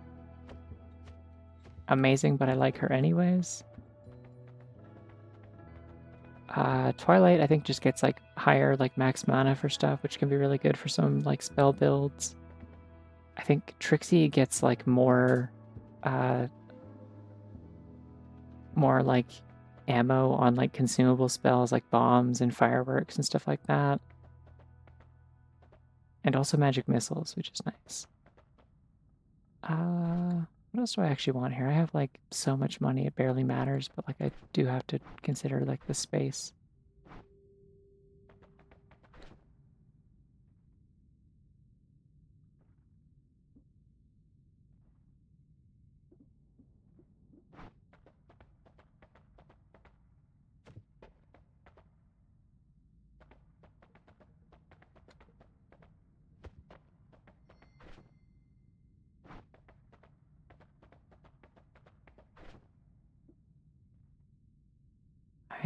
amazing, but I like her anyways. Twilight, I think, just gets like higher like max mana for stuff, which can be really good for some like spell builds. I think Trixie gets like more like ammo on like consumable spells like bombs and fireworks and stuff like that. And also magic missiles, which is nice. What else do I actually want here? I have like so much money it barely matters, but like I do have to consider like the space.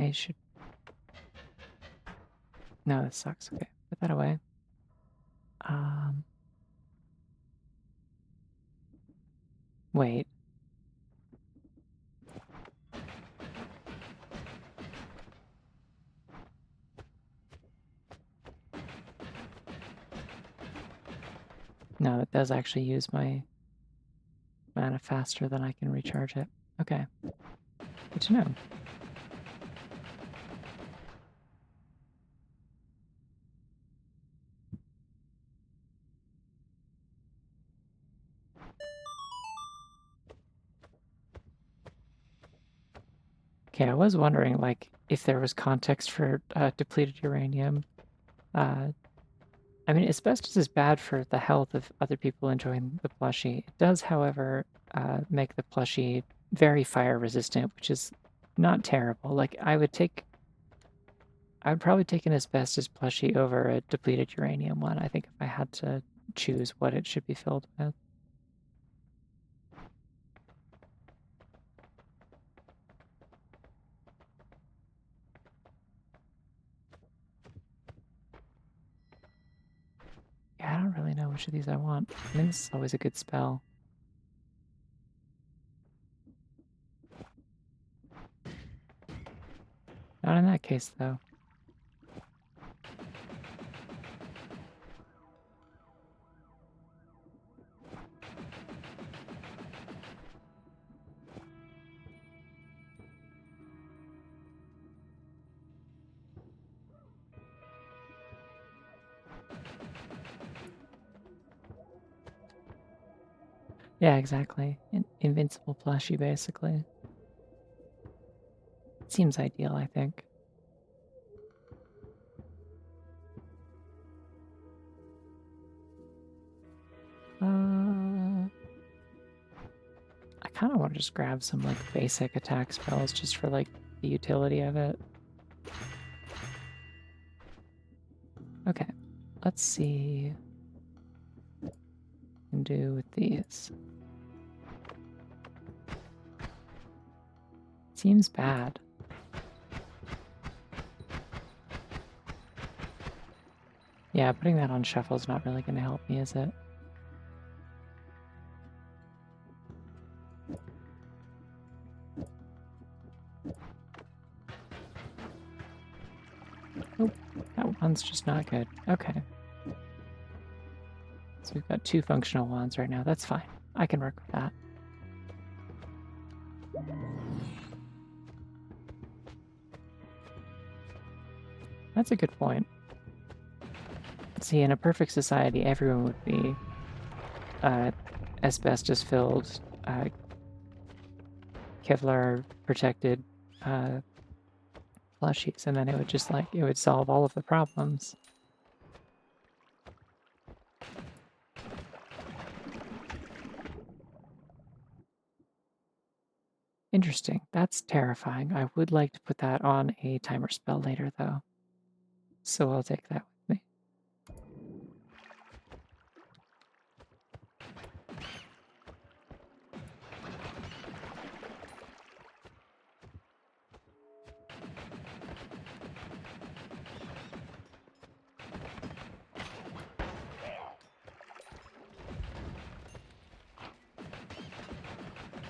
I should... No, this sucks. Okay, put that away. Wait. No, it does actually use my mana faster than I can recharge it. Okay. Good to know. Okay, I was wondering, like, if there was context for depleted uranium. I mean, asbestos is bad for the health of other people enjoying the plushie. It does, however, make the plushie very fire resistant, which is not terrible. Like, I would probably take an asbestos plushie over a depleted uranium one, I think, if I had to choose what it should be filled with. Yeah, I don't really know which of these I want. I mean, this is always a good spell. Not in that case, though. Yeah, exactly. Invincible plushie, basically. Seems ideal, I think. I kind of want to just grab some, like, basic attack spells just for, like, the utility of it. Okay, let's see what I can do with these. Seems bad. Yeah, putting that on shuffle is not really going to help me, is it? Nope, that one's just not good. Okay. So we've got 2 functional wands right now. That's fine. I can work with that. That's a good point. See, in a perfect society, everyone would be asbestos-filled, Kevlar-protected plushies, and then it would just, like, it would solve all of the problems. Interesting. That's terrifying. I would like to put that on a timer spell later, though. So I'll take that with me.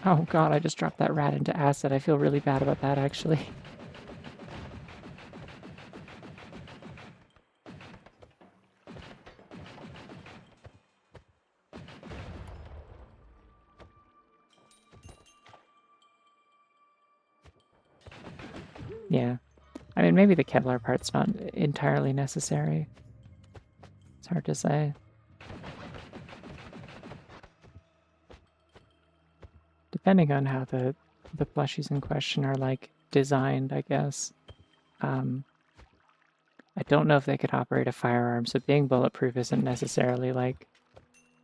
Oh god, I just dropped that rat into acid. I feel really bad about that, actually. Yeah. I mean, maybe the Kevlar part's not entirely necessary. It's hard to say. Depending on how the plushies in question are, like, designed, I guess. I don't know if they could operate a firearm, so being bulletproof isn't necessarily, like,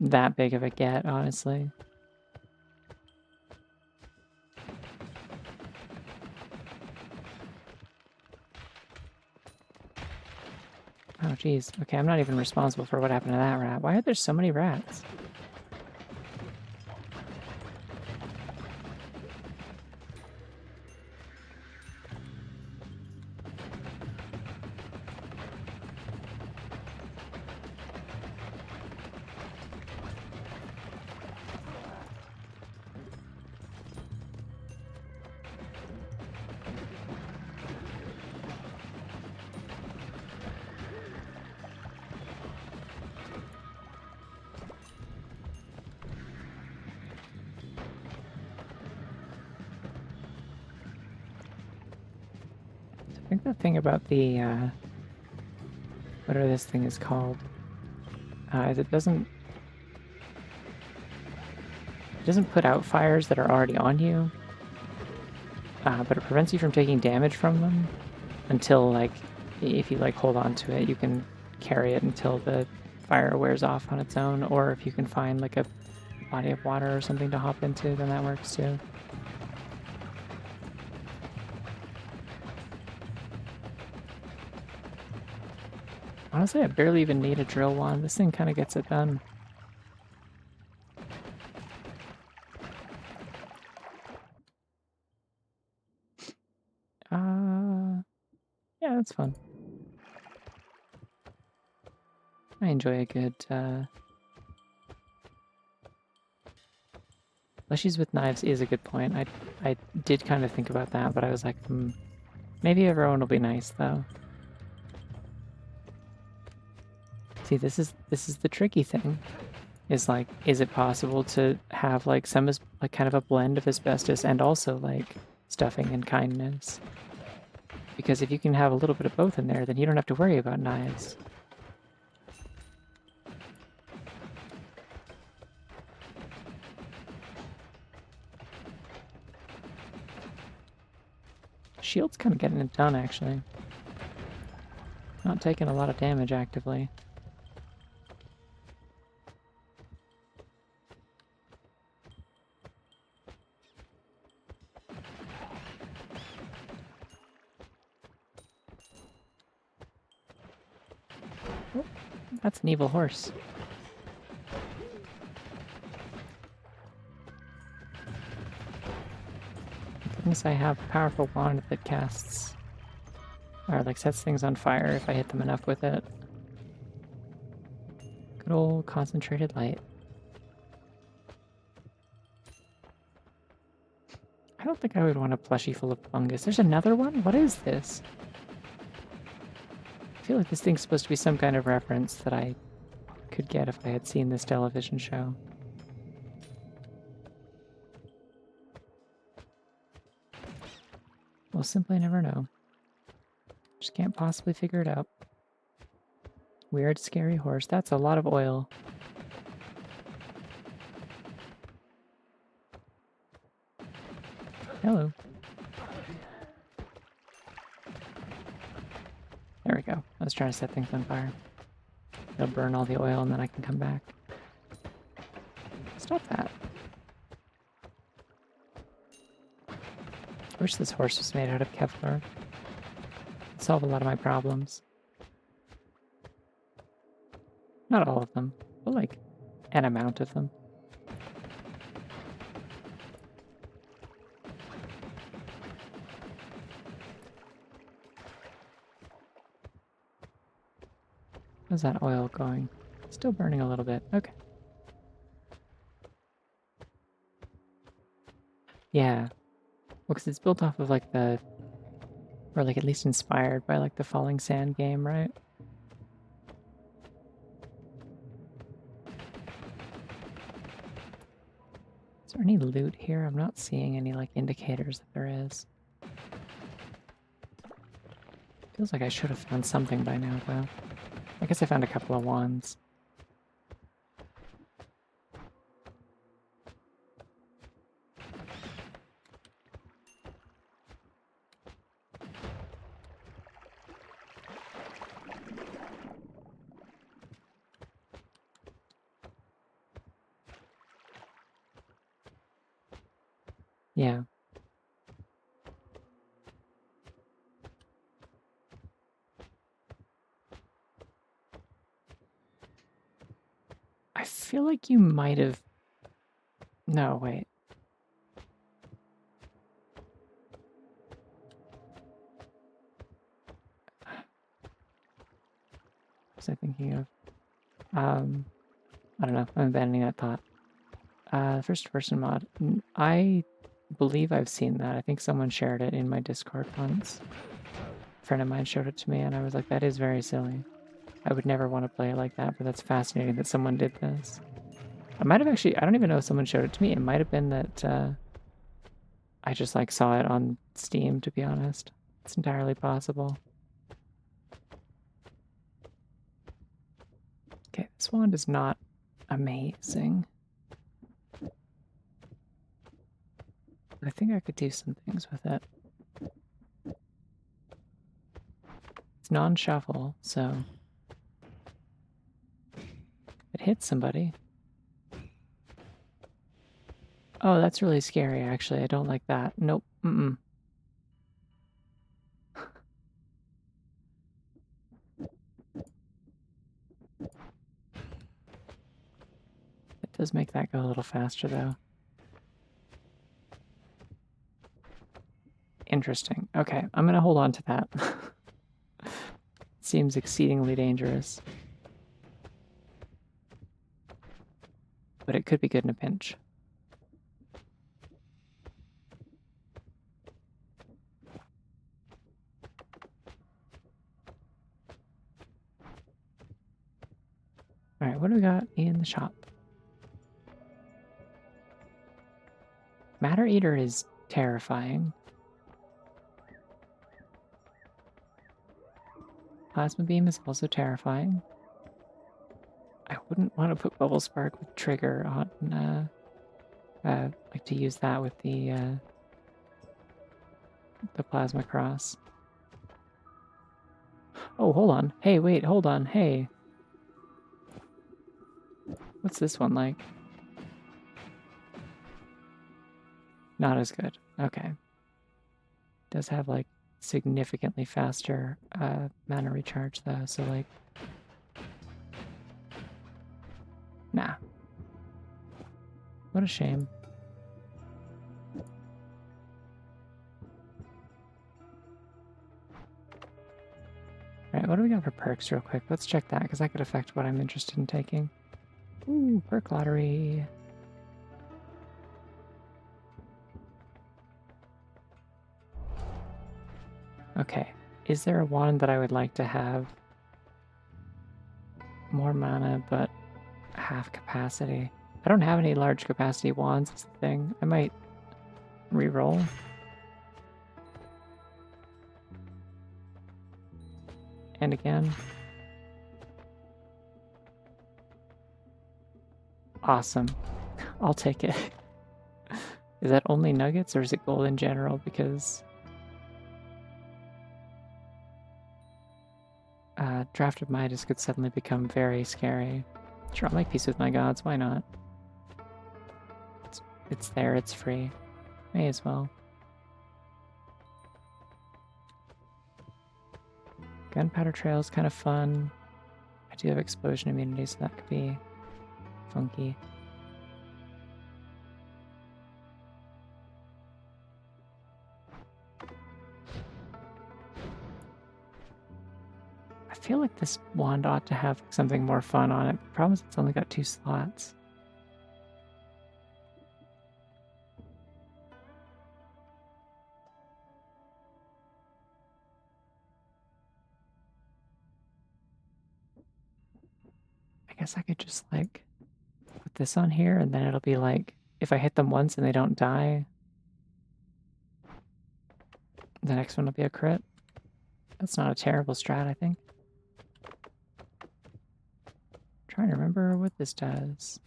that big of a get, honestly. Oh, geez. Okay, I'm not even responsible for what happened to that rat. Why are there so many rats? think the thing about the, whatever this thing is called, is it doesn't put out fires that are already on you, but it prevents you from taking damage from them until, like, if you, like, hold on to it, you can carry it until the fire wears off on its own, or if you can find, like, a body of water or something to hop into, then that works too. Honestly, I barely even need a drill wand. This thing kind of gets it done. Yeah, that's fun. I enjoy a good, Plushies with knives is a good point. I did kind of think about that, but I was like, maybe everyone will be nice, though. See, this is the tricky thing. Is like, is it possible to have like some is like kind of a blend of asbestos and also like stuffing and kindness? Because if you can have a little bit of both in there, then you don't have to worry about knives. Shield's kind of getting it done, actually. Not taking a lot of damage actively. Oh, that's an evil horse. Goodness, I have a powerful wand that casts, or like sets things on fire if I hit them enough with it. Good old concentrated light. I don't think I would want a plushie full of fungus. There's another one? What is this? I feel like this thing's supposed to be some kind of reference that I could get if I had seen this television show. We'll simply never know. Just can't possibly figure it out. Weird, scary horse. That's a lot of oil. Hello. There we go. I was trying to set things on fire. They'll burn all the oil and then I can come back. Stop that. I wish this horse was made out of Kevlar. It'd solve a lot of my problems. Not all of them, but like an amount of them. How's that oil going? Still burning a little bit. Okay. Yeah. Well, because it's built off of like the, or like at least inspired by like the Falling Sand game, right? Is there any loot here? I'm not seeing any like indicators that there is. Feels like I should have found something by now, though. I guess I found a couple of wands. Yeah. I feel like you might have... No, wait. What was I thinking of? I don't know. I'm abandoning that thought. First person mod. I believe I've seen that. I think someone shared it in my Discord once. A friend of mine showed it to me and I was like, that is very silly. I would never want to play it like that, but that's fascinating that someone did this. I might have actually, I don't even know if someone showed it to me. It might have been that I just like saw it on Steam, to be honest. It's entirely possible. Okay, this wand is not amazing. I think I could do some things with it. It's non-shuffle, so it hits somebody. Oh, that's really scary, actually. I don't like that. Nope. Mm-mm. It does make that go a little faster, though. Interesting. Okay, I'm gonna hold on to that. Seems exceedingly dangerous. But it could be good in a pinch. Alright, what do we got in the shop? Matter Eater is terrifying. Plasma Beam is also terrifying. I wouldn't want to put Bubble Spark with Trigger on, like to use that with the Plasma Cross. Oh, hold on. Hey, wait, hold on. Hey. What's this one like? Not as good. Okay. Does have like significantly faster mana recharge though, so like nah. What a shame. Alright, what do we got for perks real quick? Let's check that, because that could affect what I'm interested in taking. Ooh, perk lottery. Okay, is there a wand that I would like to have more mana, but half capacity? I don't have any large capacity wands, is the thing. I might re-roll. And again. Awesome. I'll take it. Is that only nuggets or is it gold in general? Because Draft of Midas could suddenly become very scary. Sure, I'll make peace with my gods. Why not? It's there. It's free. May as well. Gunpowder Trail is kind of fun. I do have explosion immunity, so that could be funky. I feel like this wand ought to have something more fun on it. The problem is it's only got 2 slots. I guess I could just like put this on here and then it'll be like if I hit them once and they don't die, the next one will be a crit. That's not a terrible strat, I think. Trying to remember what this does.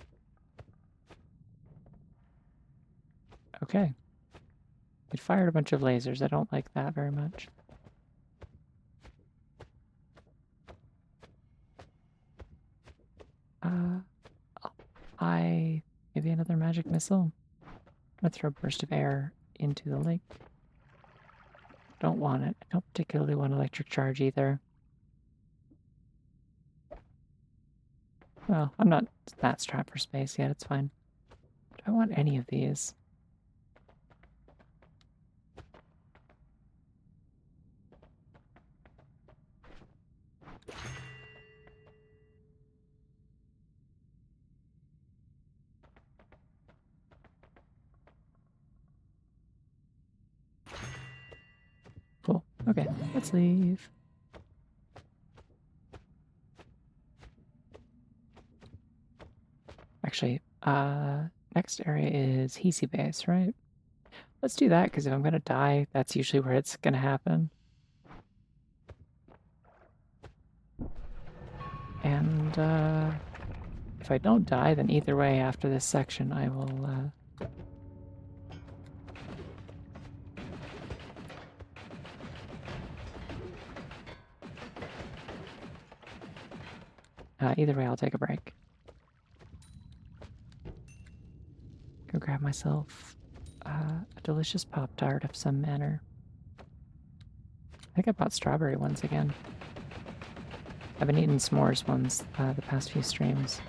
Okay. It fired a bunch of lasers. I don't like that very much. Maybe another magic missile. I'm gonna throw a burst of air into the lake. Don't want it. I don't particularly want electric charge either. Well, I'm not that strapped for space yet. It's fine. Do I want any of these? Cool. Okay, let's leave. Actually, next area is Hisi Base, right? Let's do that, because if I'm gonna die, that's usually where it's gonna happen. And if I don't die, then either way after this section I will either way I'll take a break. Go grab myself a delicious Pop-Tart of some manner. I think I bought strawberry ones again. I've been eating s'mores ones the past few streams.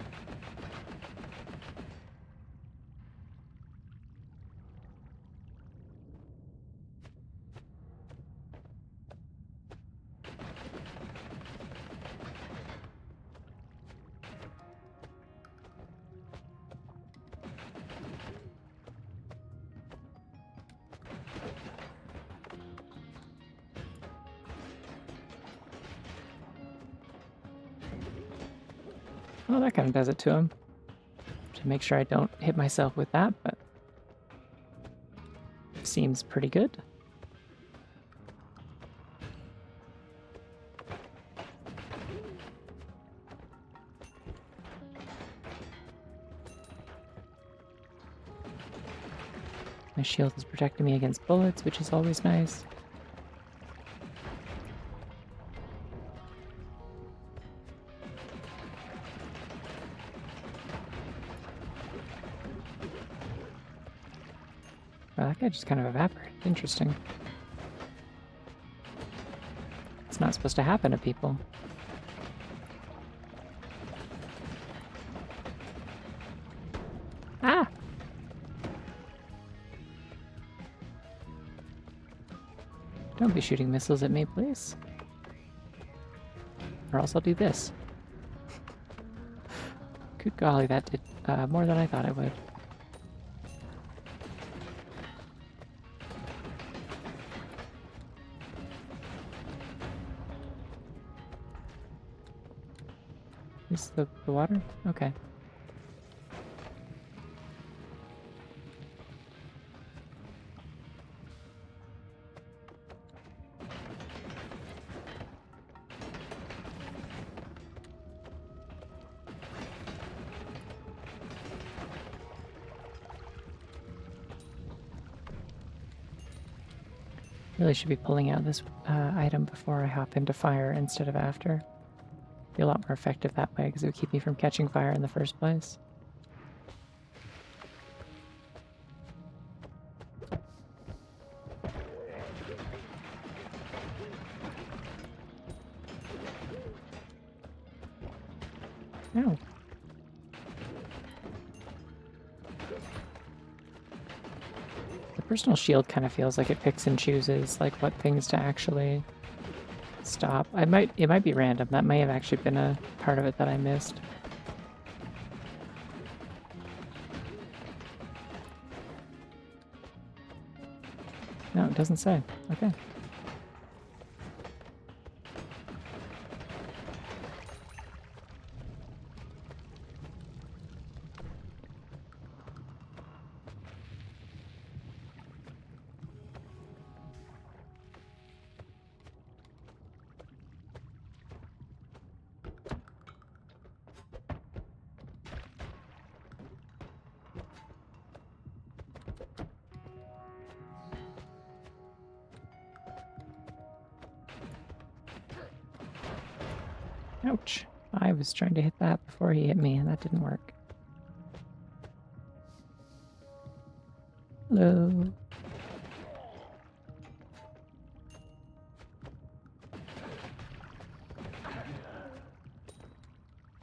Well, that kind of does it to him. To make sure I don't hit myself with that, but seems pretty good. My shield is protecting me against bullets, which is always nice. Wow, that guy just kind of evaporated. Interesting. It's not supposed to happen to people. Ah! Don't be shooting missiles at me, please. Or else I'll do this. Good golly, that did more than I thought it would. Is the water? Okay. Really should be pulling out this item before I hop into fire instead of after. Be a lot more effective that way because it would keep me from catching fire in the first place. No. The personal shield kind of feels like it picks and chooses like what things to actually stop. It might be random. That may have actually been a part of it that I missed. No, it doesn't say. Okay. Ouch. I was trying to hit that before he hit me, and that didn't work. Hello.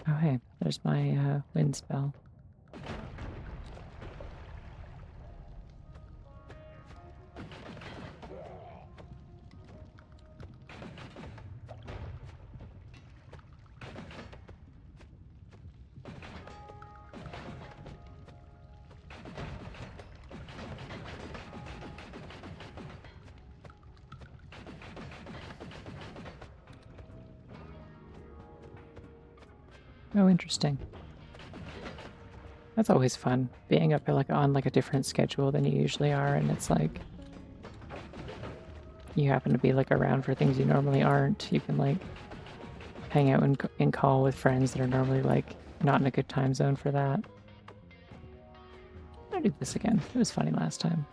Oh, hey, there's my wind spell. Oh, interesting. That's always fun, being up like on like a different schedule than you usually are, and it's like you happen to be like around for things you normally aren't. You can like hang out in call with friends that are normally like not in a good time zone for that. I'll do this again. It was funny last time.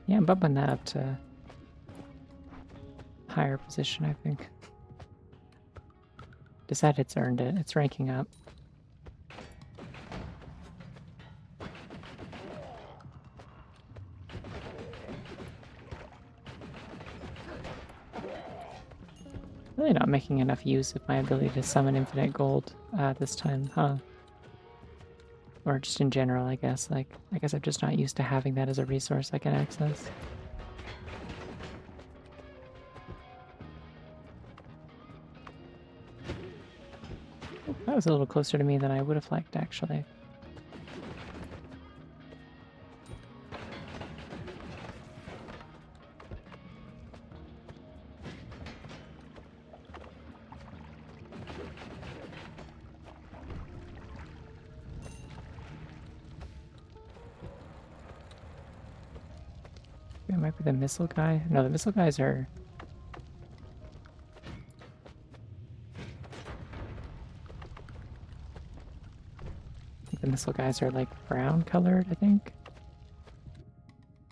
Yeah, I'm bumping that up to higher position, I think. Decided it's earned it. It's ranking up. Really not making enough use of my ability to summon infinite gold this time, huh? Or just in general, I guess. Like, I guess I'm just not used to having that as a resource I can access. That was a little closer to me than I would have liked, actually. It might be the missile guy. No, the missile guys are... I think the missile guys are like brown colored, I think.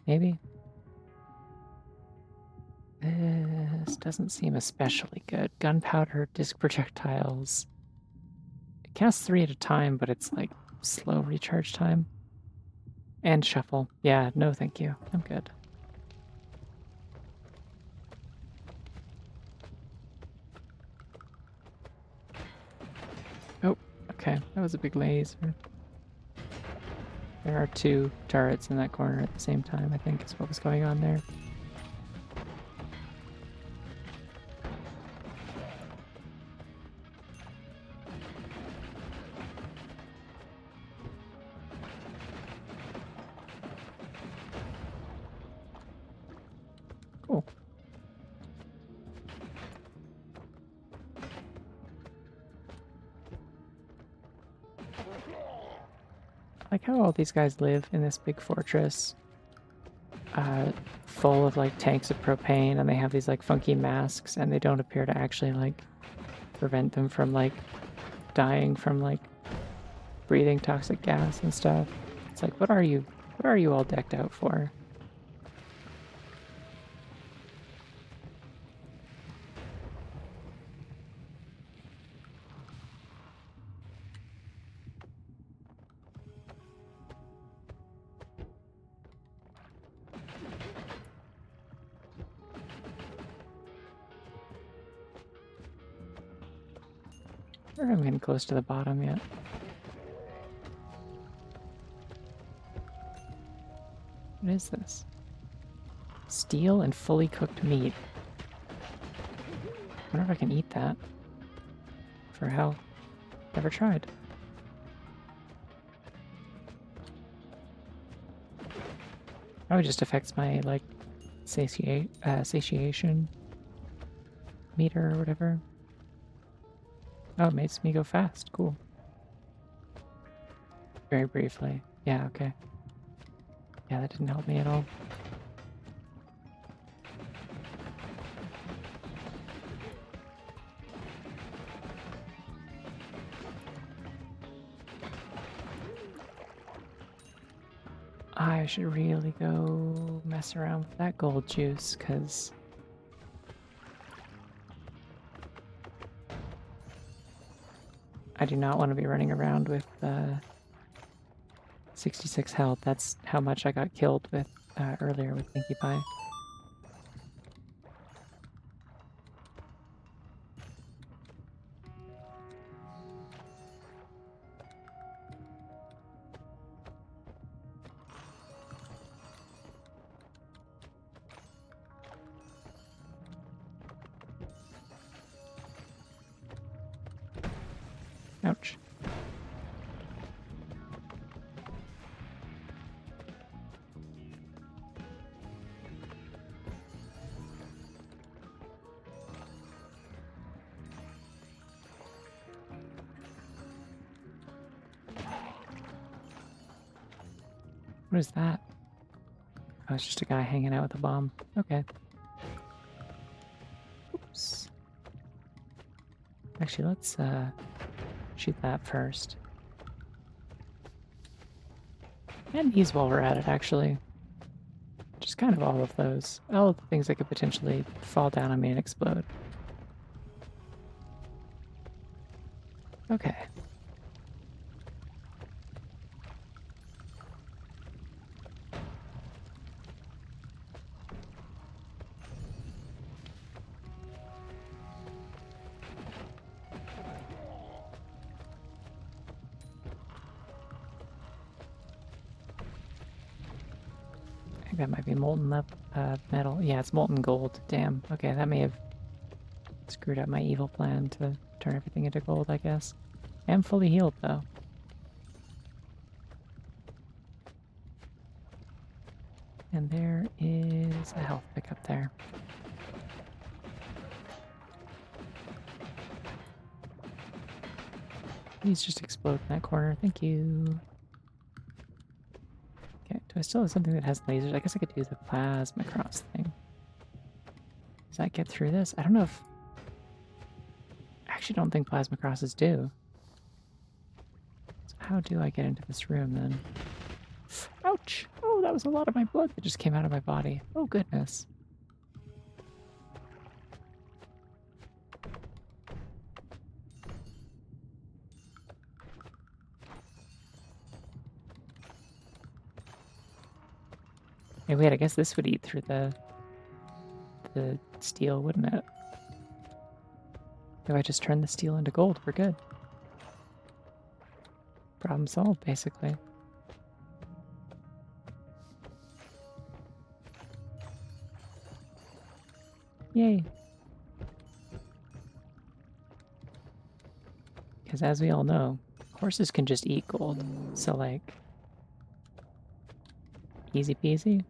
Maybe. This doesn't seem especially good. Gunpowder, disc projectiles. It casts 3 at a time, but it's like slow recharge time. And shuffle. Yeah, no thank you. I'm good. Oh, okay. That was a big laser. There are 2 turrets in that corner at the same time, I think is what was going on there. Cool. I like how all these guys live in this big fortress, full of like tanks of propane, and they have these like funky masks, and they don't appear to actually like prevent them from like dying from like breathing toxic gas and stuff. It's like, what are you all decked out for? I don't know if I'm getting close to the bottom yet. What is this? Steel and fully cooked meat. I wonder if I can eat that. For hell. Never tried. Probably just affects my, like, satiation meter or whatever. Oh, it makes me go fast. Cool. Very briefly. Yeah, okay. Yeah, that didn't help me at all. I should really go mess around with that gold juice, because I do not want to be running around with 66 health. That's how much I got killed with earlier with Pinkie Pie. Ouch. What is that? Oh, it's just a guy hanging out with a bomb. Okay. Oops. Actually, let's shoot that first. And these while we're at it, actually. Just kind of all of those. All of the things that could potentially fall down on me and explode. Okay. I think that might be molten metal. Yeah, it's molten gold. Damn. Okay, that may have screwed up my evil plan to turn everything into gold, I guess. I am fully healed, though. And there is a health pickup there. Please just explode in that corner. Thank you. Okay, do I still have something that has lasers? I guess I could do the plasma cross thing. Does that get through this? I don't know if... I actually don't think plasma crosses do. So how do I get into this room then? Ouch! Oh, that was a lot of my blood that just came out of my body. Oh, goodness. Hey, wait, I guess this would eat through the steel, wouldn't it? If I just turn the steel into gold, we're good. Problem solved, basically. Yay. Because as we all know, horses can just eat gold. So, like, easy peasy.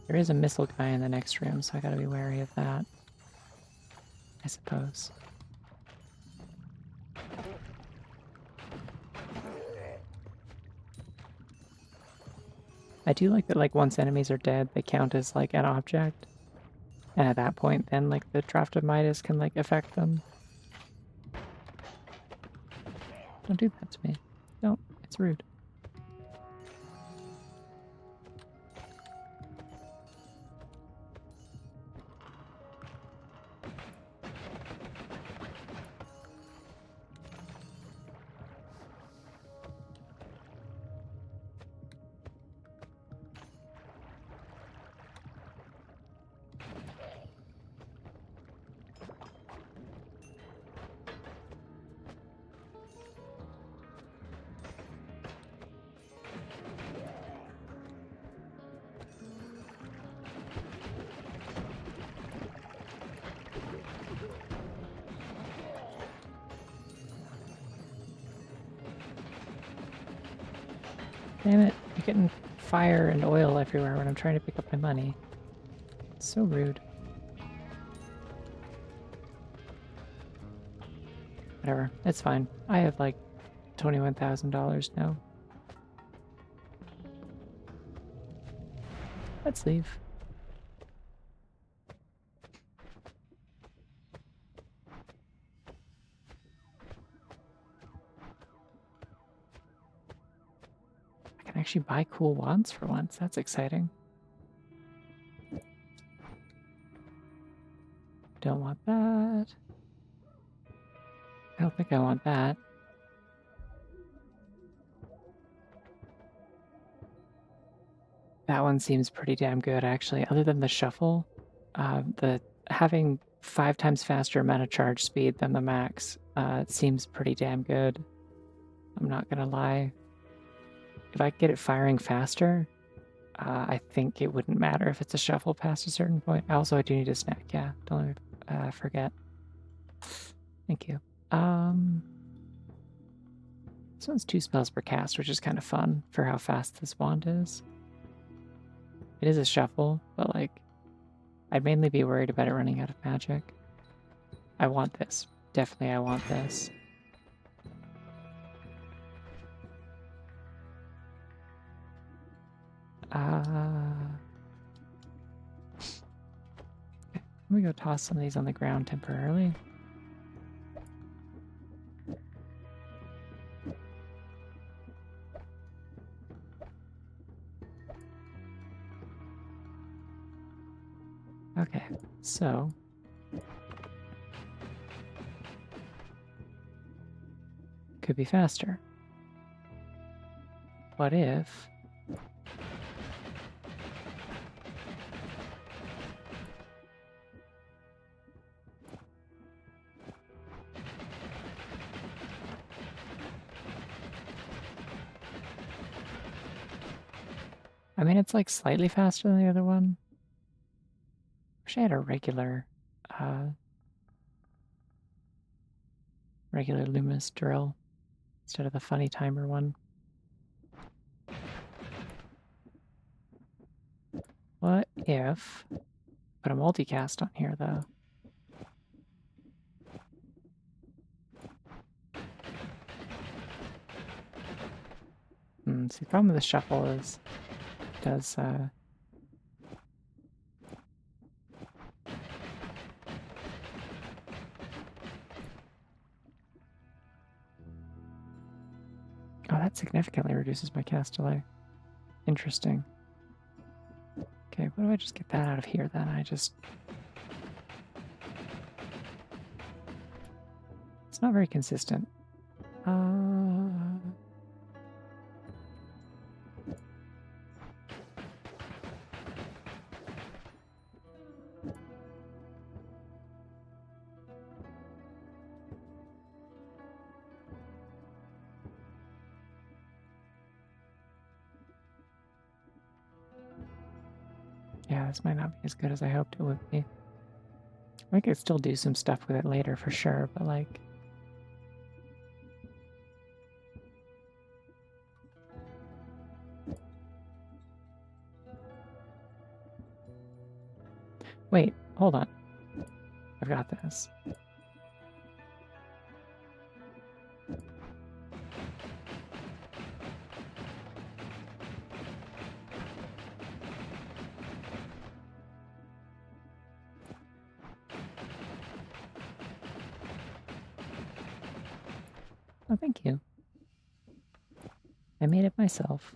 There is a missile guy in the next room, so I gotta be wary of that, I suppose. I do like that, like, once enemies are dead, they count as, like, an object. And at that point, then, like, the draft of Midas can, like, affect them. Don't do that to me. Don't. It's rude. Damn it, you're getting fire and oil everywhere when I'm trying to pick up my money. It's so rude. Whatever, it's fine. I have like $21,000 now. Let's leave. I can actually buy cool wands for once. That's exciting. Don't want that. I don't think I want that. That one seems pretty damn good, actually. Other than the shuffle, the having 5 times faster amount of charge speed than the max It seems pretty damn good. I'm not gonna lie. If I could get it firing faster, I think it wouldn't matter if it's a shuffle past a certain point. Also, I do need a snack. Yeah, don't let me forget. Thank you. This one's 2 spells per cast, which is kind of fun for how fast this wand is. It is a shuffle, but like, I'd mainly be worried about it running out of magic. I want this. Definitely, I want this. Let me go toss some of these on the ground temporarily. Okay, so could be faster. What if I mean, it's like slightly faster than the other one. Wish I had a regular Loomis drill instead of the funny timer one. What if put a multicast on here though? See, the problem with the shuffle is it does oh, that significantly reduces my cast delay. Interesting. Okay, what do I just get that out of here then? It's not very consistent. Yeah, this might not be as good as I hoped it would be. I could still do some stuff with it later for sure, but like... Wait, hold on. I've got this. Oh, thank you. I made it myself.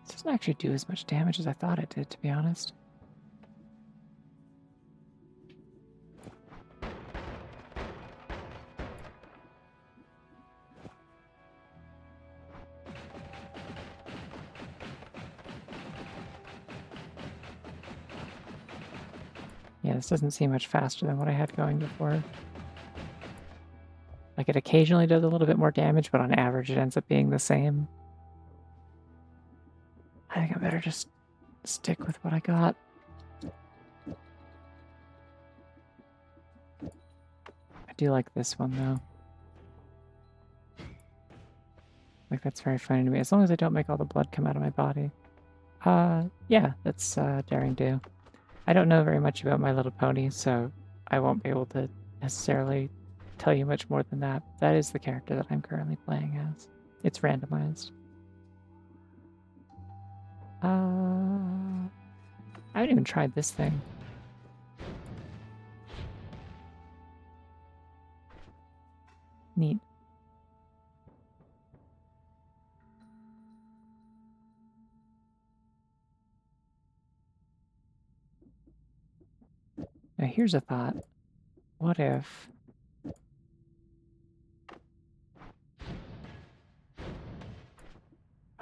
This doesn't actually do as much damage as I thought it did, to be honest. Yeah, this doesn't seem much faster than what I had going before. Like, it occasionally does a little bit more damage, but on average it ends up being the same. I think I better just stick with what I got. I do like this one, though. Like, that's very funny to me. As long as I don't make all the blood come out of my body. Yeah, that's Daring Do. I don't know very much about My Little Pony, so I won't be able to necessarily tell you much more than that. That is the character that I'm currently playing as. It's randomized. I haven't even tried this thing. Neat. Now here's a thought. What if...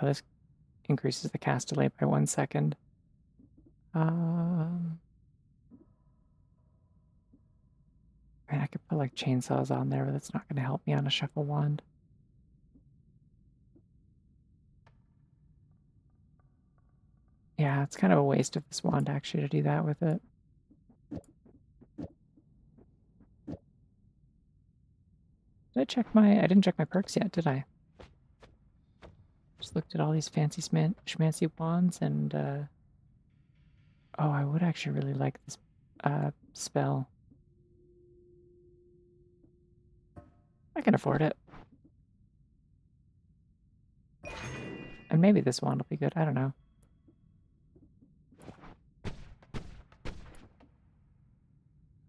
Oh, this increases the cast delay by 1 second. Man, I could put like chainsaws on there, but that's not going to help me on a shuffle wand. Yeah, it's kind of a waste of this wand actually to do that with it. Did I check my... I didn't check my perks yet, did I? Just looked at all these fancy schmancy wands and, oh, I would actually really like this, spell. I can afford it. And maybe this wand will be good, I don't know.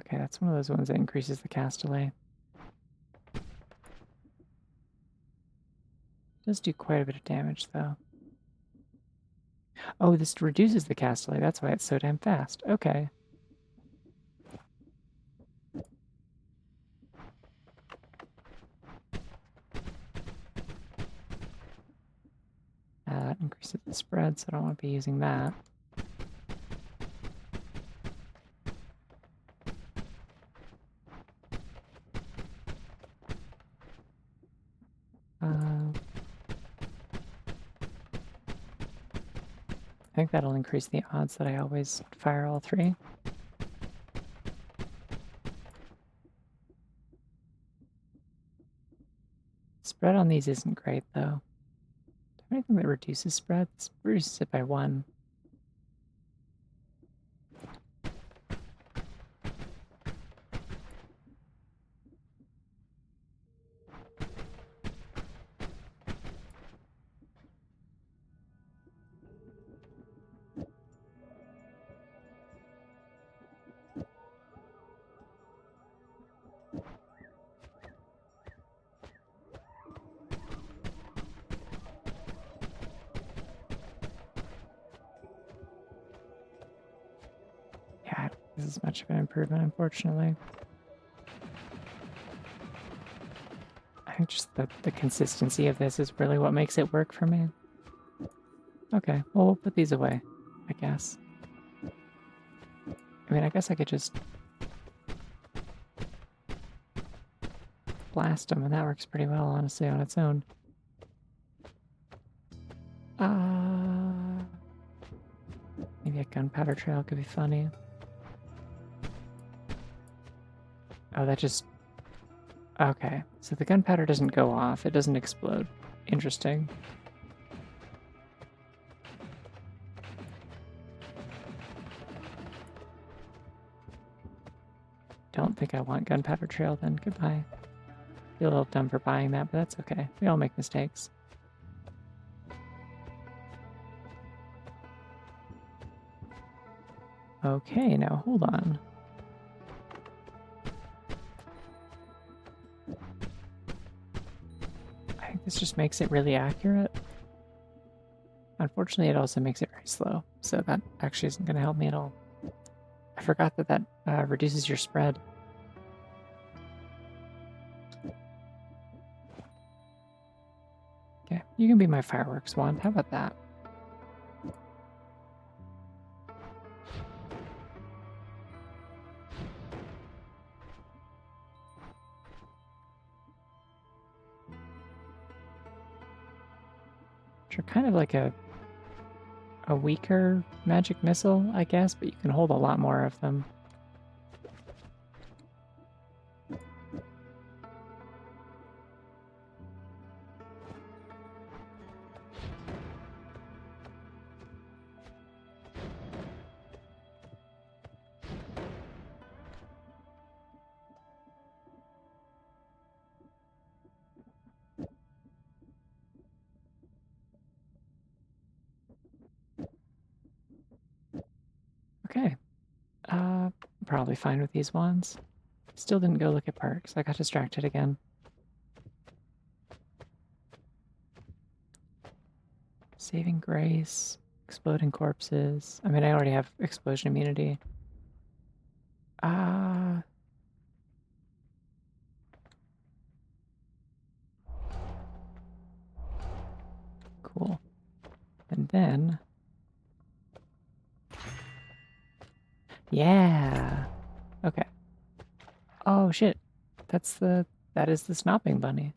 Okay, that's one of those ones that increases the cast delay. Does do quite a bit of damage, though. Oh, this reduces the cast delay. That's why it's so damn fast. Okay. That increases the spread, so I don't want to be using that. I think that'll increase the odds that I always fire all three. Spread on these isn't great, though. Do I have anything that reduces spread? This reduces it by 1. Yeah, this is much of an improvement, unfortunately. I think just the consistency of this is really what makes it work for me. Okay, well, we'll put these away, I guess. I mean, I guess I could just blast them, and that works pretty well, honestly, on its own. Maybe a gunpowder trail could be funny. Oh, that just... Okay, so the gunpowder doesn't go off. It doesn't explode. Interesting. Don't think I want gunpowder trail then. Goodbye. Feel a little dumb for buying that, but that's okay. We all make mistakes. Okay, now hold on. I think this just makes it really accurate. Unfortunately, it also makes it very slow, so that actually isn't going to help me at all. I forgot that that reduces your spread. Okay, you can be my fireworks wand. How about that? Which are kind of like a weaker magic missile, I guess, but you can hold a lot more of them. Okay. Probably fine with these wands. Still didn't go look at perks. I got distracted again. Saving grace, exploding corpses. I mean, I already have explosion immunity. Cool. then... Yeah! Okay. Oh shit! That is the Snopping Bunny.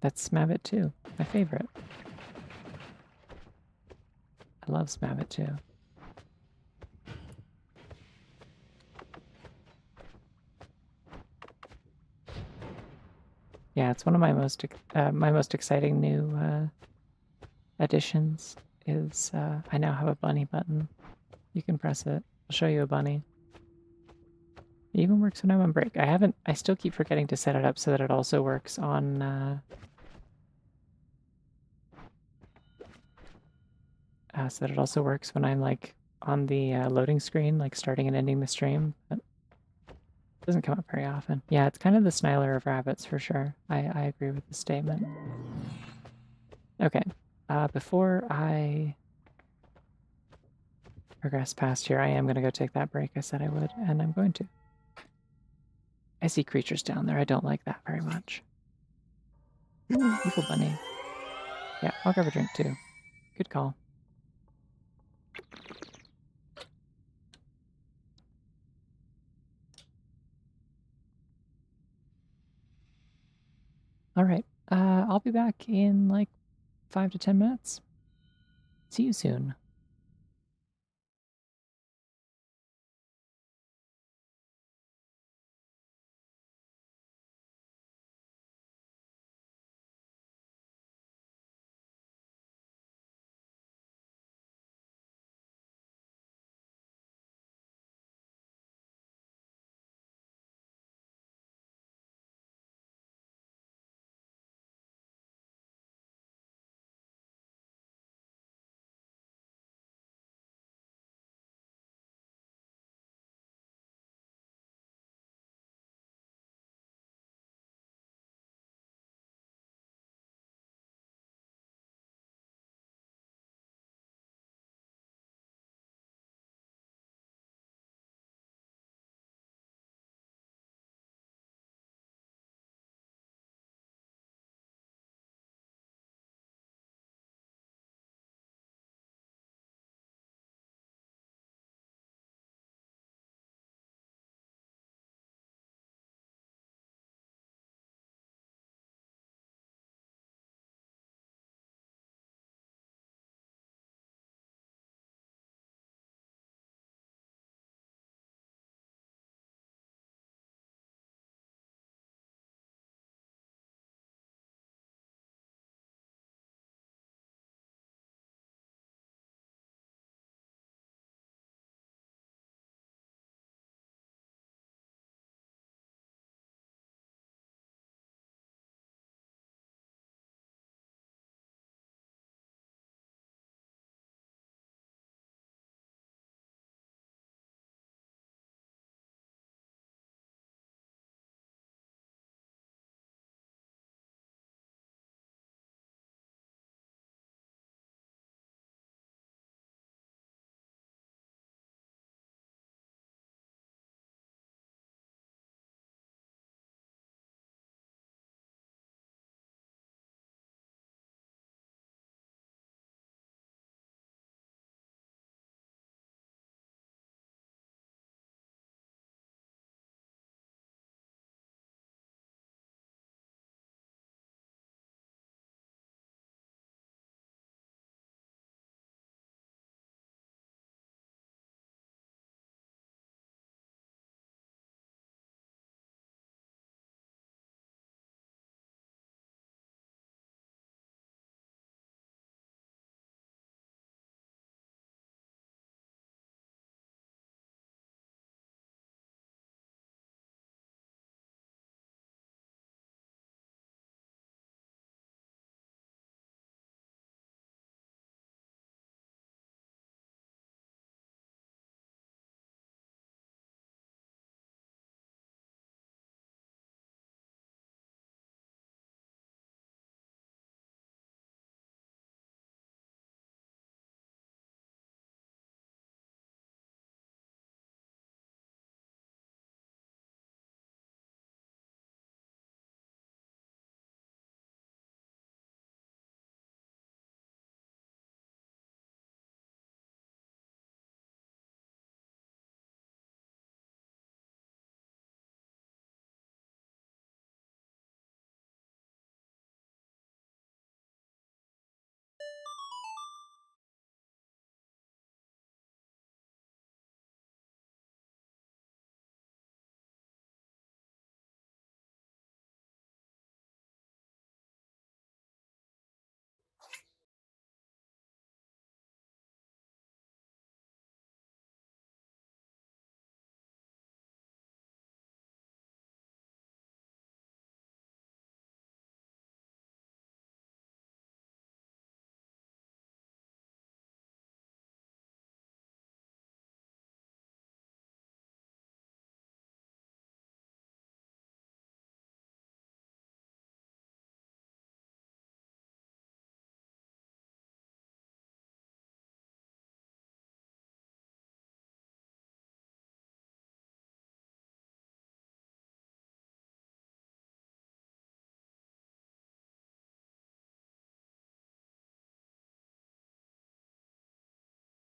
That's Smabbit too, my favorite. I love Smabbit too. Yeah, it's one of my most exciting new additions. Is I now have a bunny button. You can press it. I'll show you a bunny. It even works when I'm on break. I still keep forgetting to set it up so that it also works on so that it also works when I'm like on the loading screen, like starting and ending the stream. But it doesn't come up very often. Yeah, it's kind of the Sniler of rabbits for sure. I agree with the statement. Okay, before I progress past here, I am going to go take that break I said I would, and I'm going to. I see creatures down there. I don't like that very much. Ooh, evil bunny. Yeah, I'll grab a drink too. Good call. All right. I'll be back in like 5 to 10 minutes. See you soon.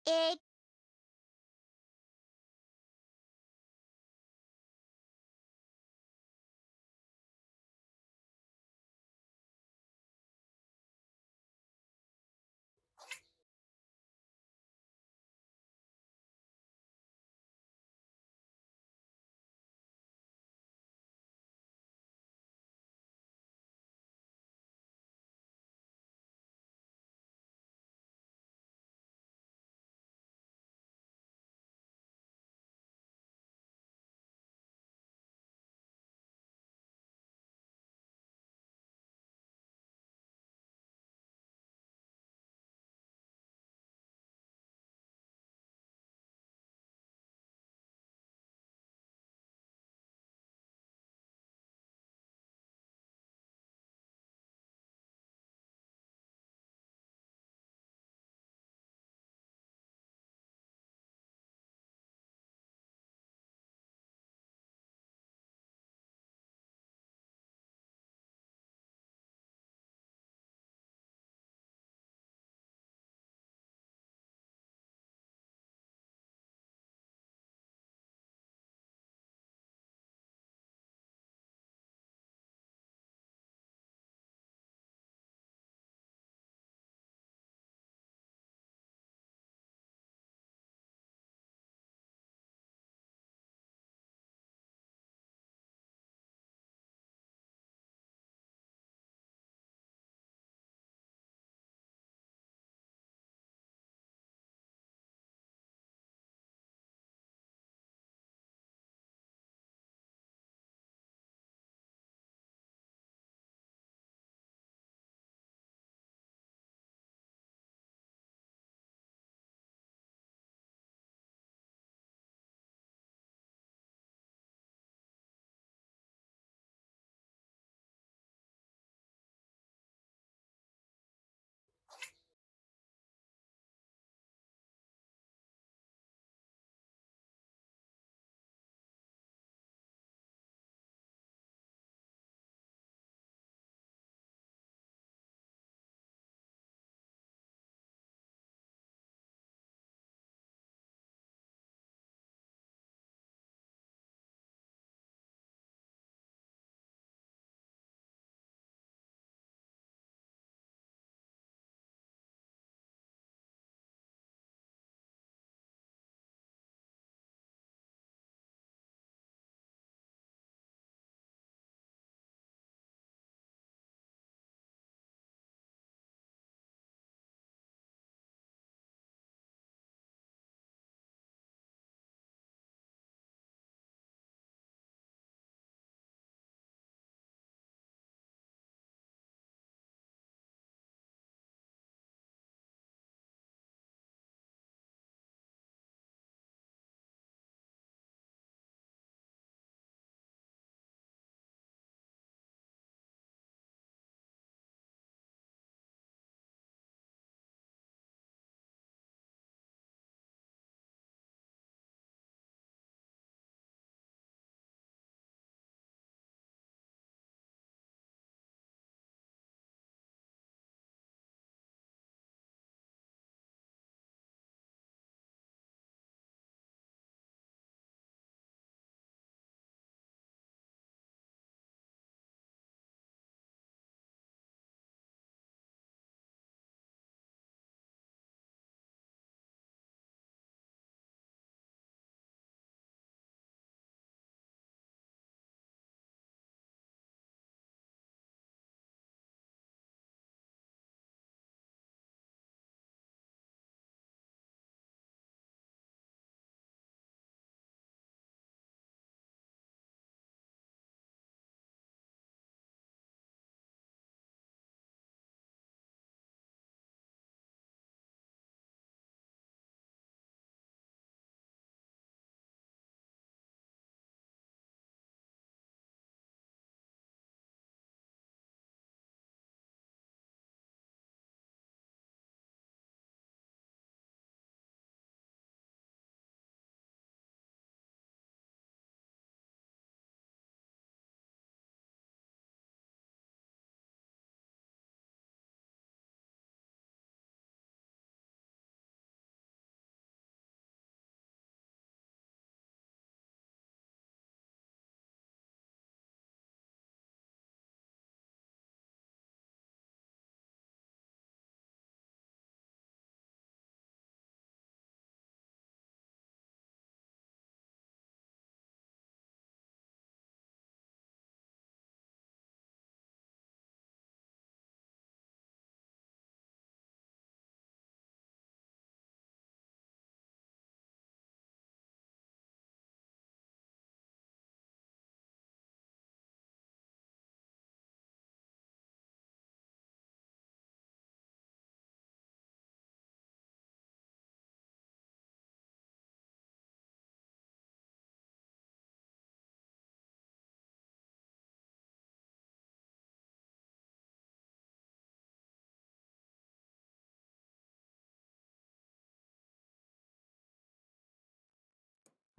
It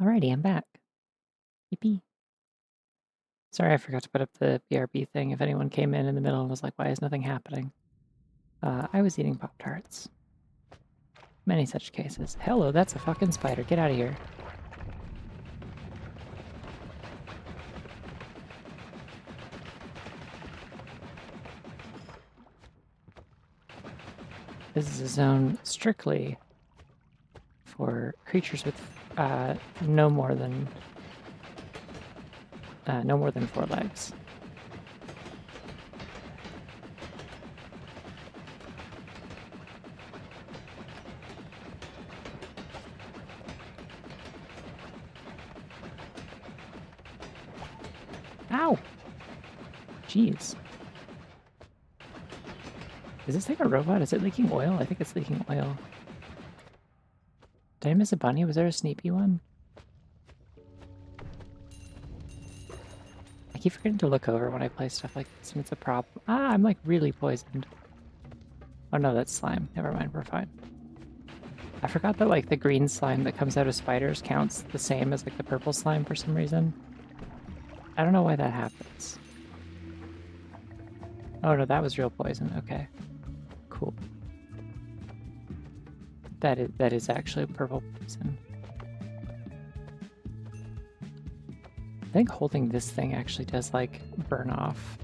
Alrighty, I'm back. Yippee. Sorry, I forgot to put up the BRB thing. If anyone came in the middle and was like, why is nothing happening? I was eating Pop-Tarts. Many such cases. Hello, that's a fucking spider. Get out of here. This is a zone strictly for creatures with no more than 4 legs. Ow! Jeez. Is this thing a robot? Is it leaking oil? I think it's leaking oil. Did I miss a bunny? Was there a sneaky one? I keep forgetting to look over when I play stuff like this, and it's a problem. Ah, I'm like really poisoned. Oh no, that's slime. Never mind, we're fine. I forgot that like the green slime that comes out of spiders counts the same as like the purple slime for some reason. I don't know why that happens. Oh no, that was real poison. Okay. Cool. That is actually purple poison. I think holding this thing actually does like burn off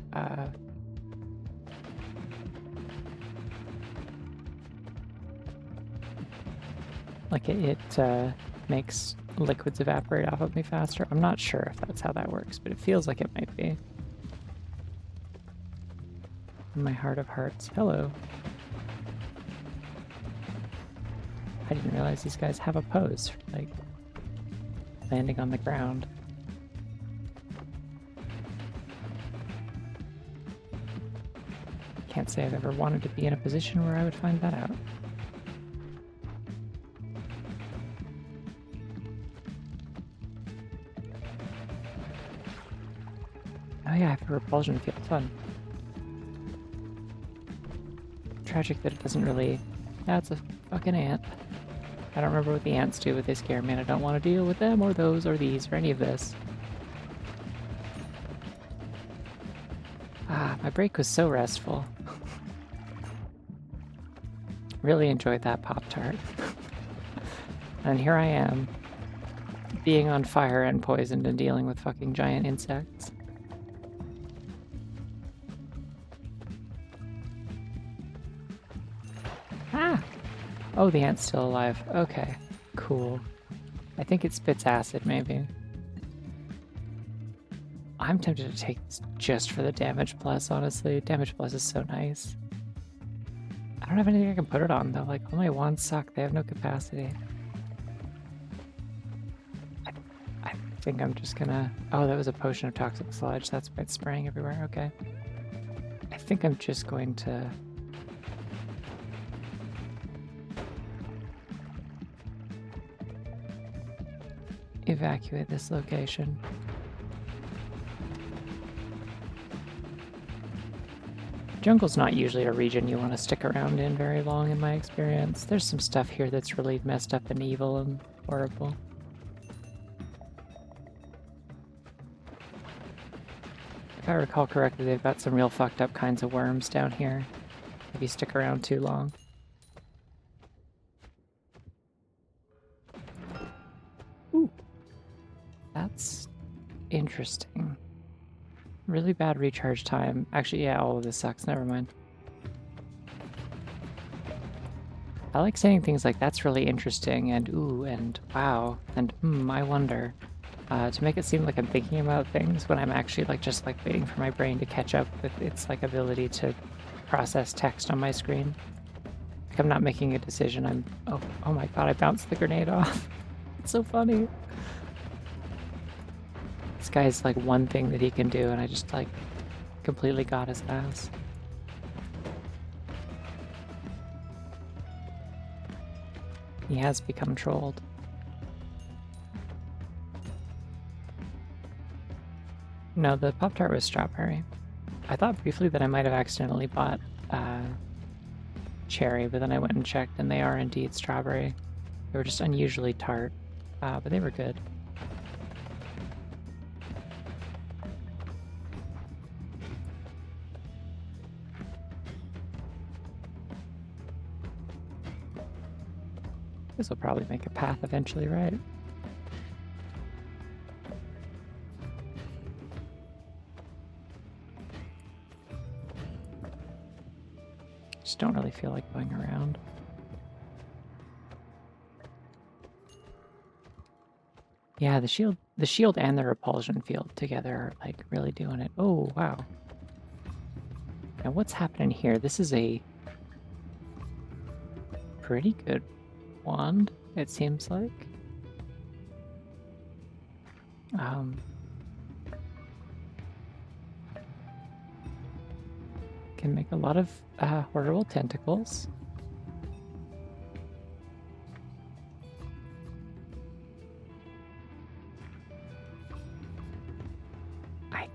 like it makes liquids evaporate off of me faster. I'm not sure if that's how that works, but it feels like it might be. In my heart of hearts. Hello. I didn't realize these guys have a pose for like landing on the ground. Can't say I've ever wanted to be in a position where I would find that out. Oh yeah, I have a repulsion field. Fun. Tragic that it doesn't really... That's a fucking ant. I don't remember what the ants do, but they scare me and I don't want to deal with them or those or these or any of this. Ah, my break was so restful. Really enjoyed that Pop-Tart. And here I am, being on fire and poisoned and dealing with fucking giant insects. Ah! Oh, the ant's still alive. Okay, cool. I think it spits acid, maybe. I'm tempted to take this just for the damage plus, honestly. Damage plus is so nice. I don't have anything I can put it on, though. Like, all my wands suck. They have no capacity. I think I'm just gonna... Oh, that was a potion of toxic sludge. That's why it's spraying everywhere. Okay. I think I'm just going to... evacuate this location. Jungle's not usually a region you want to stick around in very long, in my experience. There's some stuff here that's really messed up and evil and horrible. If I recall correctly, they've got some real fucked up kinds of worms down here if you stick around too long. Ooh. That's interesting. Really bad recharge time. Actually, yeah, all of this sucks. Never mind. I like saying things like, that's really interesting, and ooh, and wow, and I wonder. To make it seem like I'm thinking about things when I'm actually like just like waiting for my brain to catch up with its like ability to process text on my screen. Like I'm not making a decision. I'm... Oh my god, I bounced the grenade off. It's so funny. This guy's like one thing that he can do, and I just like completely got his ass. He has become trolled. No, the Pop-Tart was strawberry. I thought briefly that I might have accidentally bought cherry, but then I went and checked, and they are indeed strawberry. They were just unusually tart, but they were good. This will probably make a path eventually, right? Just don't really feel like going around. Yeah, the shield and the repulsion field together are like really doing it. Oh, wow. Now what's happening here? This is a pretty good wand, it seems like. Can make a lot of horrible tentacles. I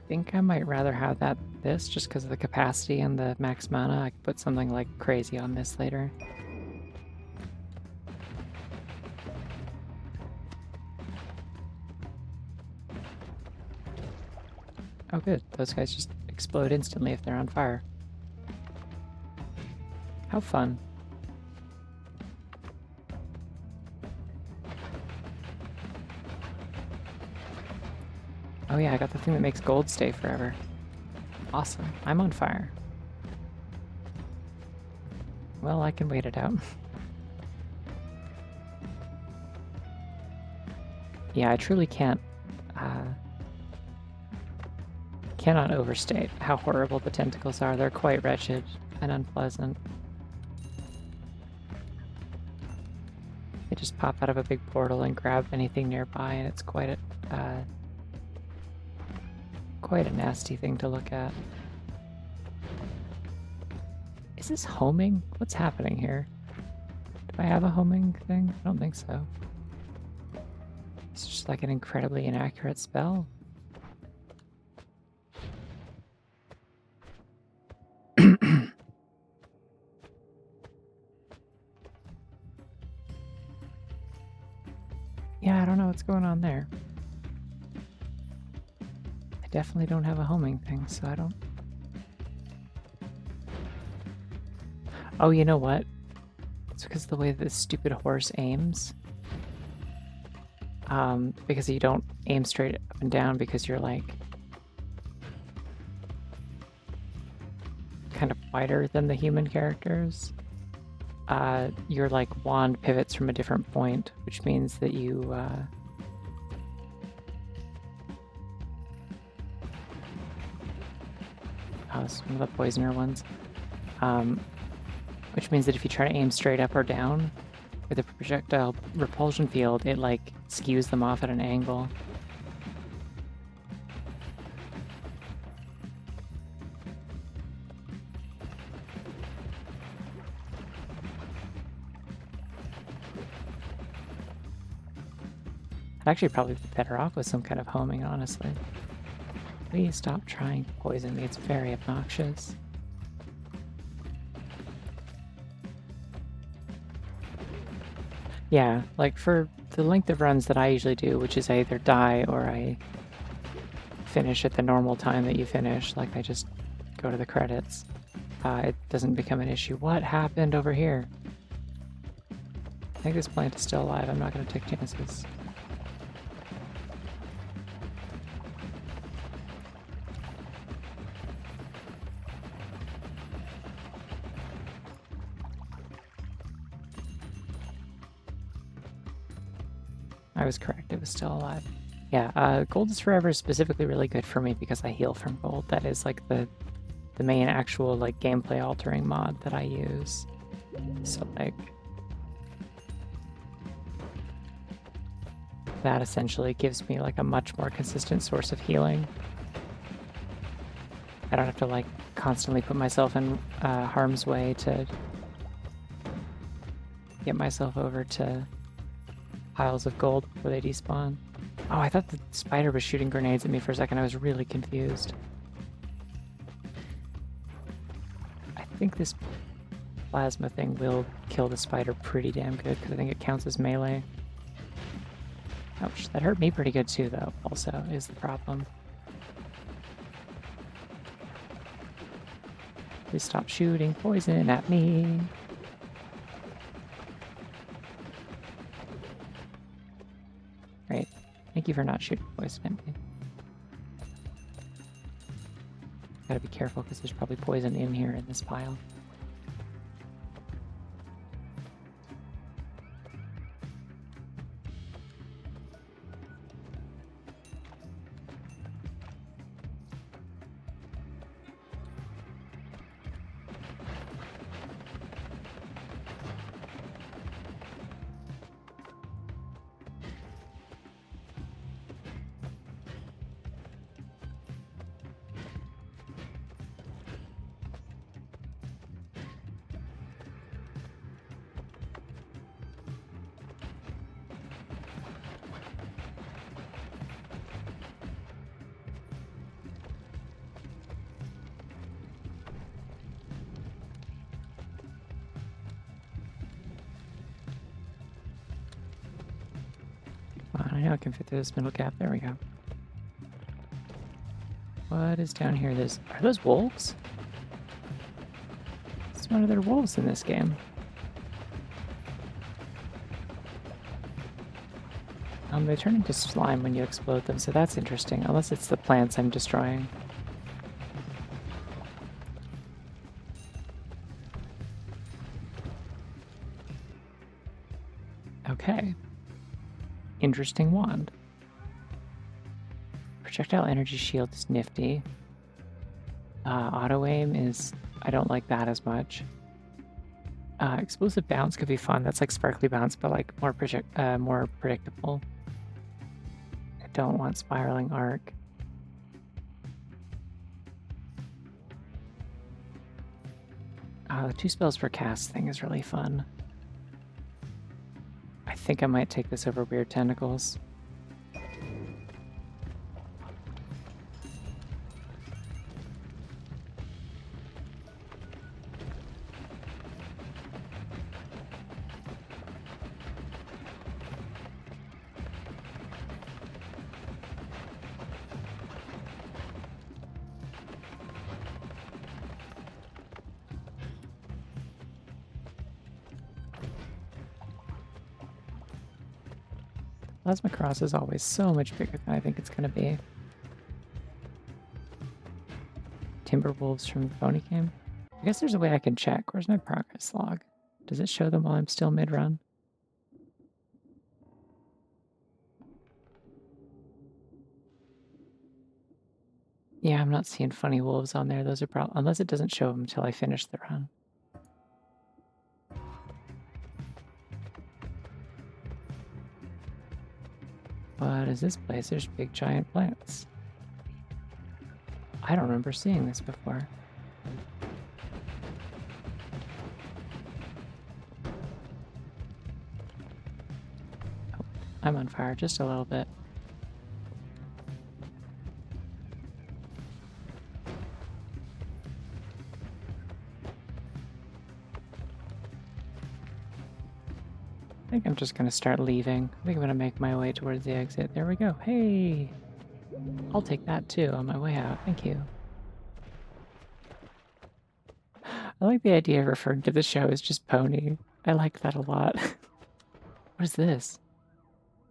think I might rather have this just because of the capacity and the max mana. I could put something like crazy on this later. Oh good, those guys just explode instantly if they're on fire. How fun. Oh yeah, I got the thing that makes gold stay forever. Awesome, I'm on fire. Well, I can wait it out. Yeah, I truly cannot overstate how horrible the tentacles are. They're quite wretched and unpleasant. They just pop out of a big portal and grab anything nearby, and it's quite a nasty thing to look at. Is this homing? What's happening here? Do I have a homing thing? I don't think so. It's just like an incredibly inaccurate spell. Yeah, I don't know what's going on there. I definitely don't have a homing thing, so I don't... Oh, you know what? It's because of the way that this stupid horse aims. Because you don't aim straight up and down because you're like kind of wider than the human characters. Your like wand pivots from a different point, which means that you it's one of the poisoner ones. Which means that if you try to aim straight up or down with a projectile repulsion field, it like skews them off at an angle. I'd actually probably be better off with some kind of homing, honestly. Please stop trying to poison me, it's very obnoxious. Yeah, like for the length of runs that I usually do, which is I either die or I finish at the normal time that you finish, like I just go to the credits, it doesn't become an issue. What happened over here? I think this plant is still alive, I'm not going to take chances. I was correct, it was still alive. Yeah, Gold is Forever is specifically really good for me because I heal from gold. That is like the main actual like gameplay altering mod that I use. So like that essentially gives me like a much more consistent source of healing. I don't have to like constantly put myself in harm's way to get myself over to piles of gold before they despawn. Oh, I thought the spider was shooting grenades at me for a second. I was really confused. I think this plasma thing will kill the spider pretty damn good because I think it counts as melee. Ouch, that hurt me pretty good too though, also, is the problem. Please stop shooting poison at me. Thank you for not shooting poison at me. Gotta be careful because there's probably poison in here in this pile. I know I can fit through this middle gap. There we go. What is down here? Are those wolves? It's one of their wolves in this game. They turn into slime when you explode them, so that's interesting. Unless it's the plants I'm destroying. Okay. Interesting wand. Projectile energy shield is nifty. Auto aim is... I don't like that as much. Explosive bounce could be fun. That's like sparkly bounce, but like more predictable. I don't want spiraling arc. The 2 spells per cast thing is really fun. I think I might take this over weird tentacles. Plasma Cross is always so much bigger than I think it's going to be. Timberwolves from the Pony Game. I guess there's a way I can check. Where's my progress log? Does it show them while I'm still mid-run? Yeah, I'm not seeing funny wolves on there. Those are probably... Unless it doesn't show them until I finish the run. What is this place? There's big giant plants. I don't remember seeing this before. Oh, I'm on fire just a little bit. I think I'm just going to start leaving. I think I'm going to make my way towards the exit. There we go. Hey! I'll take that too on my way out. Thank you. I like the idea of referring to the show as just Pony. I like that a lot. What is this?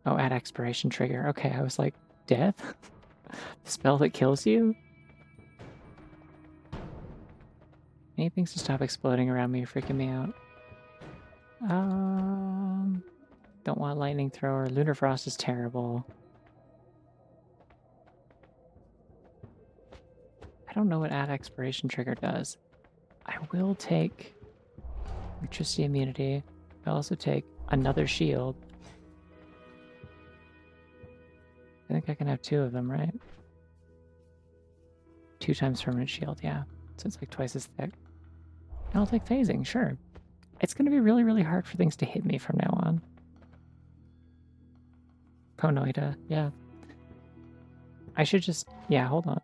Oh, add expiration trigger. Okay, I was like, death? The spell that kills you? Anything to stop exploding around me, freaking me out. Don't want lightning thrower. Lunar frost is terrible. I don't know what add expiration trigger does. I will take electricity immunity. I'll also take another shield. I think I can have 2 of them, right? 2 times permanent shield, yeah. So it's like twice as thick. And I'll take phasing, sure. It's going to be really, really hard for things to hit me from now on. Noita, yeah. I should just... Yeah, hold on.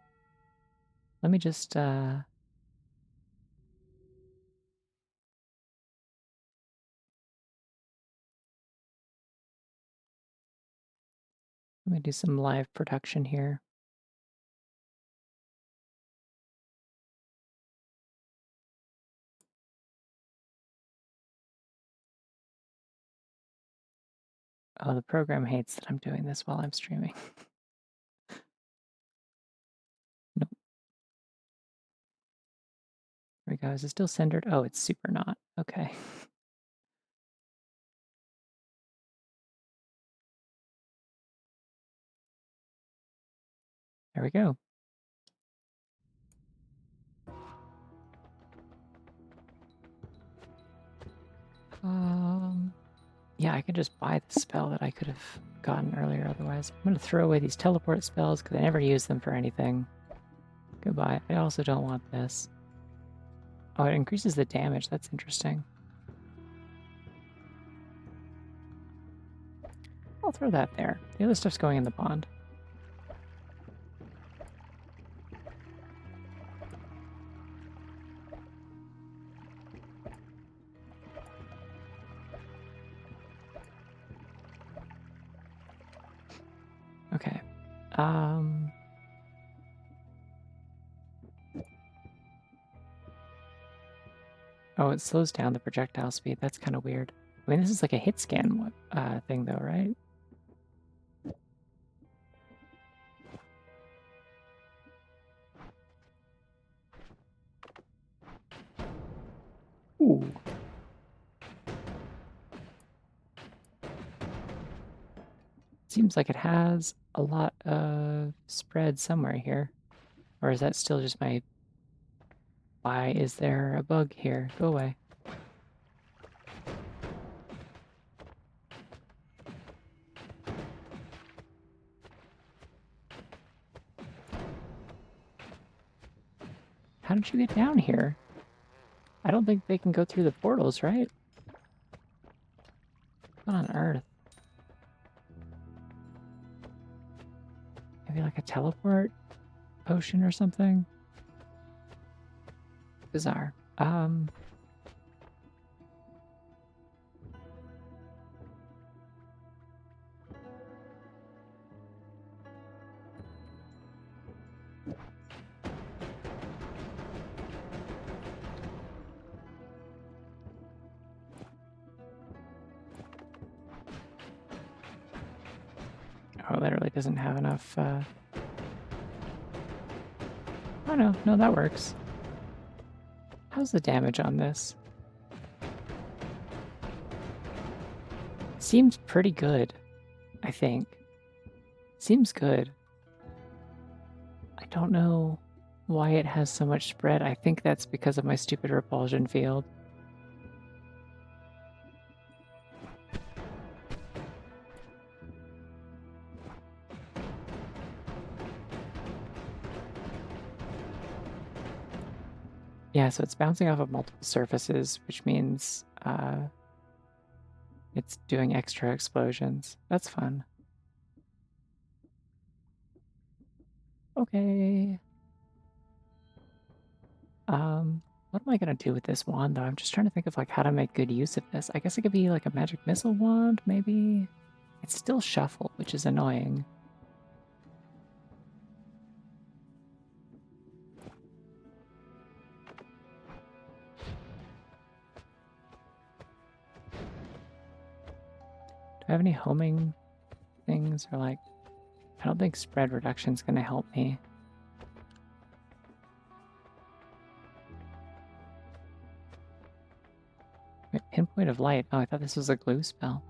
Let me just... Let me do some live production here. Oh, the program hates that I'm doing this while I'm streaming. Nope. There we go. Is it still centered? Oh, it's super not. Okay. There we go. Yeah, I could just buy the spell that I could have gotten earlier otherwise. I'm gonna throw away these teleport spells because I never use them for anything. Goodbye. I also don't want this. Oh, it increases the damage. That's interesting. I'll throw that there. The other stuff's going in the pond. Okay. Oh, it slows down the projectile speed. That's kind of weird. I mean, this is like a hit scan thing, though, right? Ooh. Seems like it has a lot of spread somewhere here. Or is that still just my... Why is there a bug here? Go away. How did you get down here? I don't think they can go through the portals, right? What on earth? Maybe like a teleport potion or something? Bizarre. Oh, that really doesn't have enough, Oh no, no, that works. How's the damage on this? Seems pretty good, I think. Seems good. I don't know why it has so much spread. I think that's because of my stupid repulsion field. Yeah, so it's bouncing off of multiple surfaces, which means it's doing extra explosions. That's fun. Okay. What am I gonna do with this wand though? I'm just trying to think of like how to make good use of this. I guess it could be like a magic missile wand, maybe. It's still shuffle, which is annoying. Do I have any homing things or like I don't think spread reduction is gonna help me. Wait, pinpoint of light. Oh, I thought this was a glue spell.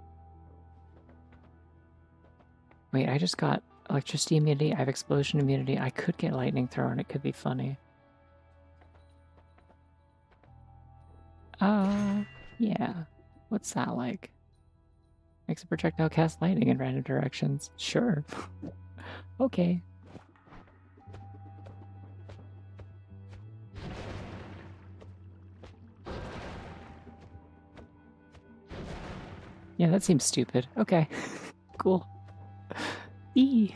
Wait, I just got electricity immunity. I have explosion immunity. I could get lightning thrown. It could be funny. Yeah. What's that like? Makes a projectile cast lightning in random directions. Sure. Okay. Yeah, that seems stupid. Okay. Cool. E.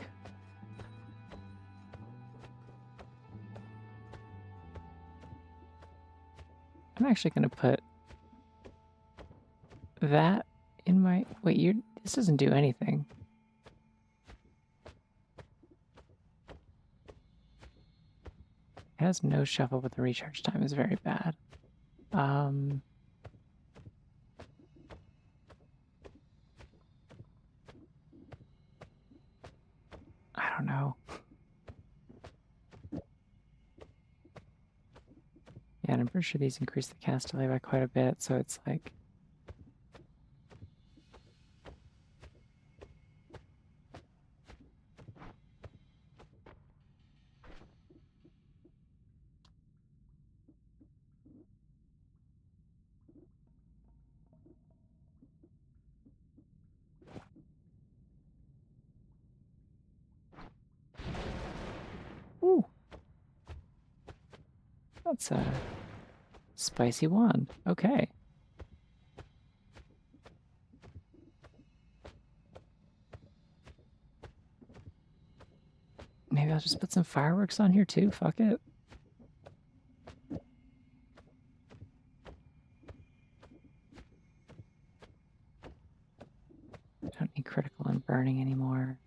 I'm actually gonna put that in my... Wait, this doesn't do anything. It has no shuffle, but the recharge time is very bad. don't know. Yeah, and I'm pretty sure these increase the cast delay by quite a bit, so it's like... Ooh! That's a spicy wand. Okay. Maybe I'll just put some fireworks on here too. Fuck it. I don't need critical and burning anymore.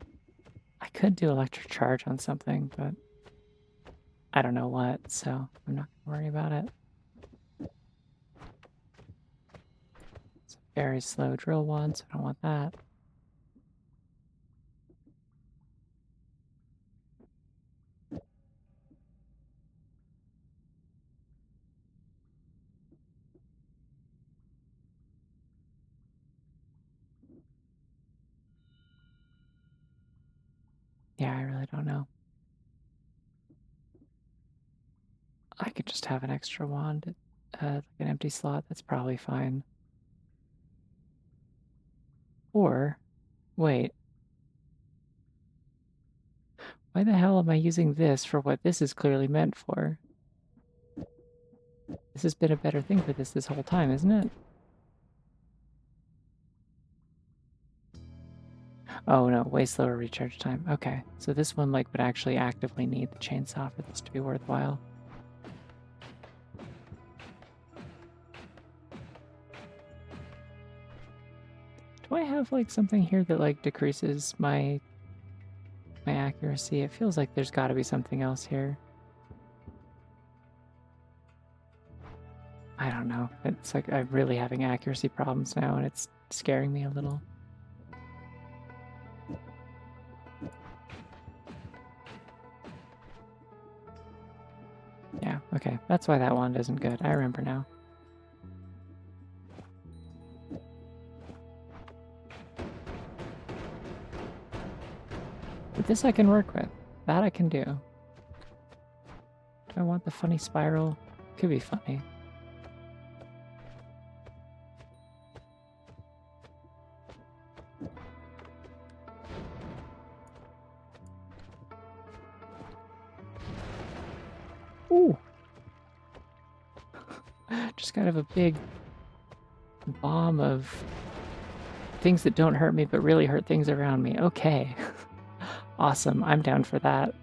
I could do electric charge on something, but I don't know what, so I'm not gonna worry about it. It's a very slow drill one, so I don't want that. Yeah, I really don't know. I could just have an extra wand, like an empty slot. That's probably fine. Or, wait, why the hell am I using this for what this is clearly meant for? This has been a better thing for this whole time, isn't it? Oh no, way slower recharge time. Okay, so this one like would actually actively need the chainsaw for this to be worthwhile. Do I have like something here that like decreases my accuracy? It feels like there's got to be something else here. I don't know. It's like I'm really having accuracy problems now, and it's scaring me a little. Yeah, okay. That's why that wand isn't good. I remember now. But this I can work with. That I can do. Do I want the funny spiral? Could be funny. Ooh! Just kind of a big bomb of things that don't hurt me but really hurt things around me. Okay. Awesome. I'm down for that.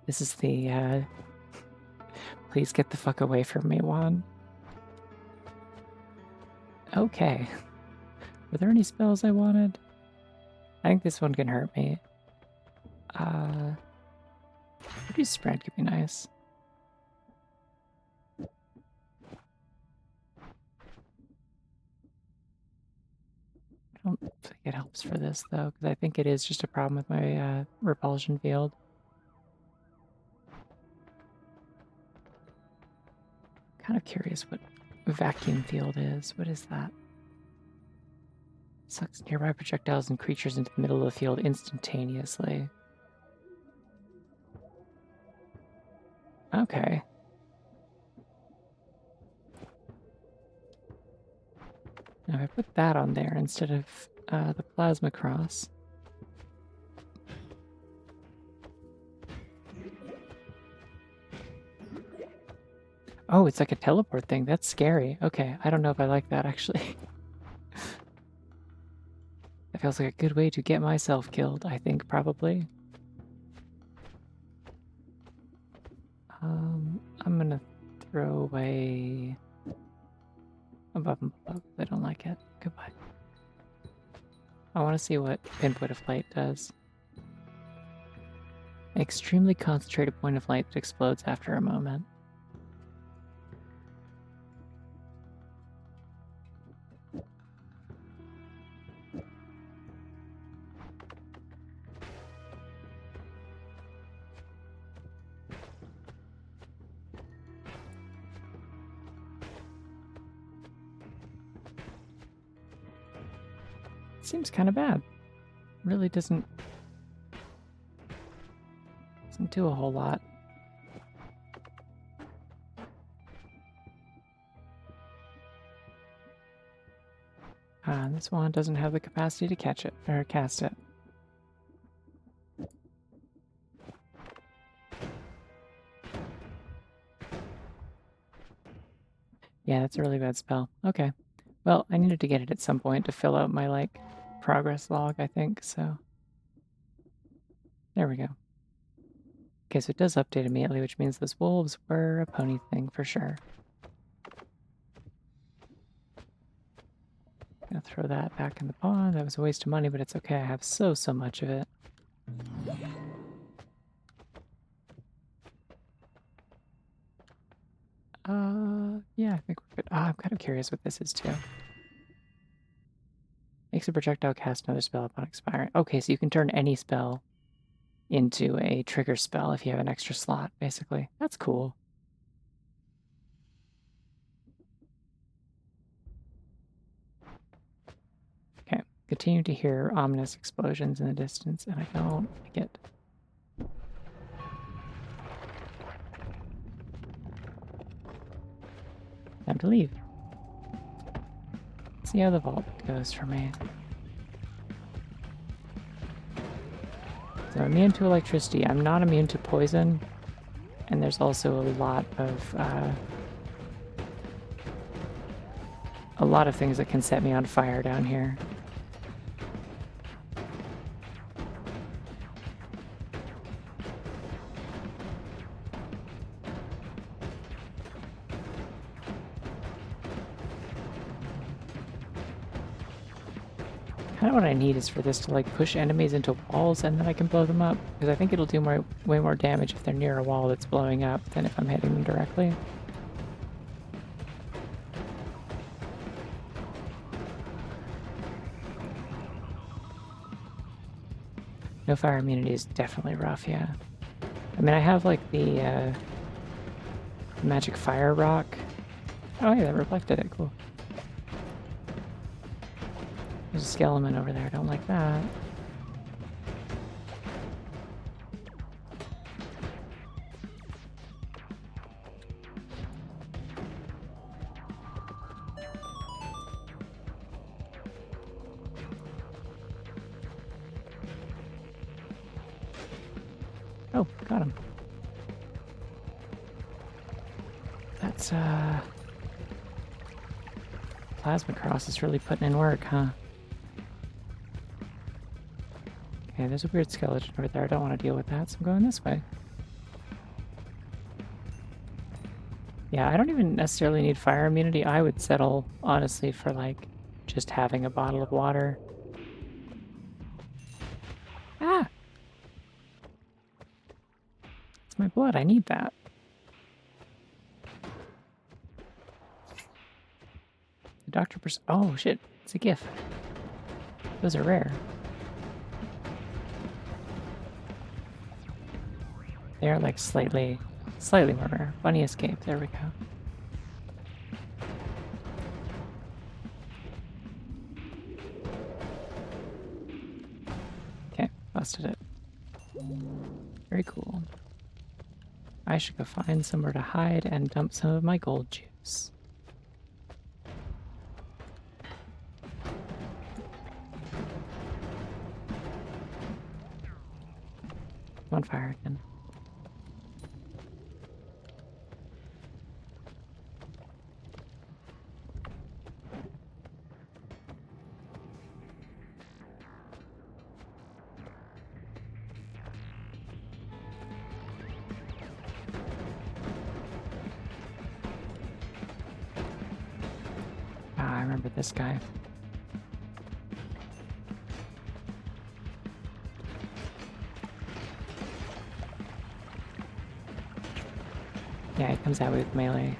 This is the, please get the fuck away from me one. Okay. Were there any spells I wanted? I think this one can hurt me. Reduce spread could be nice. I don't think it helps for this though, because I think it is just a problem with my repulsion field. Kind of curious what vacuum field is. What is that? Sucks nearby projectiles and creatures into the middle of the field instantaneously. Okay. Now if I put that on there instead of the plasma cross. Oh, it's like a teleport thing. That's scary. Okay, I don't know if I like that actually. That feels like a good way to get myself killed, I think, probably. I'm gonna throw away above and below. I don't like it. Goodbye. I want to see what pinpoint of light does. An extremely concentrated point of light that explodes after a moment. seems kind of bad. Really doesn't do a whole lot. This one doesn't have the capacity to catch it, or cast it. Yeah, that's a really bad spell. Okay. Well, I needed to get it at some point to fill out my, like, progress log, I think, so... There we go. Okay, so it does update immediately, which means those wolves were a pony thing for sure. Gonna throw that back in the pond. That was a waste of money, but it's okay. I have so much of it. Yeah, I think we're good. I'm kind of curious what this is too. Makes a projectile cast another spell upon expiring. Okay, so you can turn any spell into a trigger spell if you have an extra slot, basically. That's cool. Okay, continue to hear ominous explosions in the distance, and I don't like it. Time to leave. See how the vault goes for me. So I'm immune to electricity. I'm not immune to poison. And there's also a lot of things that can set me on fire down here. Kind of what I need is for this to like push enemies into walls and then I can blow them up. Because I think it'll do way more damage if they're near a wall that's blowing up than if I'm hitting them directly. No fire immunity is definitely rough, yeah. I mean, I have like the magic fire rock. Oh yeah, that reflected it, cool. There's a skeleton over there, I don't like that. Oh, got him. That's, Plasma Cross is really putting in work, huh? Okay, there's a weird skeleton over there. I don't want to deal with that, so I'm going this way. Yeah, I don't even necessarily need fire immunity. I would settle, honestly, for, like, just having a bottle of water. Ah! It's my blood. I need that. The doctor oh, shit. It's a gift. Those are rare. They are like slightly more rare. Bunny escape. There we go. Okay, busted it. Very cool. I should go find somewhere to hide and dump some of my gold juice. I'm on fire again. I remember this guy. Yeah, he comes out with melee.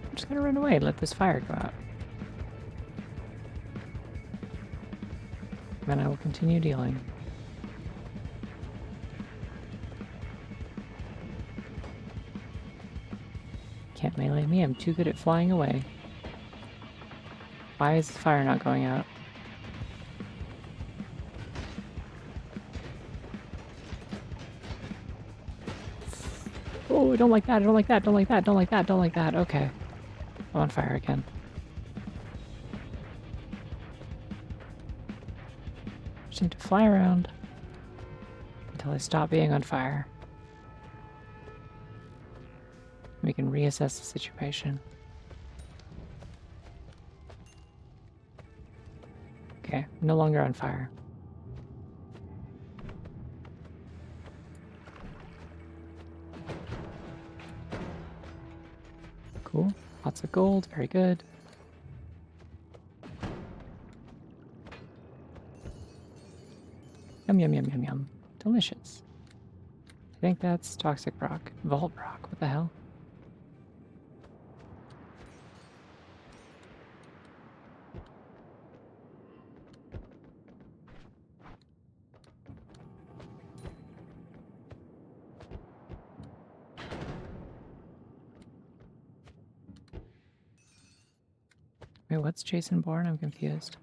I'm just gonna run away and let this fire go out. Then I will continue dealing. Can't melee me, I'm too good at flying away. Why is the fire not going out? Oh, I don't like that, I don't like that, don't like that, don't like that, don't like that. Okay. I'm on fire again. Just need to fly around until I stop being on fire. We can reassess the situation. Okay, no longer on fire. Cool. Lots of gold, very good. Yum, yum, yum, yum, yum. Delicious. I think that's toxic rock. Vault rock, what the hell? Wait, what's Jason Bourne? I'm confused.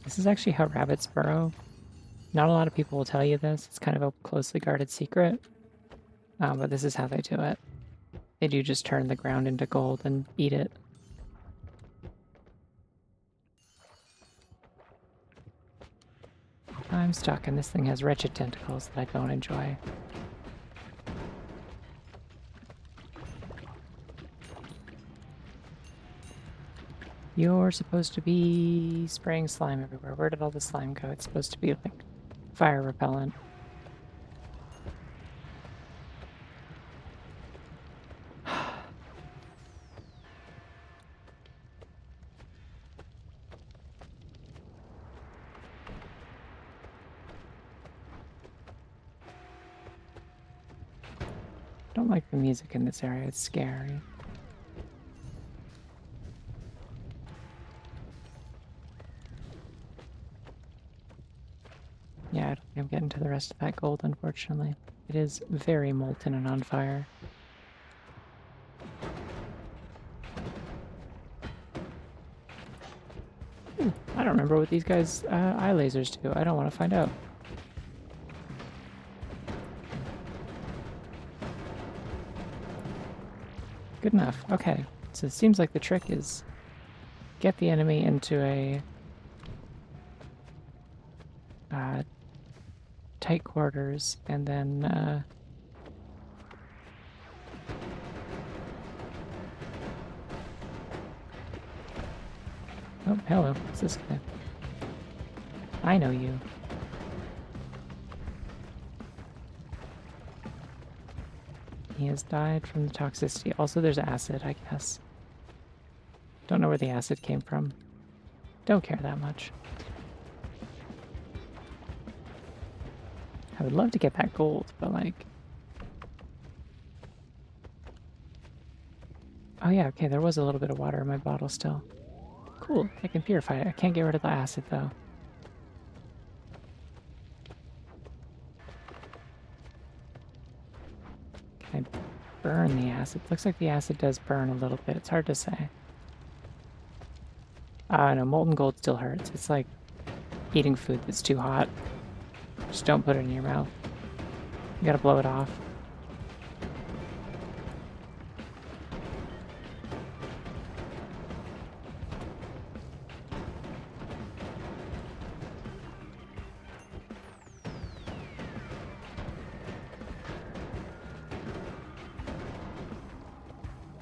This is actually how rabbits burrow. Not a lot of people will tell you this. It's kind of a closely guarded secret. But this is how they do it. They do just turn the ground into gold and eat it. I'm stuck, and this thing has wretched tentacles that I don't enjoy. You're supposed to be spraying slime everywhere. Where did all the slime go? It's supposed to be like fire repellent. Don't like the music in this area. It's scary. Yeah, I don't think I'm getting to the rest of that gold, unfortunately. It is very molten and on fire. I don't remember what these guys' eye lasers do. I don't want to find out. Good enough. Okay. So it seems like the trick is get the enemy into a tight quarters and then oh, hello. What's this guy? I know you. He has died from the toxicity. Also, there's acid, I guess. Don't know where the acid came from. Don't care that much. I would love to get that gold, but like... Oh yeah, okay, there was a little bit of water in my bottle still. Cool, I can purify it. I can't get rid of the acid, though. Can I burn the acid? Looks like the acid does burn a little bit. It's hard to say. No, molten gold still hurts. It's like eating food that's too hot. Just don't put it in your mouth. You gotta blow it off.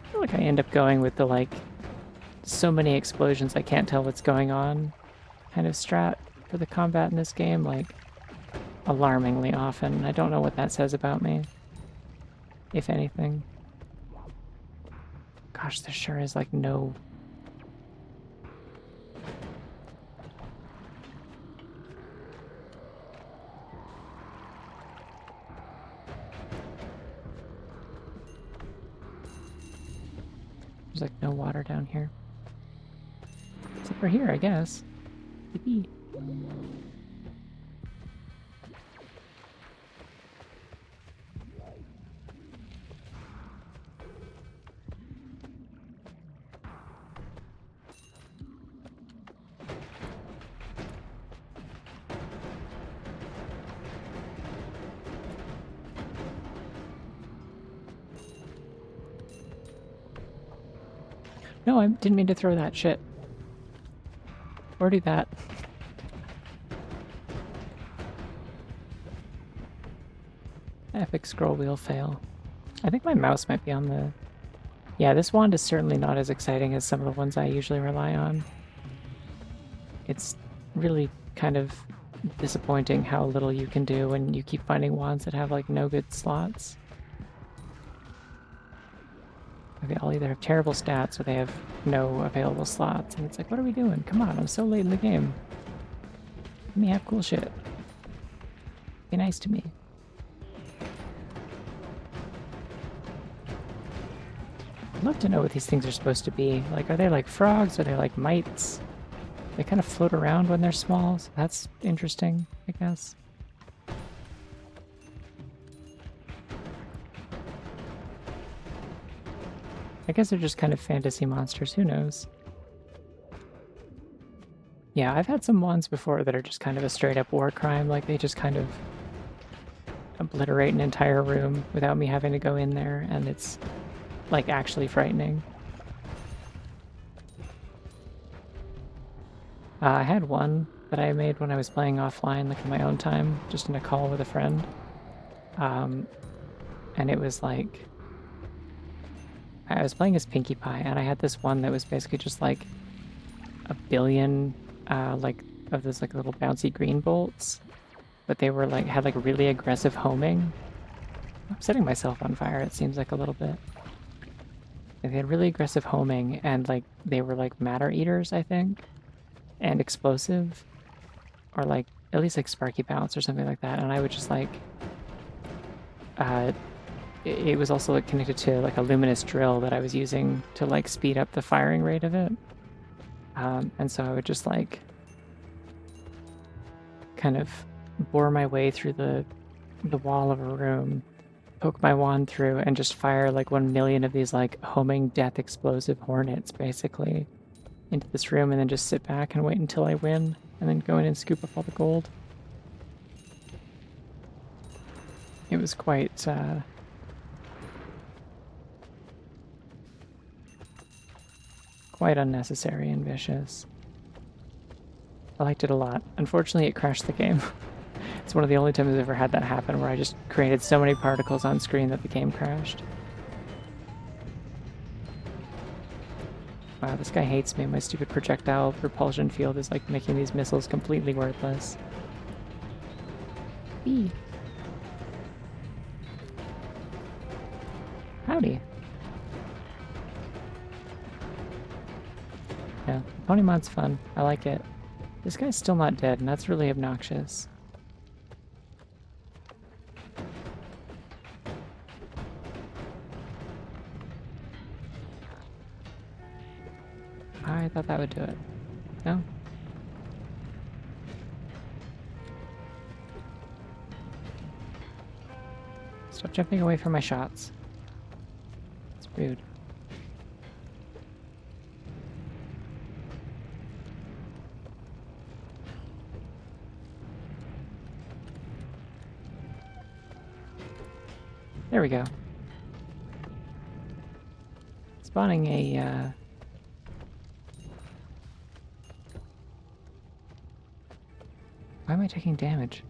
I feel like I end up going with the like so many explosions I can't tell what's going on kind of strat for the combat in this game, like alarmingly often. I don't know what that says about me, if anything. Gosh, there sure is like no... There's like no water down here. Except for here, I guess. Yippee. No, I didn't mean to throw that shit. Or do that. Epic scroll wheel fail. I think my mouse might be on the... Yeah, this wand is certainly not as exciting as some of the ones I usually rely on. It's really kind of disappointing how little you can do when you keep finding wands that have like no good slots. They all either have terrible stats or they have no available slots, and it's like, what are we doing? Come on, I'm so late in the game. Let me have cool shit. Be nice to me. I'd love to know what these things are supposed to be. Like, are they like frogs? Are they like mites? They kind of float around when they're small, so that's interesting, I guess. I guess they're just kind of fantasy monsters, who knows? Yeah, I've had some wands before that are just kind of a straight up war crime, like they just kind of obliterate an entire room without me having to go in there, and it's like actually frightening. I had one that I made when I was playing offline, like on my own time, just in a call with a friend. And it was like, I was playing as Pinkie Pie, and I had this one that was basically just like a billion, like of those like little bouncy green bolts, but they were like had like really aggressive homing. I'm setting myself on fire. It seems like a little bit. They had really aggressive homing, and like they were like matter eaters, I think, and explosive, or like at least like sparky bounce or something like that. And I would just like, it was also like connected to like a luminous drill that I was using to like speed up the firing rate of it. And so I would just like kind of bore my way through the wall of a room, poke my wand through, and just fire like 1,000,000 of these like homing death explosive hornets basically into this room, and then just sit back and wait until I win, and then go in and scoop up all the gold. It was quite quite unnecessary and vicious. I liked it a lot. Unfortunately, it crashed the game. It's one of the only times I've ever had that happen, where I just created so many particles on screen that the game crashed. Wow, this guy hates me. My stupid projectile repulsion field is like making these missiles completely worthless. Eee. Howdy. Yeah, Ponymod's fun. I like it. This guy's still not dead, and that's really obnoxious. I thought that would do it. No? Stop jumping away from my shots. It's rude. There we go. Spawning a, Why am I taking damage?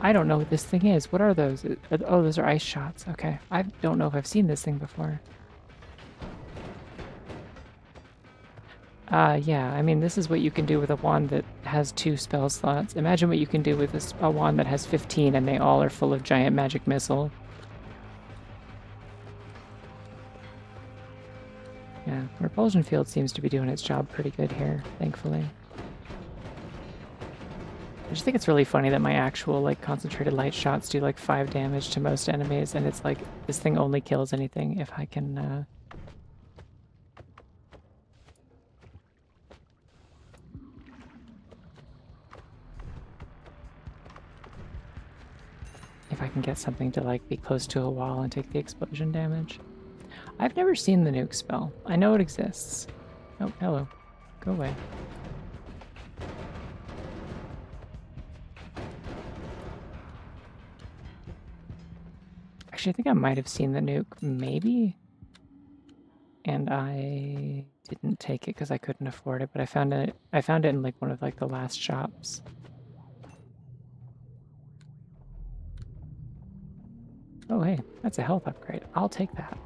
I don't know what this thing is. What are those? Oh, those are ice shots. Okay. I don't know if I've seen this thing before. Yeah, I mean, this is what you can do with a wand that has 2 spell slots. Imagine what you can do with a wand that has 15 and they all are full of giant magic missile. Yeah, repulsion field seems to be doing its job pretty good here, thankfully. I just think it's really funny that my actual like concentrated light shots do like 5 damage to most enemies, and it's like this thing only kills anything if I can if I can get something to like be close to a wall and take the explosion damage. I've never seen the nuke spell. I know it exists. Oh, hello. Go away. Actually, I think I might have seen the nuke, maybe? And I didn't take it because I couldn't afford it, but I found it in like one of like the last shops. Oh hey, that's a health upgrade. I'll take that.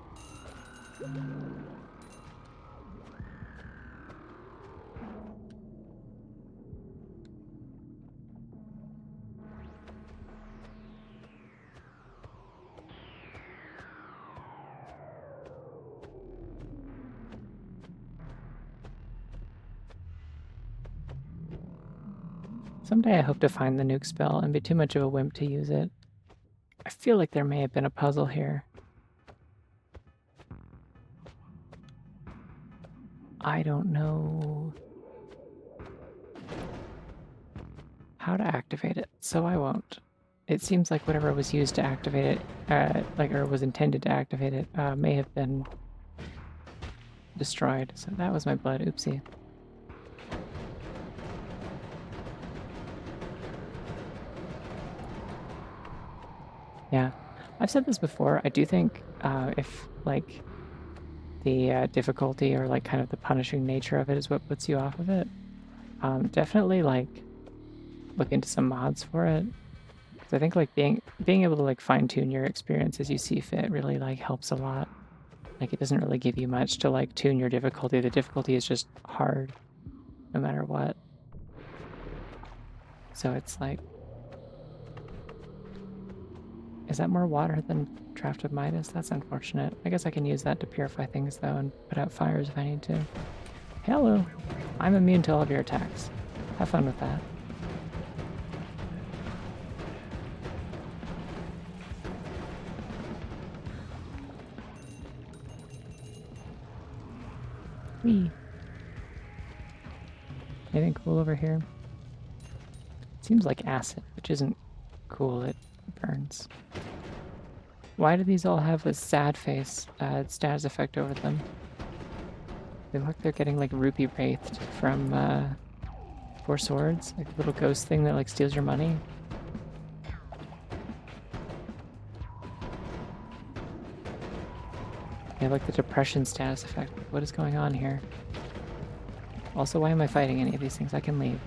Someday I hope to find the nuke spell and be too much of a wimp to use it. I feel like there may have been a puzzle here. I don't know how to activate it, so I won't. It seems like whatever was used to activate it, or was intended to activate it, may have been destroyed. So that was my blood. Oopsie. Yeah, I've said this before. I do think if like the difficulty or like kind of the punishing nature of it is what puts you off of it, definitely like look into some mods for it. Because I think like being able to like fine tune your experience as you see fit really like helps a lot. Like it doesn't really give you much to like tune your difficulty. The difficulty is just hard, no matter what. So it's like, is that more water than Draft of Midas? That's unfortunate. I guess I can use that to purify things though and put out fires if I need to. Hello. I'm immune to all of your attacks. Have fun with that. Whee. Anything cool over here? Seems like acid, which isn't cool. It burns. Why do these all have a sad face status effect over them? They look like they're getting like rupee wraithed from Four Swords, like a little ghost thing that like steals your money. They have like the depression status effect. What is going on here? Also, why am I fighting any of these things? I can leave.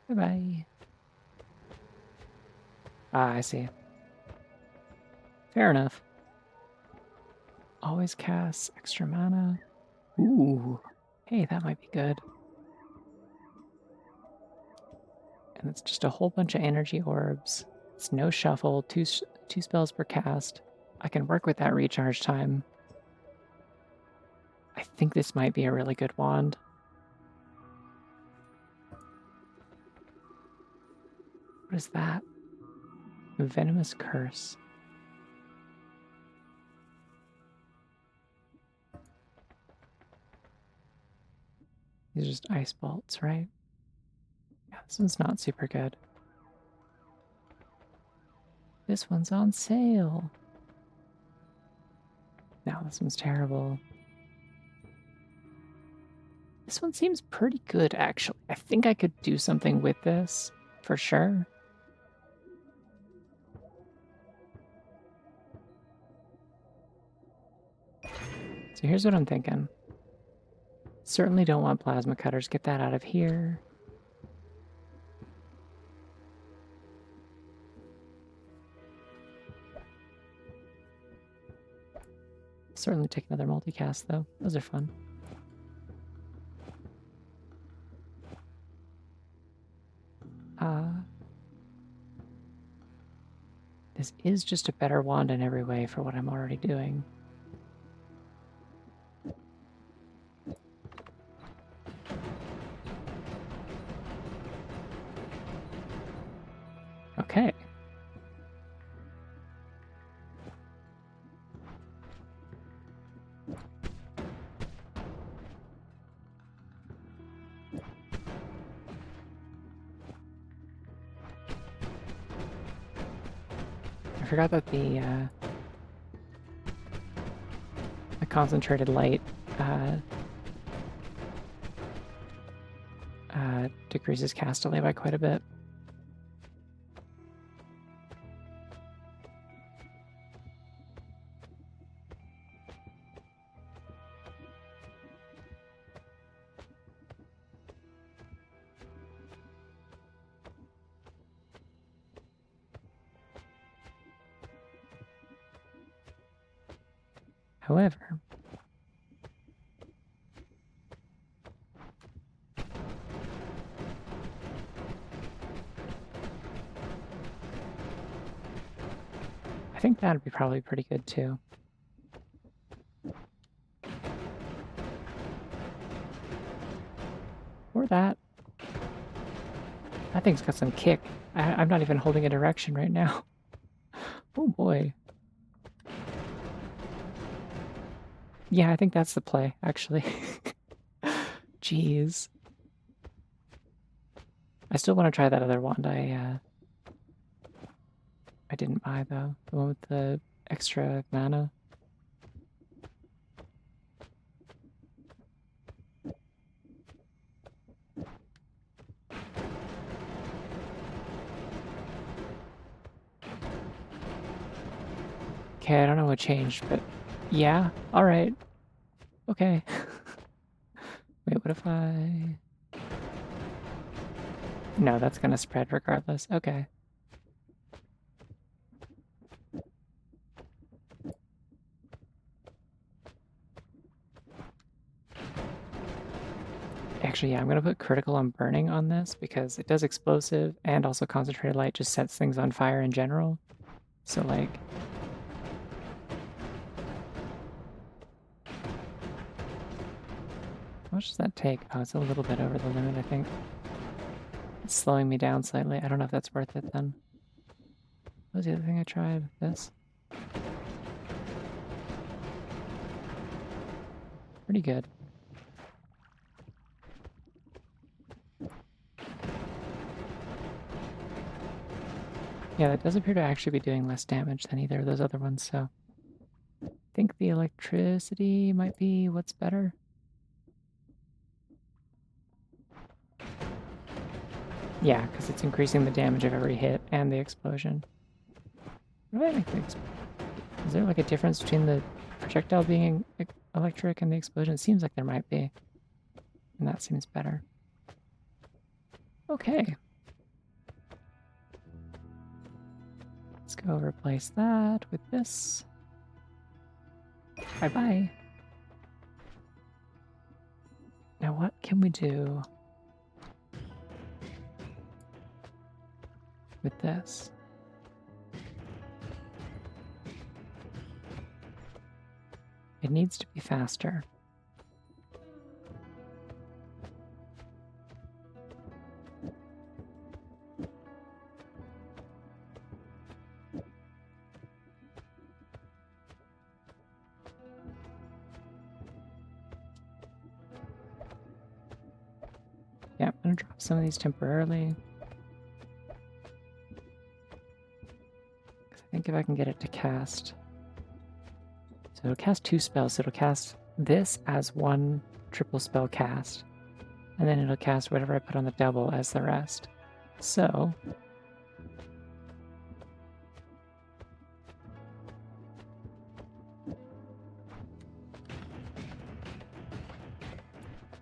Bye-bye. Ah, I see. Fair enough. Always cast extra mana. Ooh. Hey, that might be good. And it's just a whole bunch of energy orbs. It's no shuffle, two spells per cast. I can work with that recharge time. I think this might be a really good wand. What is that? Venomous Curse. These are just ice bolts, right? Yeah, this one's not super good. This one's on sale. No, this one's terrible. This one seems pretty good, actually. I think I could do something with this, for sure. So here's what I'm thinking. Certainly don't want plasma cutters. Get that out of here. Certainly take another multicast, though. Those are fun. This is just a better wand in every way for what I'm already doing. forgot that the concentrated light decreases cast delay by quite a bit. However, I think that'd be probably pretty good too. Or that. That thing's got some kick. I'm not even holding a direction right now. Oh boy. Yeah, I think that's the play, actually. Jeez. I still want to try that other wand I didn't buy though. The one with the extra mana. Okay, I don't know what changed, but yeah, alright. Okay. Wait, what if I... No, that's gonna spread regardless. Okay. Actually, yeah, I'm gonna put critical on burning on this because it does explosive and also concentrated light just sets things on fire in general. So like... How much does that take? Oh, it's a little bit over the limit, I think. It's slowing me down slightly. I don't know if that's worth it then. What was the other thing I tried? This? Pretty good. Yeah, that does appear to actually be doing less damage than either of those other ones, so... I think the electricity might be what's better. Yeah, because it's increasing the damage of every hit and the explosion. What do I make the Is there like a difference between the projectile being electric and the explosion? It seems like there might be. And that seems better. Okay. Let's go replace that with this. Bye-bye. Now what can we do with this? It needs to be faster. Yeah, I'm gonna drop some of these temporarily. I think if I can get it to cast... So it'll cast 2 spells, so it'll cast this as 1 triple spell cast. And then it'll cast whatever I put on the double as the rest. So...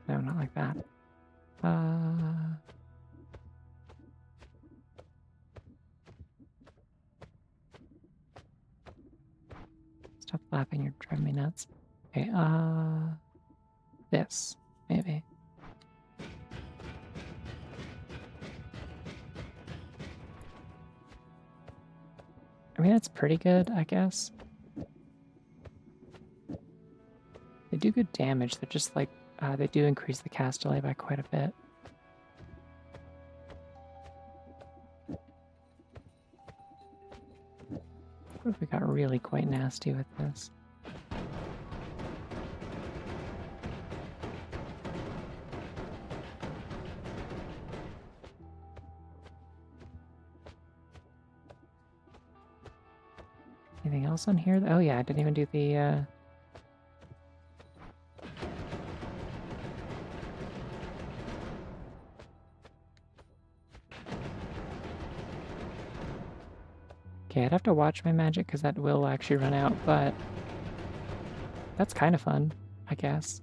No, not like that. Stop laughing, you're driving me nuts. Okay, this, maybe. I mean, that's pretty good, I guess. They do good damage, they're just like, they do increase the cast delay by quite a bit. What if we got really quite nasty with this? Anything else on here? Oh yeah, I didn't even do the Okay, I'd have to watch my magic because that will actually run out, but that's kind of fun, I guess.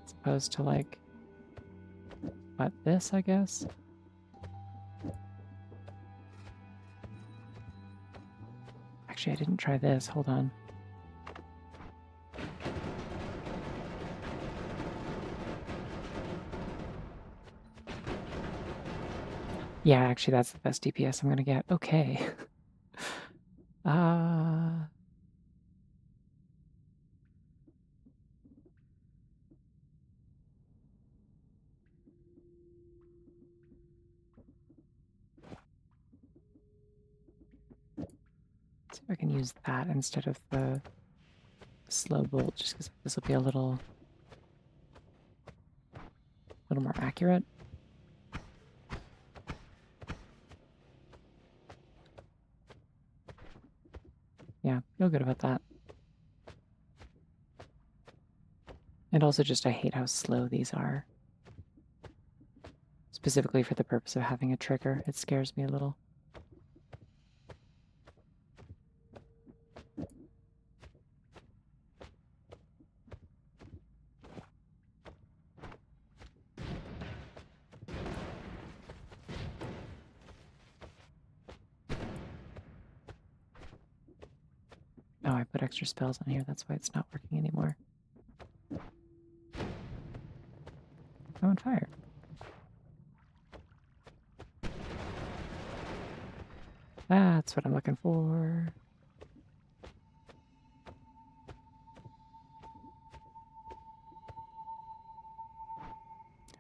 As opposed to like, what, this, I guess? Actually, I didn't try this. Hold on. Yeah, actually, that's the best DPS I'm gonna get. Okay. Uh, see if I can use that instead of the slow bolt, just because this will be a little more accurate. Yeah, feel good about that. And also just I hate how slow these are. Specifically for the purpose of having a trigger, it scares me a little. Oh, I put extra spells on here, that's why it's not working anymore. I'm on fire. That's what I'm looking for.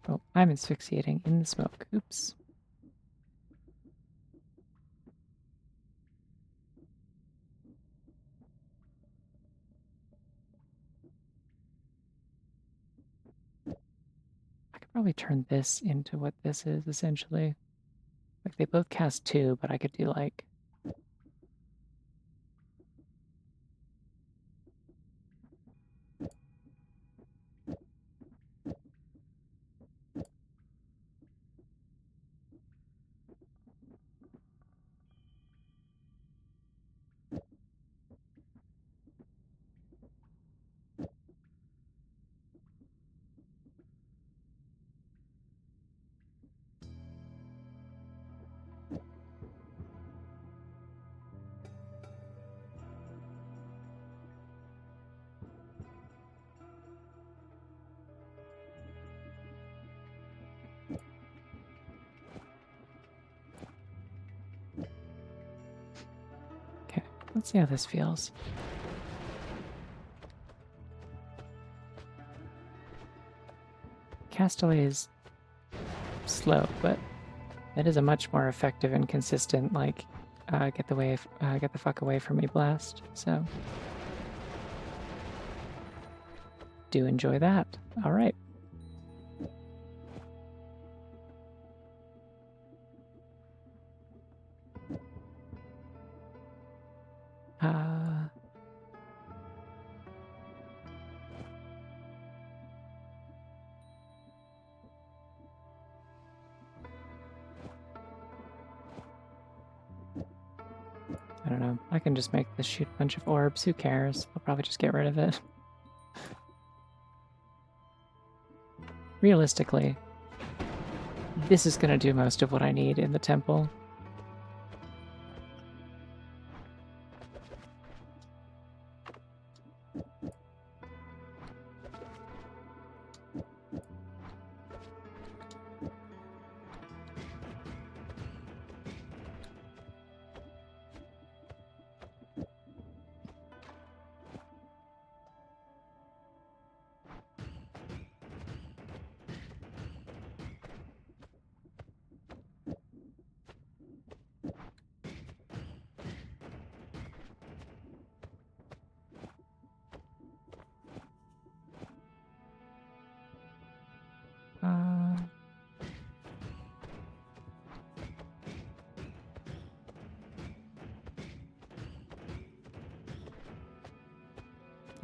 Oh, I'm asphyxiating in the smoke. Oops. I could probably turn this into what this is, essentially. Like, they both cast 2, but I could do, like... Okay, let's see how this feels. Cast delay is slow, but it is a much more effective and consistent, like, get the fuck away from me blast, so... Do enjoy that. Alright. Uh... I don't know. I can just make this shoot a bunch of orbs. Who cares? I'll probably just get rid of it. Realistically, this is going to do most of what I need in the temple.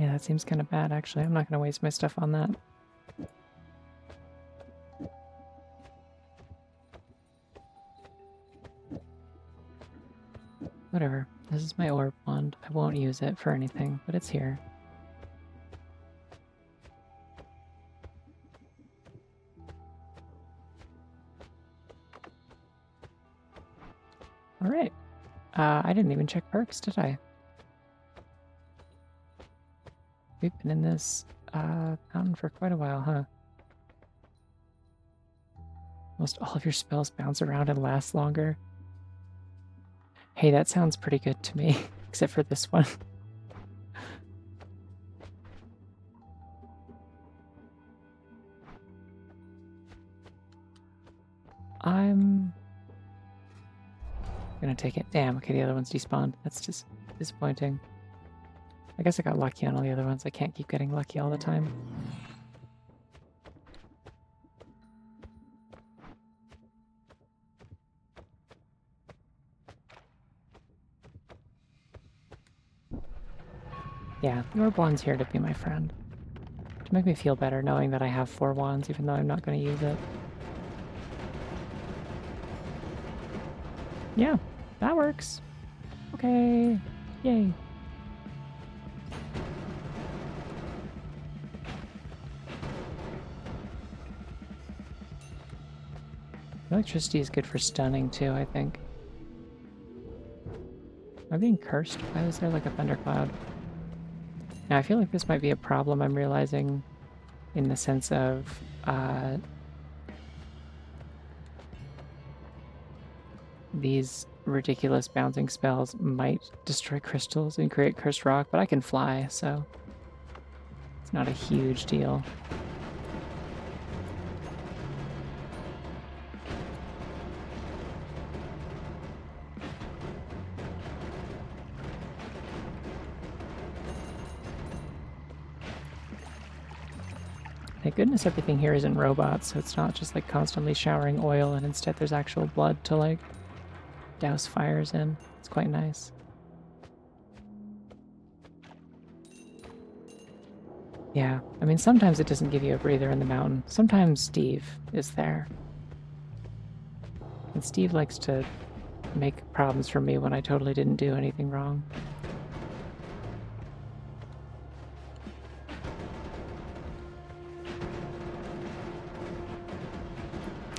Yeah, that seems kind of bad, actually. I'm not going to waste my stuff on that. Whatever. This is my orb wand. I won't use it for anything, but it's here. Alright. I didn't even check perks, did I? We've been in this mountain for quite a while, huh? Most all of your spells bounce around and last longer. Hey, that sounds pretty good to me, except for this one. I'm gonna take it. Damn, okay, the other one's despawned. That's just disappointing. I guess I got lucky on all the other ones. I can't keep getting lucky all the time. Yeah, your wand's here to be my friend. To make me feel better knowing that I have 4 wands, even though I'm not going to use it. Yeah, that works. Okay, yay. Electricity is good for stunning too, I think. Am I being cursed? Why was there like a thundercloud? Now I feel like this might be a problem I'm realizing in the sense of these ridiculous bouncing spells might destroy crystals and create cursed rock, but I can fly, so it's not a huge deal. Thank goodness everything here isn't robots, so it's not just like constantly showering oil and instead there's actual blood to like douse fires in. It's quite nice. Yeah, I mean sometimes it doesn't give you a breather in the mountain. Sometimes Steve is there. And Steve likes to make problems for me when I totally didn't do anything wrong.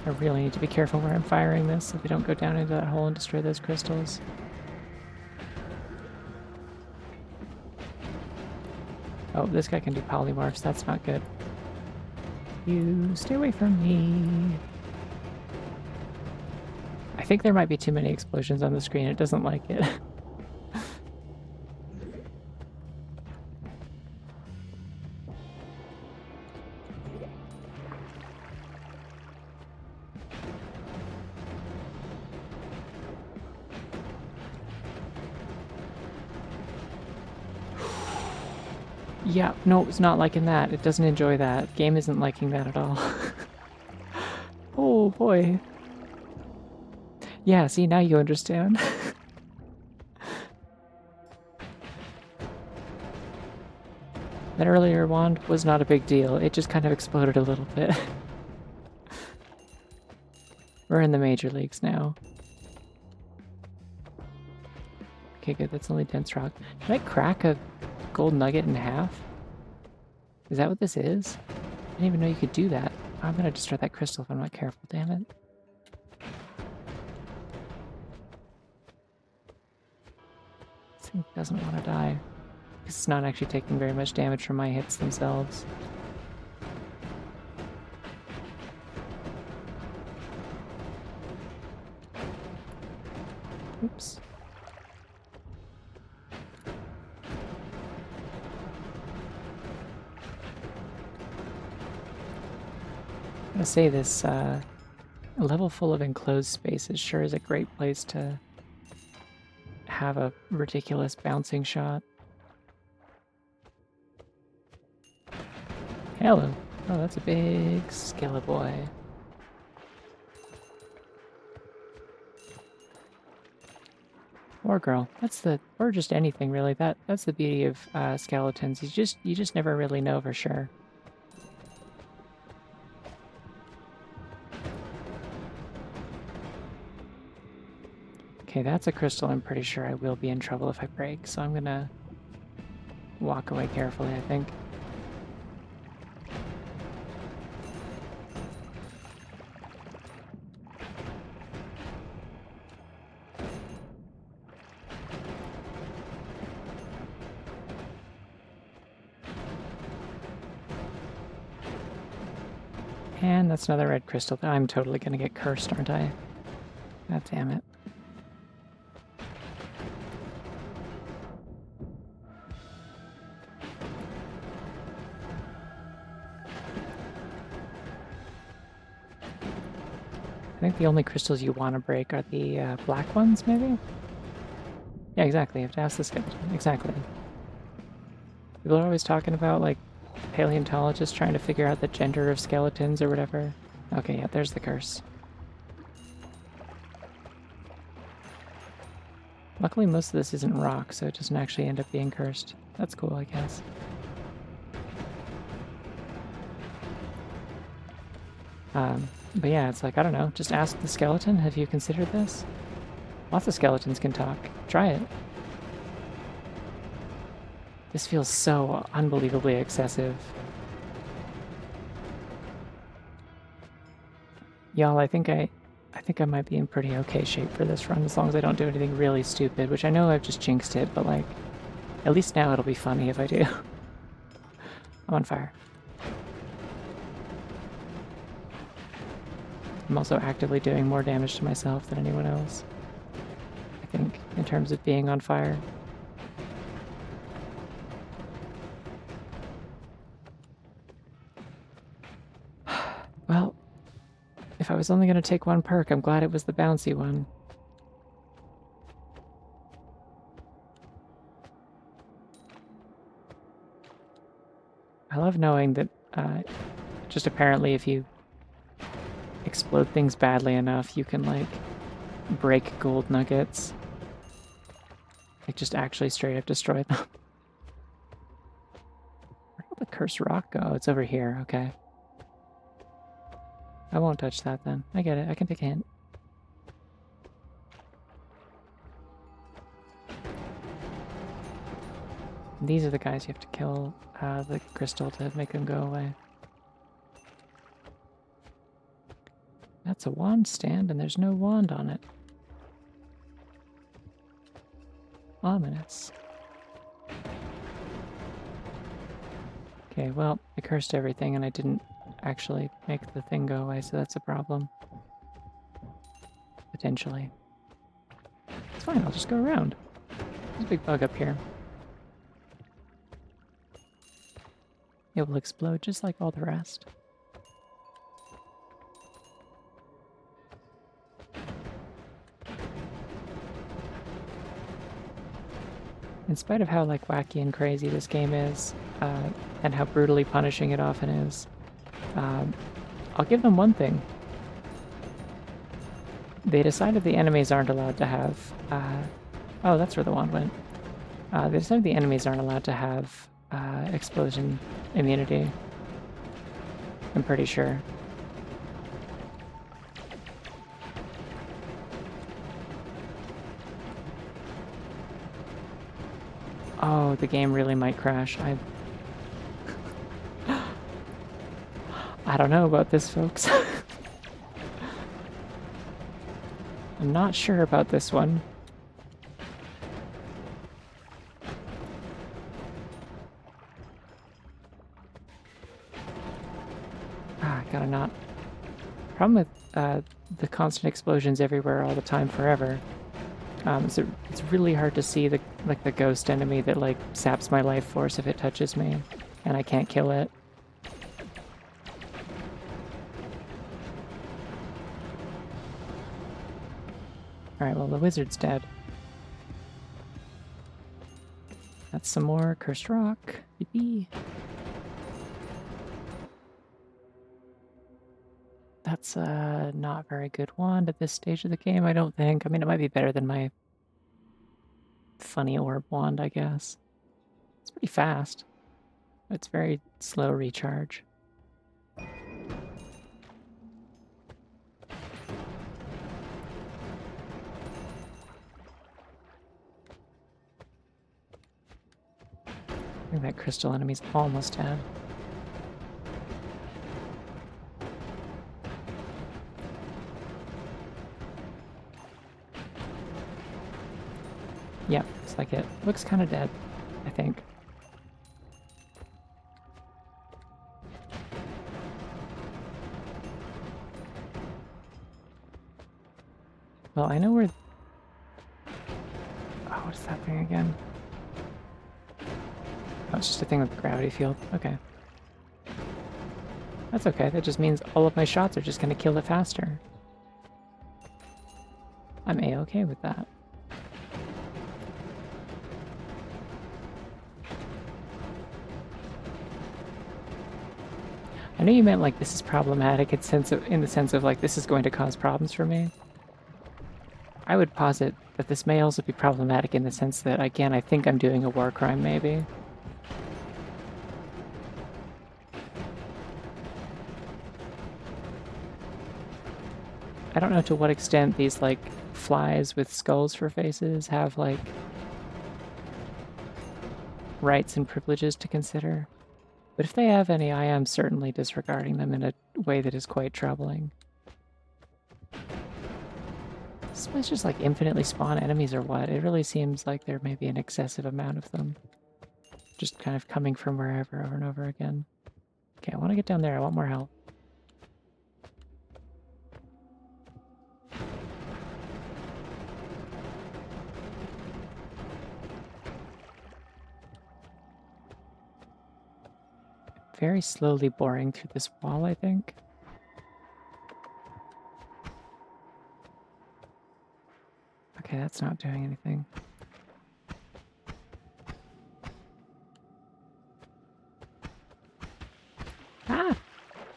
I really need to be careful where I'm firing this so they don't go down into that hole and destroy those crystals. Oh, this guy can do polymorphs. That's not good. You stay away from me. I think there might be too many explosions on the screen. It doesn't like it. Yeah, no, it's not liking that. It doesn't enjoy that. Game isn't liking that at all. Oh boy. Yeah, see, now you understand. That earlier wand was not a big deal. It just kind of exploded a little bit. We're in the major leagues now. Okay, good. That's only dense rock. Did I crack a gold nugget in half? Is that what this is? I didn't even know you could do that. I'm gonna destroy that crystal if I'm not careful, damn it. This thing doesn't want to die. Because it's not actually taking very much damage from my hits themselves. Oops. I'm gonna say this a level full of enclosed spaces sure is a great place to have a ridiculous bouncing shot. Hello. Oh, that's a big Skeleboy. Or girl. Or just anything really. That's the beauty of skeletons. You just never really know for sure. Okay, that's a crystal I'm pretty sure I will be in trouble if I break, so I'm gonna walk away carefully, I think. And that's another red crystal. I'm totally gonna get cursed, aren't I? God damn it. I think the only crystals you want to break are the black ones, maybe? Yeah, exactly. You have to ask the skeleton. Exactly. People are always talking about, like, paleontologists trying to figure out the gender of skeletons or whatever. Okay, yeah, there's the curse. Luckily, most of this isn't rock, so it doesn't actually end up being cursed. That's cool, I guess. But yeah, it's like, I don't know, just ask the skeleton, have you considered this? Lots of skeletons can talk. Try it. This feels so unbelievably excessive. Y'all, I think I might be in pretty okay shape for this run, as long as I don't do anything really stupid, which I know I've just jinxed it, but like, at least now it'll be funny if I do. I'm on fire. I'm also actively doing more damage to myself than anyone else, I think, in terms of being on fire. Well, if I was only going to take one perk, I'm glad it was the bouncy one. I love knowing that just apparently if you explode things badly enough, you can, like, break gold nuggets. Like, just actually straight up destroy them. Where did the cursed rock go? It's over here, okay. I won't touch that then. I get it, I can take a hint. These are the guys you have to kill the crystal to make them go away. That's a wand stand, and there's no wand on it. Ominous. Okay, well, I cursed everything, and I didn't actually make the thing go away, so that's a problem. Potentially. It's fine, I'll just go around. There's a big bug up here. It will explode just like all the rest. In spite of how, like, wacky and crazy this game is, and how brutally punishing it often is, I'll give them one thing. They decided the enemies aren't allowed to have, oh, that's where the wand went. They decided the enemies aren't allowed to have, explosion immunity. I'm pretty sure. Oh, the game really might crash. I don't know about this, folks. I'm not sure about this one. Gotta not. Problem with the constant explosions everywhere all the time forever. So it's really hard to see the ghost enemy that, like, saps my life force if it touches me, and I can't kill it. Alright, well, the wizard's dead. That's some more cursed rock. Yippee. That's not very good wand at this stage of the game, I don't think. I mean, it might be better than my funny orb wand, I guess. It's pretty fast. It's very slow recharge. I think that crystal enemy's almost dead. Yeah, looks like it. Looks kind of dead, I think. Well, I know where... Oh, what is that thing again? Oh, it's just a thing with the gravity field. Okay. That's okay. That just means all of my shots are just going to kill it faster. I'm A-okay with that. I know you meant like this is problematic in the sense of like this is going to cause problems for me. I would posit that this may also be problematic in the sense that, again, I think I'm doing a war crime, maybe. I don't know to what extent these, like, flies with skulls for faces have, like, rights and privileges to consider. But if they have any, I am certainly disregarding them in a way that is quite troubling. This place just, like, infinitely spawn enemies or what? It really seems like there may be an excessive amount of them. Just kind of coming from wherever over and over again. Okay, I want to get down there. I want more help. Very slowly boring through this wall, I think. Okay, that's not doing anything. Ah!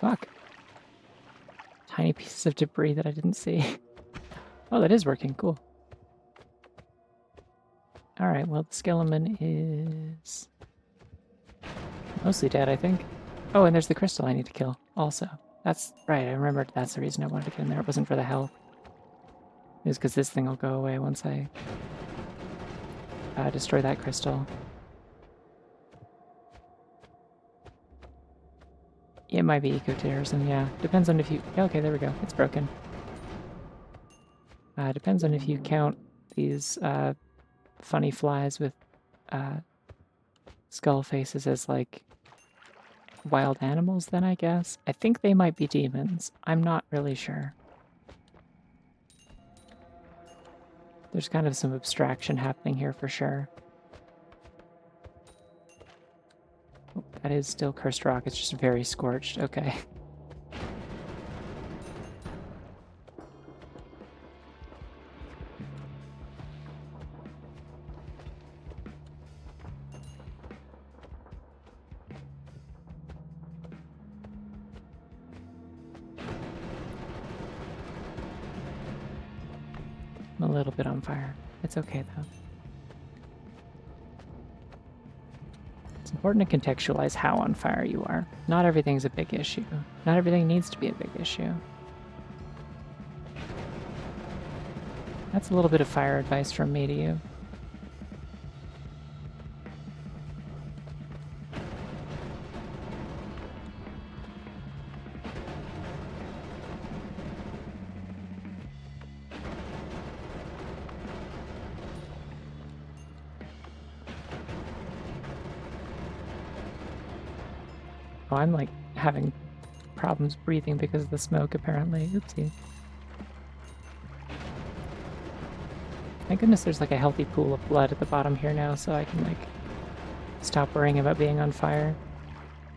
Fuck. Tiny pieces of debris that I didn't see. Oh, that is working. Cool. Alright, well, the skeleton is mostly dead, I think. Oh, and there's the crystal I need to kill, also. That's right, I remembered that's the reason I wanted to get in there. It wasn't for the health. It was because this thing will go away once I destroy that crystal. It might be eco-terrorism, yeah. Depends on if you... Okay, there we go. It's broken. Depends on if you count these funny flies with skull faces as, like, wild animals, then, I guess. I think they might be demons. I'm not really sure. There's kind of some abstraction happening here for sure. Oh, that is still cursed rock. It's just very scorched. Okay. I'm a little bit on fire. It's okay, though. It's important to contextualize how on fire you are. Not everything's a big issue. Not everything needs to be a big issue. That's a little bit of fire advice from me to you. Oh, I'm like having problems breathing because of the smoke, apparently. Oopsie. Thank goodness there's like a healthy pool of blood at the bottom here now, so I can like stop worrying about being on fire.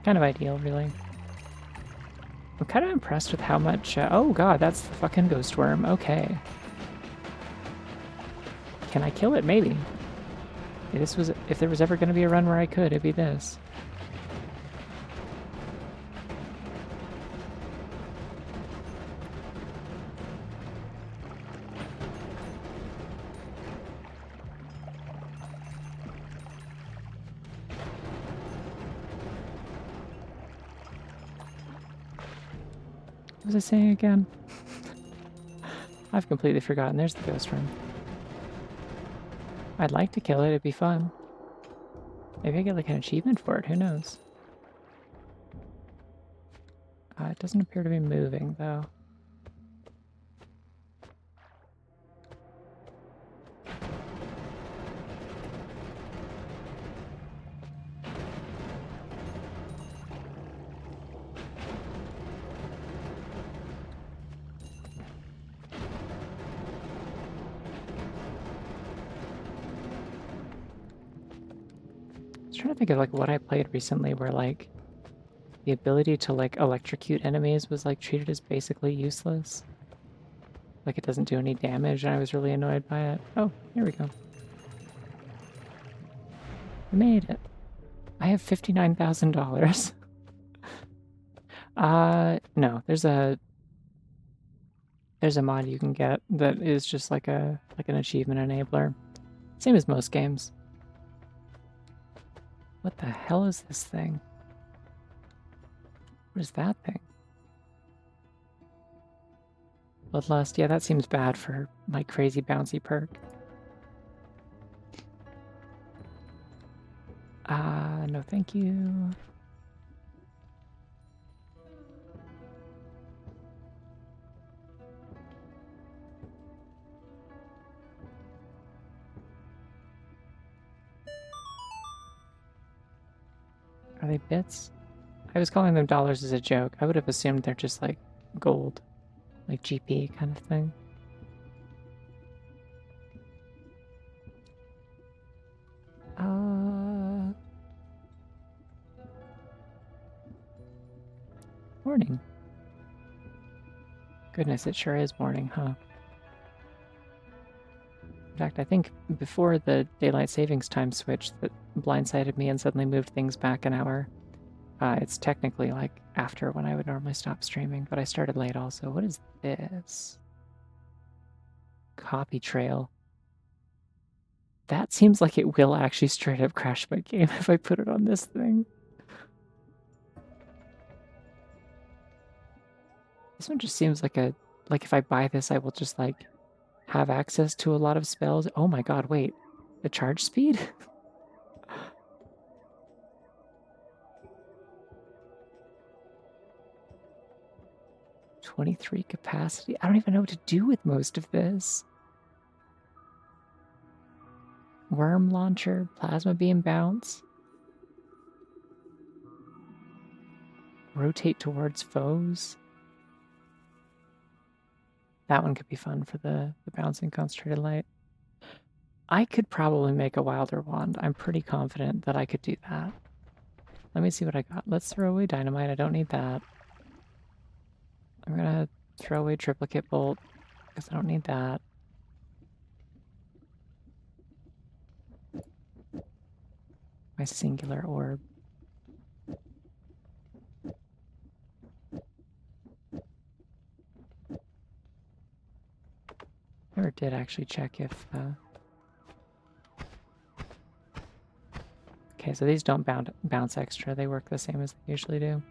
Kind of ideal, really. I'm kind of impressed with how much... oh god, that's the fucking ghost worm. Okay. Can I kill it? Maybe. If there was ever going to be a run where I could, it'd be this. What was I saying again? I've completely forgotten. There's the ghost room. I'd like to kill it. It'd be fun. Maybe I get like an achievement for it. Who knows? It doesn't appear to be moving though. I was trying to think of like what I played recently where like the ability to like electrocute enemies was like treated as basically useless. Like it doesn't do any damage and I was really annoyed by it. Oh, here we go. We made it. I have $59,000. No, there's a mod you can get that is just like an achievement enabler. Same as most games. What the hell is this thing? What is that thing? Bloodlust, yeah, that seems bad for my crazy bouncy perk. No thank you. Are they bits? I was calling them dollars as a joke. I would have assumed they're just like gold, like GP kind of thing. Morning. Goodness, it sure is morning, huh? In fact, I think before the daylight savings time switch that blindsided me and suddenly moved things back an hour, it's technically like after when I would normally stop streaming, but I started late also. What is this? Copy trail. That seems like it will actually straight up crash my game if I put it on this thing. This one just seems like like if I buy this, I will just like have access to a lot of spells. Oh my god, wait. The charge speed? 23 capacity. I don't even know what to do with most of this. Worm launcher, plasma beam bounce. Rotate towards foes. That one could be fun for the bouncing concentrated light. I could probably make a wilder wand. I'm pretty confident that I could do that. Let me see what I got. Let's throw away dynamite. I don't need that. I'm gonna throw away triplicate bolt because I don't need that. My singular orb. Never did actually check if okay, so these don't bounce extra. They work the same as they usually do.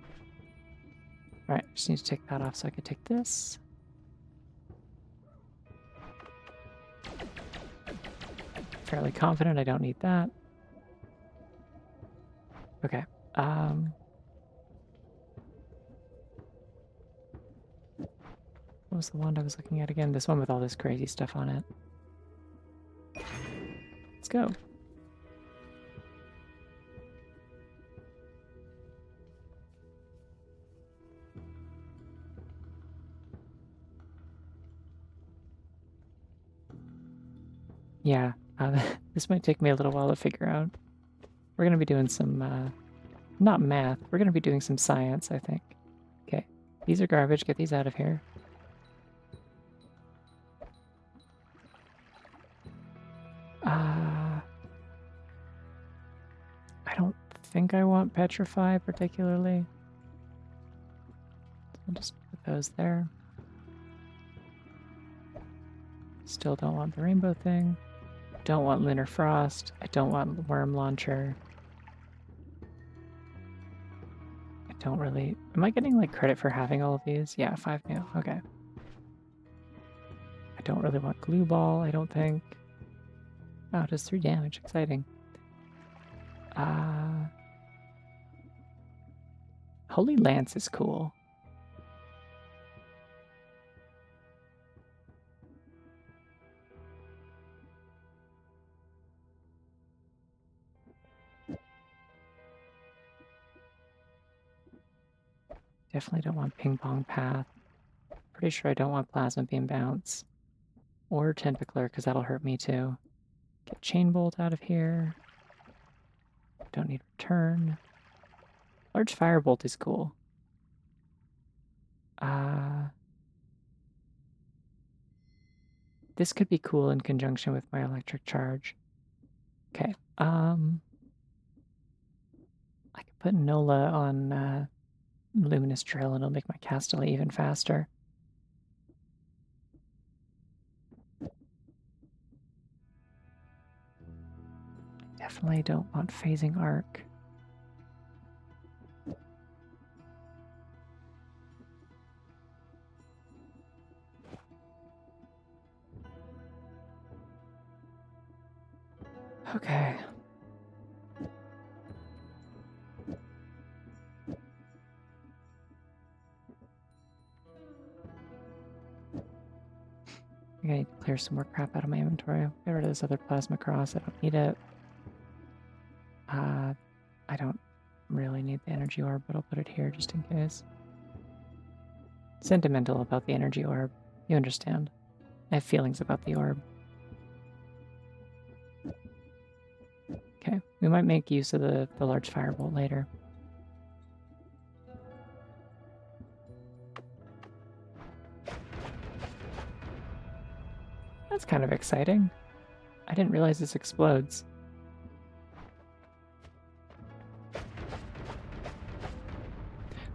Alright, just need to take that off so I can take this. Fairly confident I don't need that. Okay. What was the wand I was looking at again? This one with all this crazy stuff on it. Let's go. Yeah, this might take me a little while to figure out. We're going to be doing some, not math, we're going to be doing some science, I think. Okay, these are garbage, get these out of here. I don't think I want petrify particularly. I'll just put those there. Still don't want the rainbow thing. Don't want lunar frost. I don't want worm launcher. I don't really... Am I getting, like, credit for having all of these? Yeah, 5 new. Okay. I don't really want glue ball, I don't think. Oh, it does 3 damage. Exciting. Holy Lance is cool. Definitely don't want Ping Pong Path. Pretty sure I don't want Plasma Beam Bounce. Or Tentacler, because that'll hurt me too. Get Chain Bolt out of here. Don't need Return. Large Firebolt is cool. This could be cool in conjunction with my Electric Charge. Okay, I could put Nola on Luminous Drill and it'll make my Castelli even faster. Definitely don't want Phasing Arc. Okay. I need to clear some more crap out of my inventory. Get rid of this other Plasma Cross. I don't need it. I don't really need the Energy Orb, but I'll put it here just in case. Sentimental about the Energy Orb. You understand. I have feelings about the orb. Okay, we might make use of the large firebolt later. That's kind of exciting. I didn't realize this explodes.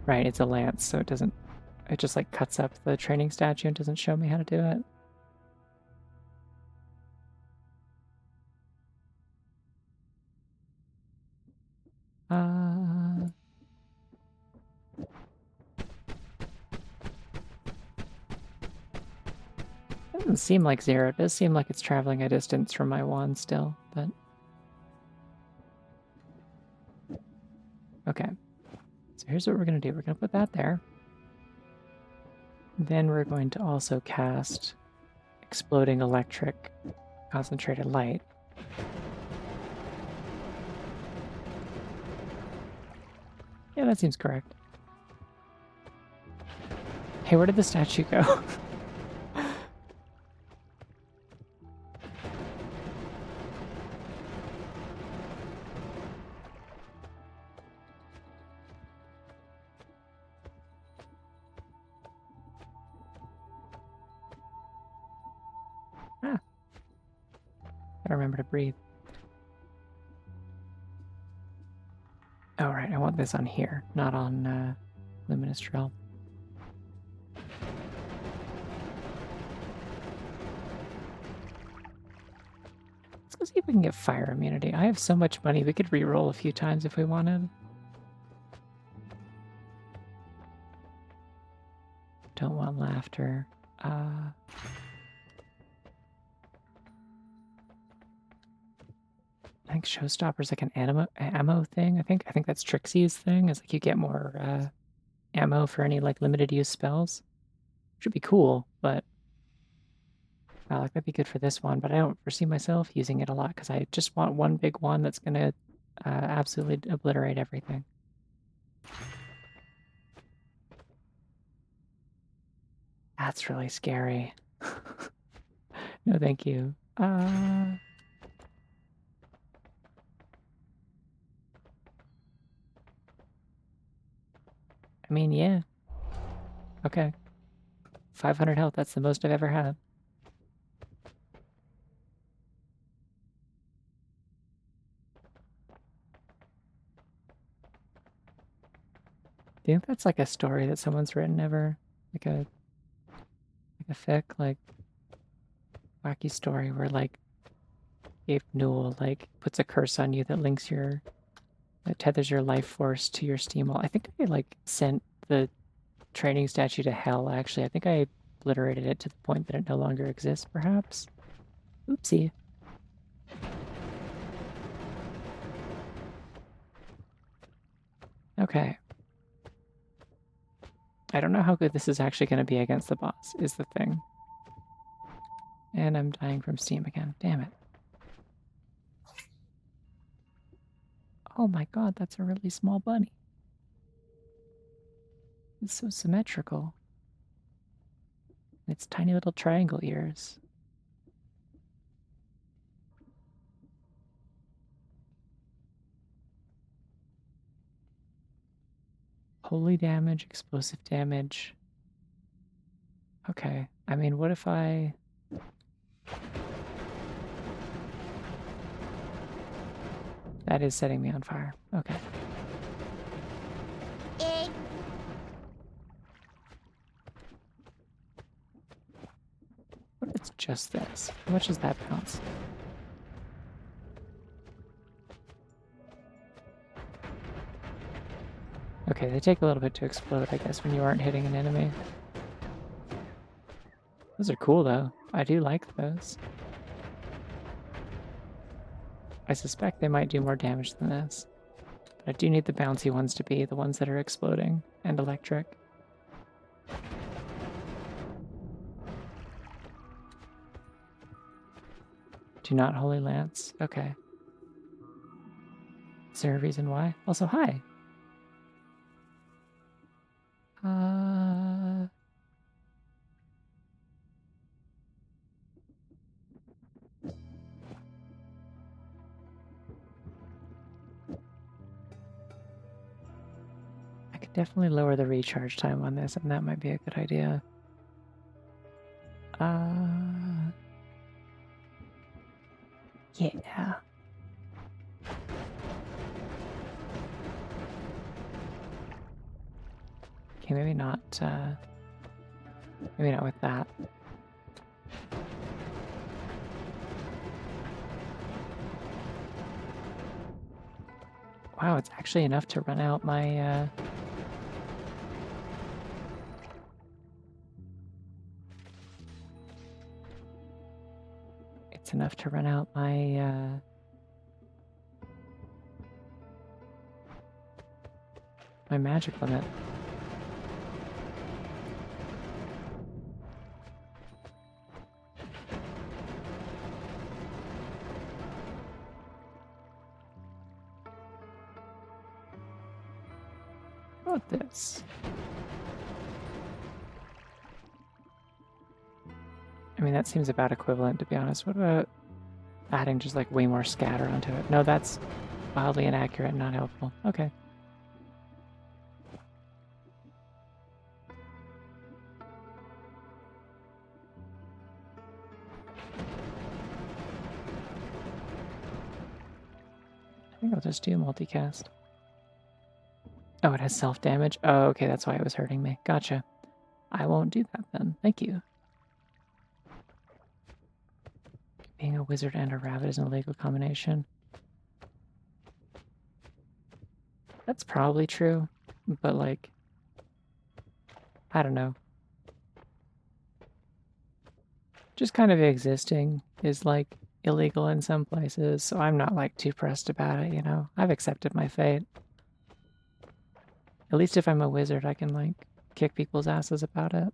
Right, it's a lance, so it doesn't... It just like cuts up the training statue and doesn't show me how to do it. It doesn't seem like zero. It does seem like it's traveling a distance from my wand still, but... Okay. So here's what we're going to do. We're going to put that there. Then we're going to also cast Exploding Electric Concentrated Light. Yeah, that seems correct. Hey, where did the statue go? Gotta remember to breathe. Oh, right, I want this on here, not on Luminous Drill. Let's go see if we can get fire immunity. I have so much money, we could re-roll a few times if we wanted. Don't want laughter. I think Showstopper's like an ammo thing. I think that's Trixie's thing. Is like you get more ammo for any like limited use spells. Which would be cool, but like that'd be good for this one. But I don't foresee myself using it a lot because I just want one big one that's gonna absolutely obliterate everything. That's really scary. No, thank you. I mean, yeah. Okay. 500 health, that's the most I've ever had. Do you think that's like a story that someone's written ever? Like a fic, like wacky story where like Gabe Newell like puts a curse on you that links your That tethers your life force to your steam wall. I think I like sent the training statue to hell, actually. I think I obliterated it to the point that it no longer exists, perhaps. Oopsie. Okay. I don't know how good this is actually going to be against the boss, is the thing. And I'm dying from steam again. Damn it. Oh my god, that's a really small bunny. It's so symmetrical. Its tiny little triangle ears. Holy damage, explosive damage. Okay. I mean, what if I... That is setting me on fire. Okay. What if it's just this? How much does that bounce? Okay, they take a little bit to explode, I guess, when you aren't hitting an enemy. Those are cool, though. I do like those. I suspect they might do more damage than this. But I do need the bouncy ones to be the ones that are exploding and electric. Do not Holy Lance. Okay. Is there a reason why? Also, hi. I could definitely lower the recharge time on this, and that might be a good idea. Yeah. Okay, maybe not with that. Wow, it's actually enough to run out my it's enough to run out my my magic limit. How about this? I mean, that seems about equivalent, to be honest. What about adding just like way more scatter onto it? No, that's wildly inaccurate and not helpful. Okay. I think I'll just do multicast. Oh, it has self-damage? Oh, okay, that's why it was hurting me. Gotcha. I won't do that then. Thank you. Being a wizard and a rabbit is an illegal combination. That's probably true, but like, I don't know. Just kind of existing is like illegal in some places, so I'm not like too pressed about it, you know? I've accepted my fate. At least if I'm a wizard, I can like kick people's asses about it.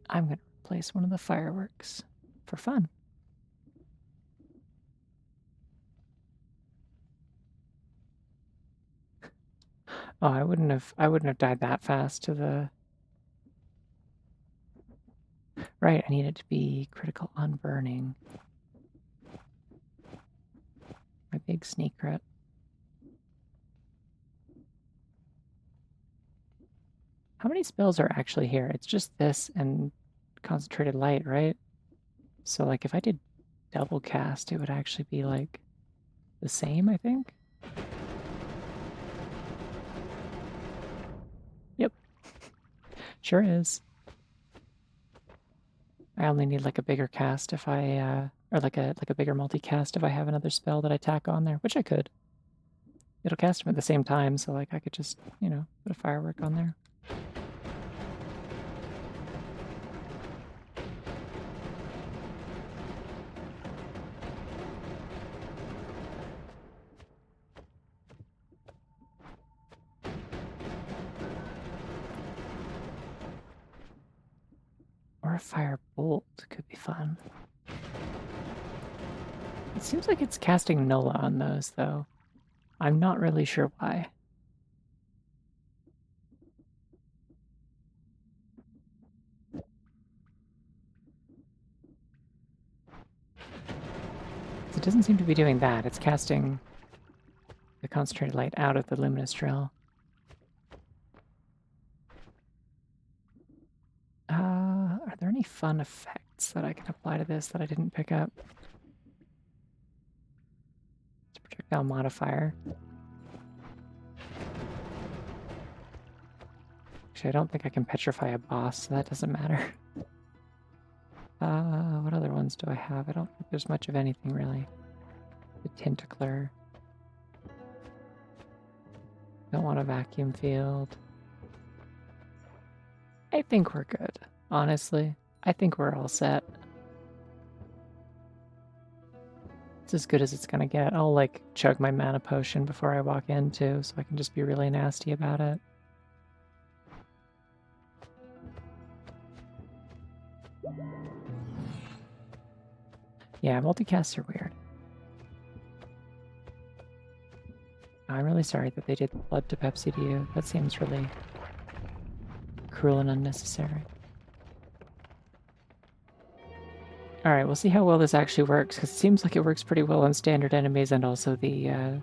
I'm gonna replace one of the fireworks for fun. Oh, I wouldn't have died that fast to the... Right, I need it to be critical on burning. My big sneak crit. How many spells are actually here? It's just this and concentrated light, right? So like if I did double cast, it would actually be like the same, I think. Sure is. I only need like a bigger cast if I or like a bigger multicast if I have another spell that I tack on there, which I could. It'll cast them at the same time, so like I could just, you know, put a firework on there. Or a fire bolt could be fun. It seems like it's casting Nulla on those, though. I'm not really sure why. It doesn't seem to be doing that. It's casting the concentrated light out of the luminous drill. Are there any fun effects that I can apply to this that I didn't pick up? It's a projectile modifier. Actually, I don't think I can petrify a boss, so that doesn't matter. What other ones do I have? I don't think there's much of anything, really. The Tentacler. Don't want a vacuum field. I think we're good, honestly. I think we're all set. It's as good as it's gonna get. I'll, like, chug my mana potion before I walk in, too, so I can just be really nasty about it. Yeah, multicasts are weird. I'm really sorry that they did blood to Pepsi to you. That seems really cruel and unnecessary. Alright, we'll see how well this actually works, because it seems like it works pretty well on standard enemies and also the,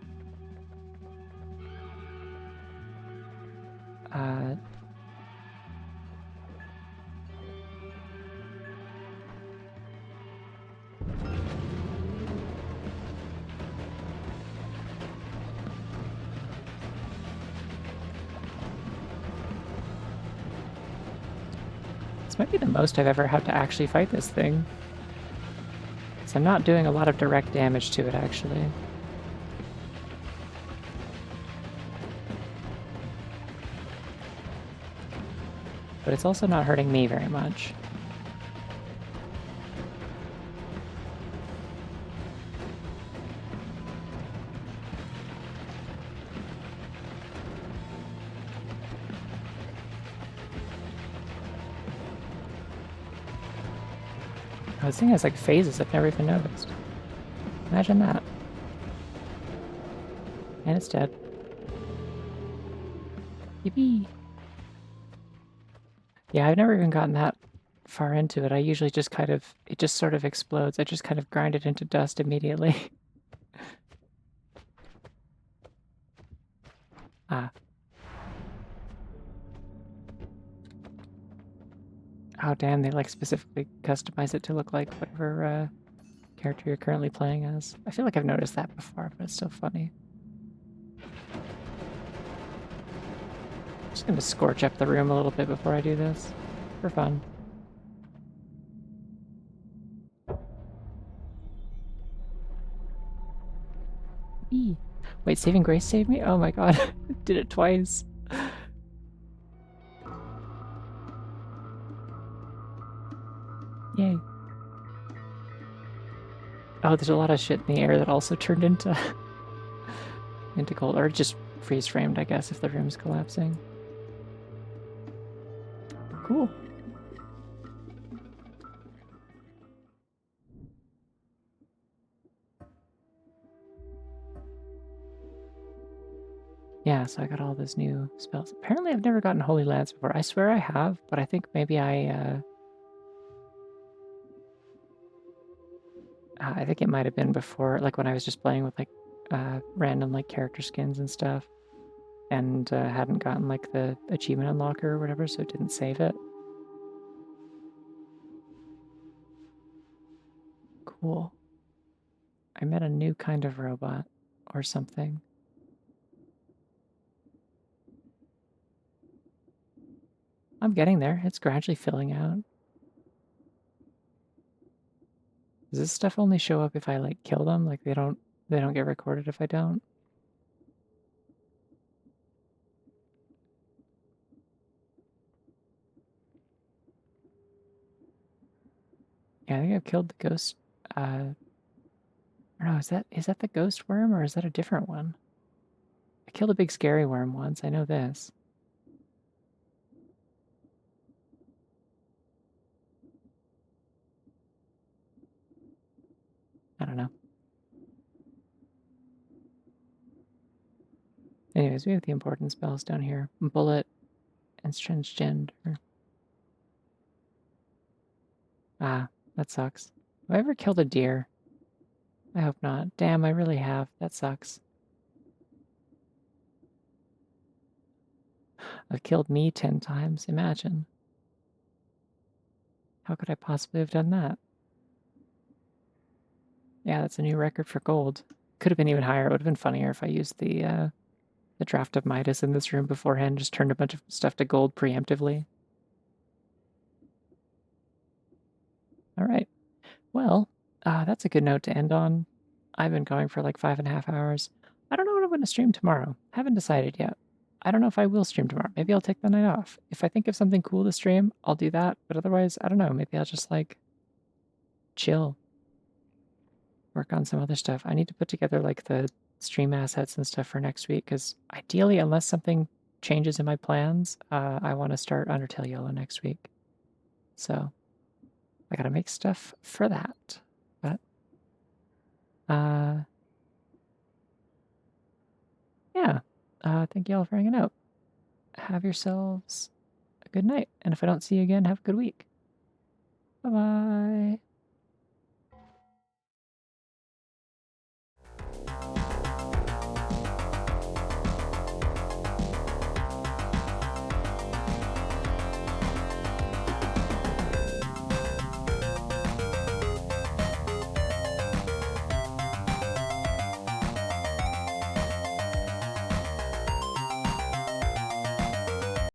This might be the most I've ever had to actually fight this thing. Because I'm not doing a lot of direct damage to it, actually. But it's also not hurting me very much. Oh, this thing has like phases I've never even noticed. Imagine that. And it's dead. Yippee! Yeah, I've never even gotten that far into it. I usually just kind of, it just sort of explodes. I just kind of grind it into dust immediately. Ah. Oh damn, they like specifically customize it to look like whatever character you're currently playing as. I feel like I've noticed that before, but it's still funny. Just gonna scorch up the room a little bit before I do this, for fun. Eee. Wait, Saving Grace saved me? Oh my god, did it twice. Yay. Oh, there's a lot of shit in the air that also turned into into gold, or just freeze framed, I guess, if the room's collapsing. Cool. Yeah, so I got all those new spells. Apparently I've never gotten Holy Lance before. I swear I have, but I think maybe I think it might have been before, like when I was just playing with like random like character skins and stuff, and hadn't gotten like the achievement unlocker or whatever, so it didn't save it. Cool. I met a new kind of robot or something. I'm getting there. It's gradually filling out. Does this stuff only show up if I like kill them? Like they don't get recorded if I don't? Yeah, I think I've killed the ghost. I don't know. Is that the ghost worm or is that a different one? I killed a big scary worm once. I know this. I don't know. Anyways, we have the important spells down here. Bullet and transgender. Ah, that sucks. Have I ever killed a deer? I hope not. Damn, I really have. That sucks. I've killed me 10 times. Imagine. How could I possibly have done that? Yeah, that's a new record for gold. Could have been even higher. It would have been funnier if I used the draft of Midas in this room beforehand, just turned a bunch of stuff to gold preemptively. All right. Well, that's a good note to end on. I've been going for like 5.5 hours. I don't know what I'm going to stream tomorrow. Haven't decided yet. I don't know if I will stream tomorrow. Maybe I'll take the night off. If I think of something cool to stream, I'll do that. But otherwise, I don't know. Maybe I'll just like chill, work on some other stuff. I need to put together like the stream assets and stuff for next week because ideally, unless something changes in my plans, I want to start Undertale Yellow next week. So I gotta make stuff for that. But yeah. Thank you all for hanging out. Have yourselves a good night. And if I don't see you again, have a good week. Bye bye.